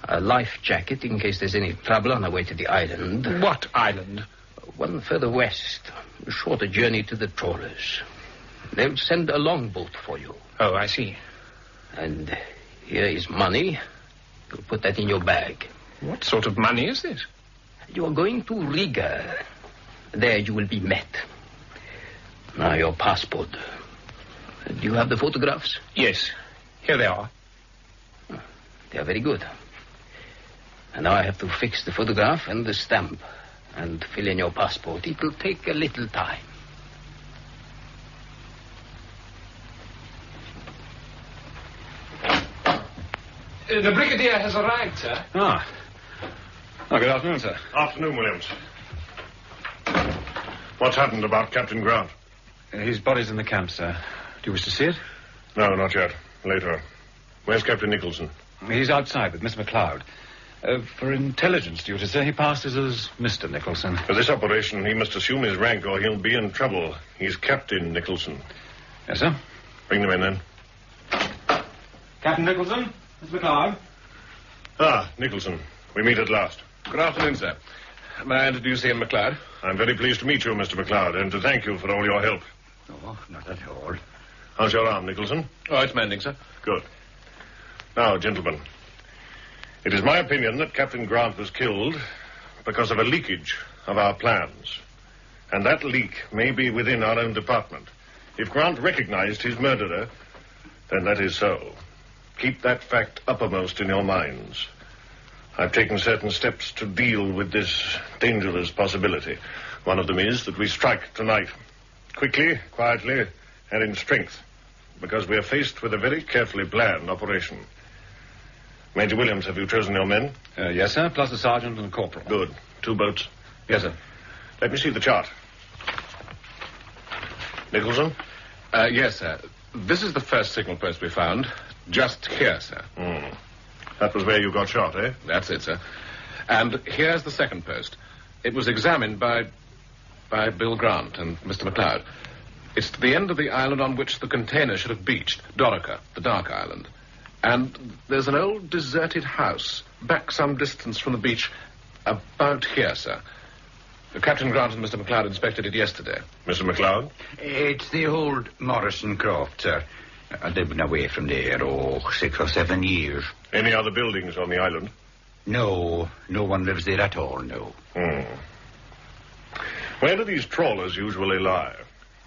A life jacket in case there's any trouble on our way to the island. What island? One further west. A shorter journey to the trawlers. They'll send a longboat for you. Oh, I see. And here is money. You'll put that in your bag. What sort of money is this? You are going to Riga. There you will be met. Now, your passport. Do you have the photographs? Yes. Here they are. They are very good. And now I have to fix the photograph and the stamp and fill in your passport. It will take a little time. The Brigadier has arrived, sir. Ah. Oh, good afternoon, sir. Afternoon, Williams. What's happened about Captain Grant? His body's in the camp, sir. Do you wish to see it? No, not yet. Later. Where's Captain Nicholson? He's outside with Miss McLeod. For intelligence duty, sir, he passes as Mr. Nicholson. For this operation, he must assume his rank or he'll be in trouble. He's Captain Nicholson. Yes, sir. Bring them in, then. Captain Nicholson, Miss McLeod. Ah, Nicholson. We meet at last. Good afternoon, sir. May I introduce Ian McLeod? I'm very pleased to meet you, Mr. McLeod, and to thank you for all your help. Oh, not at all. How's your arm, Nicholson? Oh, it's mending, sir. Good. Now, gentlemen, it is my opinion that Captain Grant was killed because of a leakage of our plans. And that leak may be within our own department. If Grant recognized his murderer, then that is so. Keep that fact uppermost in your minds. I've taken certain steps to deal with this dangerous possibility. One of them is that we strike tonight. Quickly, quietly, and in strength. Because we are faced with a very carefully planned operation. Major Williams, have you chosen your men? Yes, sir, plus a sergeant and a corporal. Good. 2 boats? Yes, sir. Let me see the chart. Nicholson? Yes, sir. This is the first signal post we found. Just here, sir. That was where you got shot, eh? That's it, sir. And here's the second post. It was examined by Bill Grant and Mr. McLeod. It's to the end of the island on which the container should have beached, Dorica, the Dark Island. And there's an old deserted house back some distance from the beach, about here, sir. Captain Grant and Mr. McLeod inspected it yesterday. Mr. McLeod? It's the old Morrison Croft, sir. They've been away from there, 6 or 7 years. Any other buildings on the island? No one lives there at all, no. Where do these trawlers usually lie?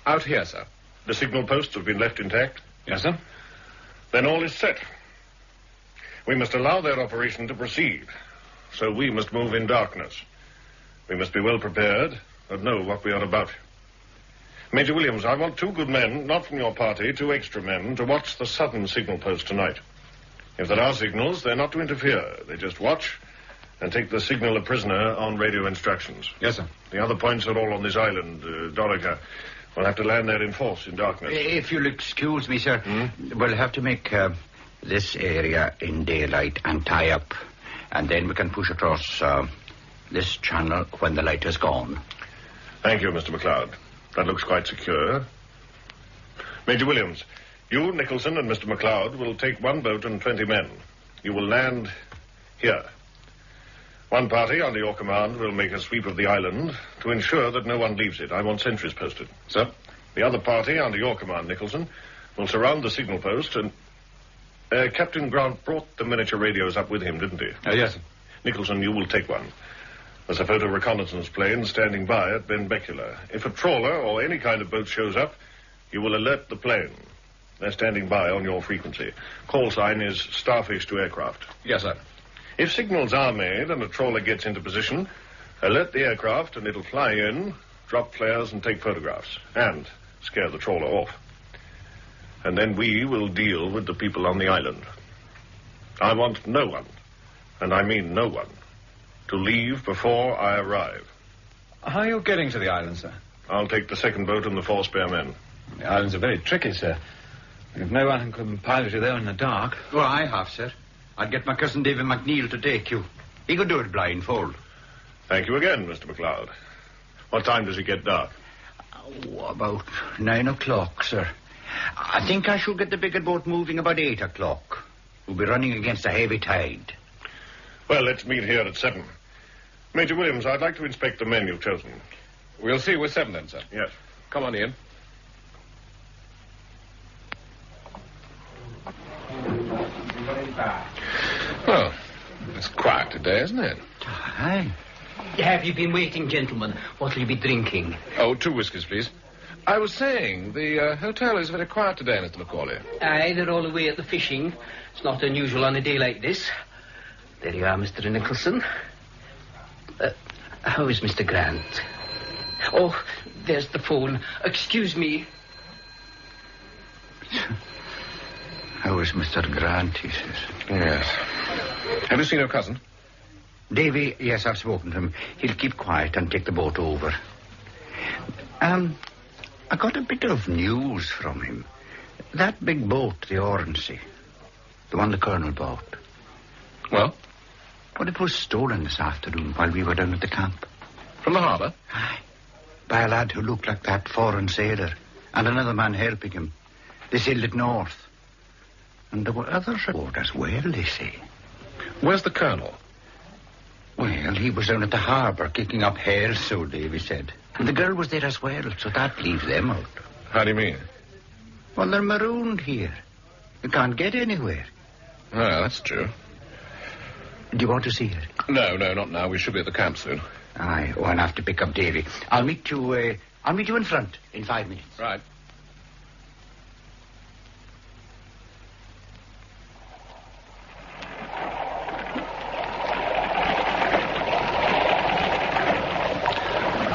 Out here, sir. The signal posts have been left intact? Yes, sir. Then all is set. We must allow their operation to proceed, so we must move in darkness. We must be well prepared and know what we are about. Major Williams, I want 2 good men, not from your party, 2 extra men, to watch the southern signal post tonight. If there are signals, they're not to interfere. They just watch and take the signal a prisoner on radio instructions. Yes, sir. The other points are all on this island, Dorica. We'll have to land there in force in darkness. If you'll excuse me, sir, we'll have to make this area in daylight and tie up. And then we can push across this channel when the light is gone. Thank you, Mr. McLeod. That looks quite secure. Major Williams, you, Nicholson, and Mr. McLeod will take 1 boat and 20 men. You will land here. 1 party under your command will make a sweep of the island to ensure that no one leaves it. I want sentries posted. Sir? The other party under your command, Nicholson, will surround the signal post and... Captain Grant brought the miniature radios up with him, didn't he? Yes, sir. Nicholson, you will take one. There's a photo reconnaissance plane standing by at Benbecula. If a trawler or any kind of boat shows up, you will alert the plane. They're standing by on your frequency. Call sign is Starfish to aircraft. Yes, sir. If signals are made and a trawler gets into position, alert the aircraft and it'll fly in, drop flares and take photographs. And scare the trawler off. And then we will deal with the people on the island. I want no one, and I mean no one, to leave before I arrive. How are you getting to the island, sir? I'll take the second boat and the 4 spare men. The islands are very tricky, sir. If no one can pilot you there in the dark... Well, I have, sir. I'd get my cousin David McNeil to take you. He could do it blindfold. Thank you again, Mr. McLeod. What time does it get dark? About 9 o'clock, sir. I think I should get the bigger boat moving about 8 o'clock. We'll be running against a heavy tide. Well, let's meet here at 7. Major Williams, I'd like to inspect the men you've chosen. We'll see you with 7 then, sir. Yes. Come on, Ian. Well, it's quiet today, isn't it? Aye. Have you been waiting, gentlemen? What'll you be drinking? Oh, 2 whiskies, please. I was saying, the hotel is very quiet today, Mr. Macaulay. Aye, they're all away at the fishing. It's not unusual on a day like this. There you are, Mr. Nicholson. How is Mr. Grant? Oh, there's the phone. Excuse me. How is Mr. Grant, he says. Yes. Have you seen your cousin? Davy, yes, I've spoken to him. He'll keep quiet and take the boat over. I got a bit of news from him. That big boat, the Orangey, the one the Colonel bought. Well? Well, it was stolen this afternoon while we were down at the camp. From the harbour? Aye. By a lad who looked like that foreign sailor, and another man helping him. They sailed it north. And there were others aboard as well, they say. Where's the Colonel? Well, he was down at the harbour kicking up hell, so Davy said. And the girl was there as well, so that leaves them out. How do you mean? Well, they're marooned here. You can't get anywhere. Oh, that's true. Do you want to see her? No, not now. We should be at the camp soon. Aye, I'll have to pick up Davy. I'll meet you in front in 5 minutes. Right.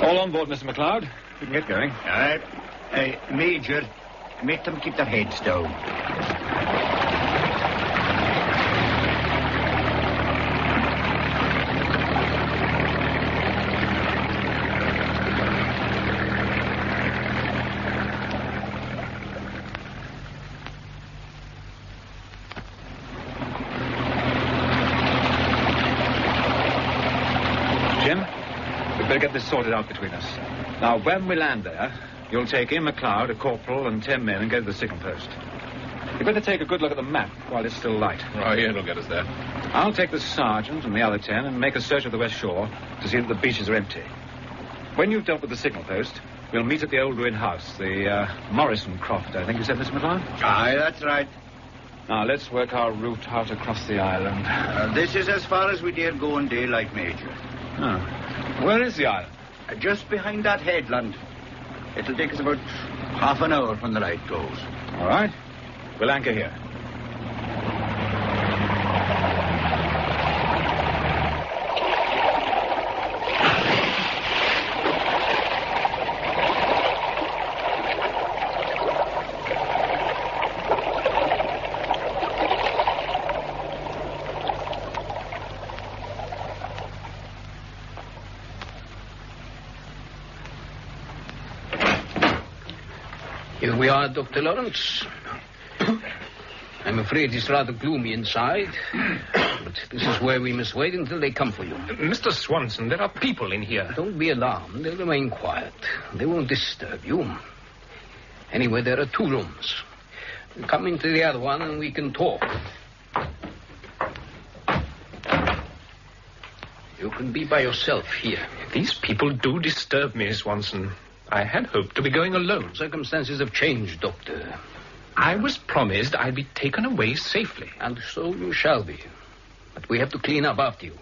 All on board, Mr. McLeod. We can get going. All right. Major, make them keep their heads down. get this sorted out between us. Now, when we land there, you'll take in McLeod, a corporal, and 10 men and go to the signal post. You better take a good look at the map while it's still light. Oh, yeah, it'll get us there. I'll take the sergeant and the other 10 and make a search of the west shore to see that the beaches are empty. When you've dealt with the signal post, we'll meet at the old ruined house, the Morrison Croft, I think you said, Mr. McLeod? Aye, that's right. Now, let's work our route out across the island. This is as far as we dare go in daylight, Major. Oh. Where is the island? Just behind that headland. It'll take us about half an hour when the light goes. All right. We'll anchor here. Here we are, Dr. Lawrence. I'm afraid it's rather gloomy inside, but this is where we must wait until they come for you. Mr. Swanson, there are people in here. Don't be alarmed. They'll remain quiet. They won't disturb you. Anyway, there are 2 rooms. Come into the other one and we can talk. You can be by yourself here. These people do disturb me, Swanson. I had hoped to be going alone. Circumstances have changed, Doctor. I was promised I'd be taken away safely. And so you shall be. But we have to clean up after you.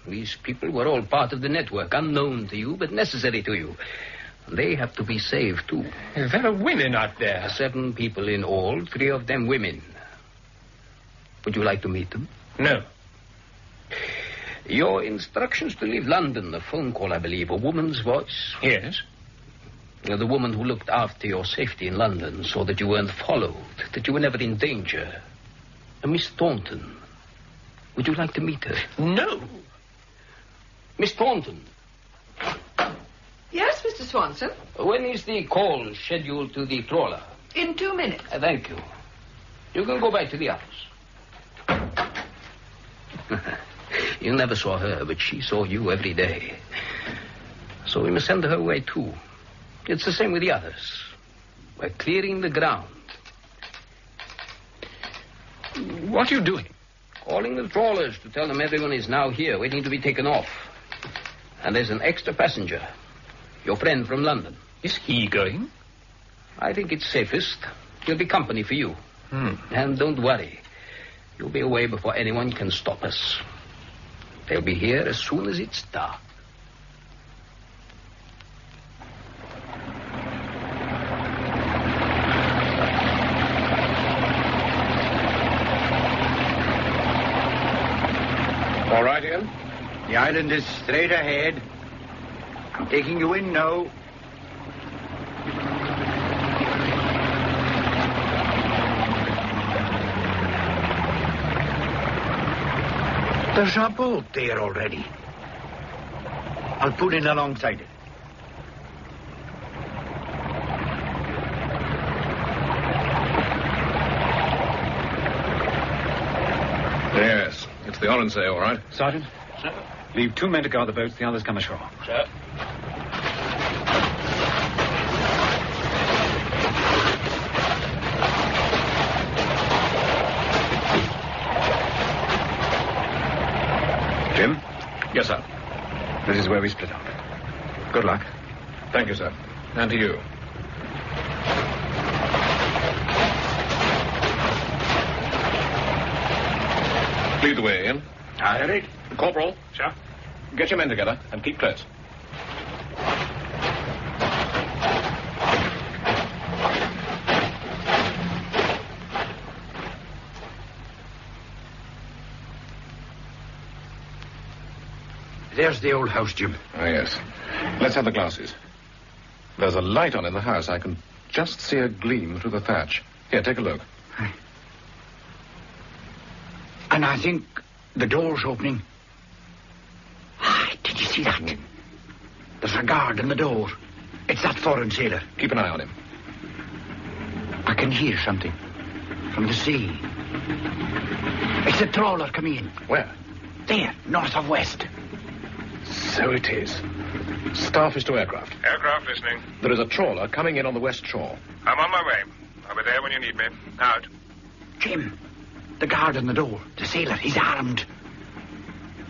These people were all part of the network, unknown to you, but necessary to you. They have to be saved, too. There are women out there. 7 people in all, 3 of them women. Would you like to meet them? No. Your instructions to leave London, a phone call, I believe, a woman's voice? Yes. The woman who looked after your safety in London so that you weren't followed, that you were never in danger. A Miss Thornton. Would you like to meet her? No. Miss Thornton. Yes, Mr. Swanson? When is the call scheduled to the trawler? In 2 minutes. Thank you. You can go back to the office. You never saw her, but she saw you every day. So we must send her away, too. It's the same with the others. We're clearing the ground. What are you doing? Calling the trawlers to tell them everyone is now here, waiting to be taken off. And there's an extra passenger. Your friend from London. Is he going? I think it's safest. He'll be company for you. Hmm. And don't worry. You'll be away before anyone can stop us. They'll be here as soon as it's dark. All right, Ian? The island is straight ahead. I'm taking you in now. There's a boat there already. I'll put in alongside it. Yes, it's the Oronsay, all right. Sergeant? Sir? Leave 2 men to guard the boats, the others come ashore. Sir? Jim? Yes, sir. This is where we split up. Good luck. Thank you, sir. And to you. Lead the way, Ian. Alaric. Corporal. Sir? Get your men together and keep close. There's the old house, Jim. Ah, yes. Let's have the glasses. There's a light on in the house. I can just see a gleam through the thatch. Here, take a look. And I think the door's opening. Did you see that? There's a guard in the door. It's that foreign sailor. Keep an eye on him. I can hear something from the sea. It's a trawler coming in. Where? There, north of west. So it is. Staff is to aircraft. Aircraft listening. There is a trawler coming in on the west shore. I'm on my way. I'll be there when you need me. Out. Jim, the guard on the door. The sailor, he's armed.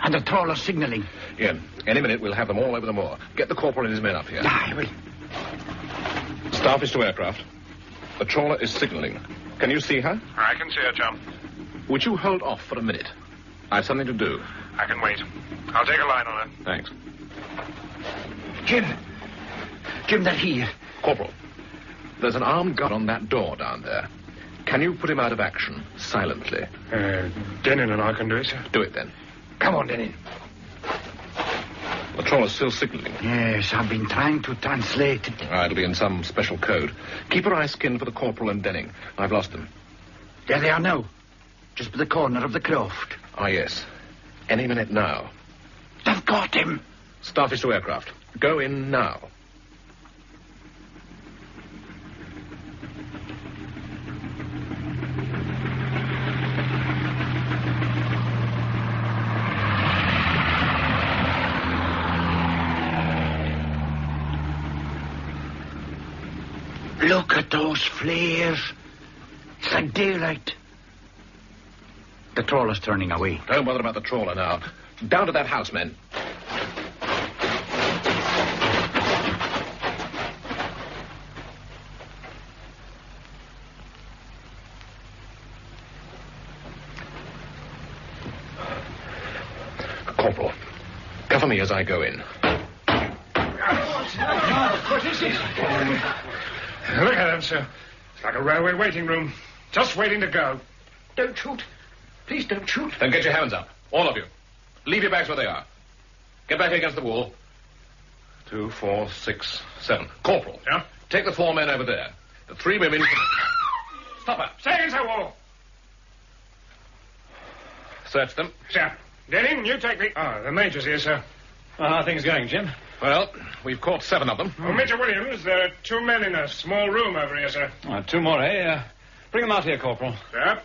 And the trawler signalling. Yeah, any minute we'll have them all over the moor. Get the corporal and his men up here. I will. Staff is to aircraft. The trawler is signalling. Can you see her? I can see her, chum. Would you hold off for a minute? I've something to do. I can wait. I'll take a line on her. Thanks. Jim, they're here. Corporal, there's an armed guard on that door down there. Can you put him out of action, silently? Denin and I can do it, sir. Do it, then. Come on, Denin. The trawler's still signalling. Yes, I've been trying to translate it. It'll be in some special code. Keep your eyes skinned for the corporal and Denning. I've lost them. There they are now. Just by the corner of the croft. Ah, yes. Any minute now. They've got him. Staff is to aircraft. Go in now. Look at those flares. It's like daylight. The trawler's turning away. Don't bother about the trawler now. Down to that house, men. Corporal, cover me as I go in. What is it? Look at them, sir. It's like a railway waiting room. Just waiting to go. Don't shoot. Please don't shoot. Then get your hands up. All of you. Leave your bags where they are. Get back against the wall. 2, 4, 6, 7. Corporal. Yeah? Take the 4 men over there. The 3 women... Stop her. Stay against that wall. Search them. Sir. Denning, you take the major's here, sir. How are things going, Jim? Well, we've caught 7 of them. Oh, Major Williams, there are 2 men in a small room over here, sir. 2 more, eh? Bring them out here, Corporal. Sir?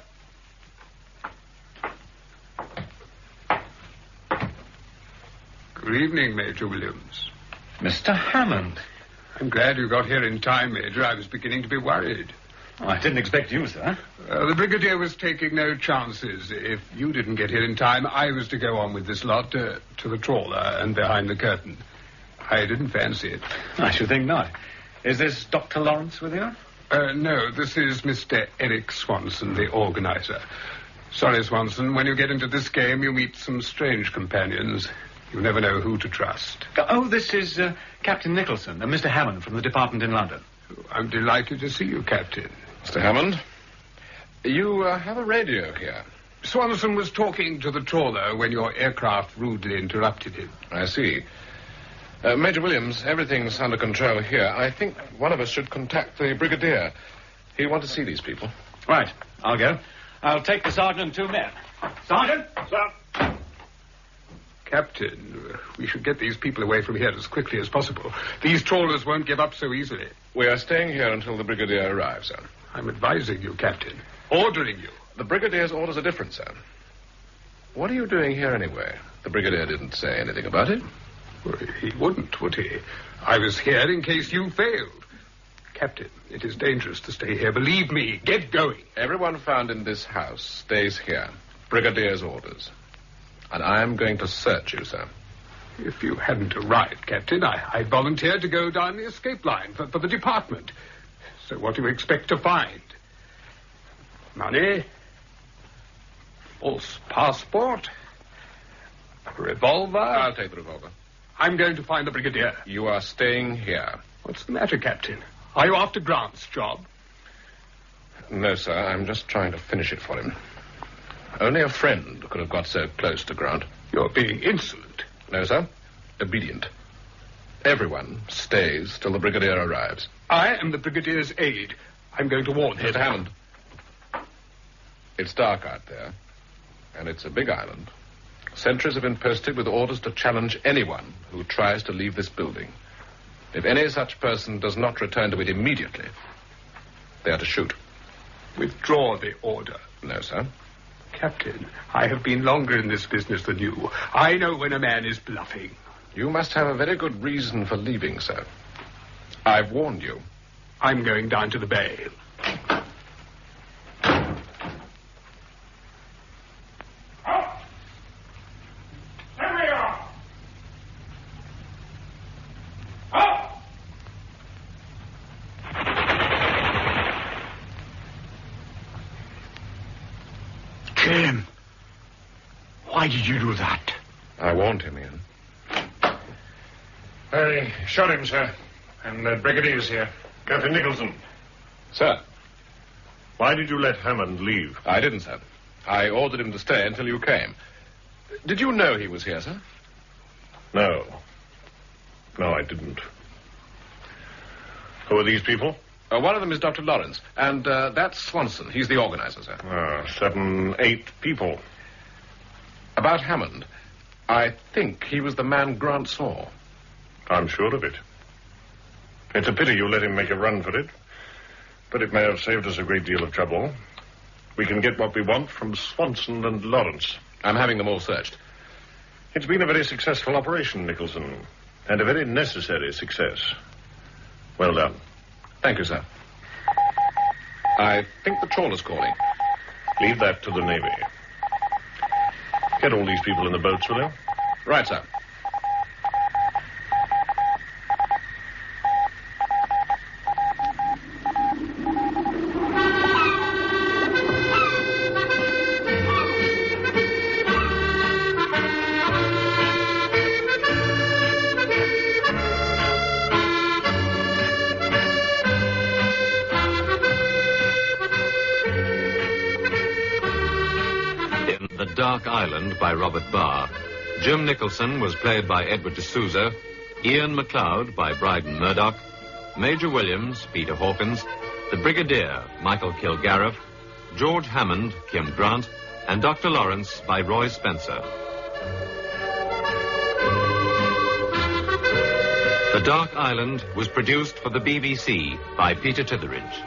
Good evening, Major Williams. Mr. Hammond. I'm glad you got here in time, Major. I was beginning to be worried. I didn't expect you, sir. The Brigadier was taking no chances. If you didn't get here in time, I was to go on with this lot to the trawler and behind the curtain. I didn't fancy it. I should think not. Is this Dr. Lawrence with you? No, this is Mr. Eric Swanson, the organizer. Sorry, Swanson, when you get into this game, you meet some strange companions. You never know who to trust. Oh, this is Captain Nicholson, Mr. Hammond from the department in London. I'm delighted to see you, Captain. Mr. Hammond, you have a radio here. Swanson was talking to the trawler when your aircraft rudely interrupted him. I see. Major Williams, everything's under control here. I think one of us should contact the Brigadier. He'll want to see these people. Right, I'll go. I'll take the sergeant and 2 men. Sergeant? Sir. Captain, we should get these people away from here as quickly as possible. These trawlers won't give up so easily. We are staying here until the Brigadier arrives, sir. I'm advising you, Captain. Ordering you. The Brigadier's orders are different, sir. What are you doing here anyway? The Brigadier didn't say anything about it. Well, he wouldn't, would he? I was here in case you failed. Captain, it is dangerous to stay here. Believe me, get going. Everyone found in this house stays here. Brigadier's orders. And I'm going to search you, sir. If you hadn't arrived, Captain, I volunteered to go down the escape line for the department. So what do you expect to find? Money? False passport? A revolver? I'll take the revolver. I'm going to find the Brigadier. You are staying here. What's the matter, Captain? Are you after Grant's job? No, sir. I'm just trying to finish it for him. Only a friend could have got so close to Grant. You're being insolent. No, sir. Obedient. Everyone stays till the Brigadier arrives. I am the Brigadier's aide. I'm going to warn him. Mr. Hammond. It's dark out there, and it's a big island. Sentries have been posted with orders to challenge anyone who tries to leave this building. If any such person does not return to it immediately, they are to shoot. Withdraw the order. No, sir. Captain, I have been longer in this business than you. I know when a man is bluffing. You must have a very good reason for leaving, sir. I've warned you. I'm going down to the bay. Jim, why did you do that? I warned him, Ian. I shot him, sir. And the brigadier's here. Captain Nicholson. Sir. Why did you let Hammond leave? I didn't, sir. I ordered him to stay until you came. Did you know he was here, sir? No. No, I didn't. Who are these people? One of them is Dr. Lawrence, and that's Swanson. He's the organizer, sir. 7, 8 people. About Hammond, I think he was the man Grant saw. I'm sure of it. It's a pity you let him make a run for it, but it may have saved us a great deal of trouble. We can get what we want from Swanson and Lawrence. I'm having them all searched. It's been a very successful operation, Nicholson, and a very necessary success. Well done. Thank you, sir. I think the trawler's calling. Leave that to the Navy. Get all these people in the boats, will you? Right, sir. Dark Island by Robert Barr. Jim Nicholson was played by Edward de Souza, Ian McLeod by Bryden Murdoch, Major Williams, Peter Hawkins, the Brigadier, Michael Kilgariff, George Hammond, Kim Grant, and Dr. Lawrence by Roy Spencer. The Dark Island was produced for the BBC by Peter Titheridge.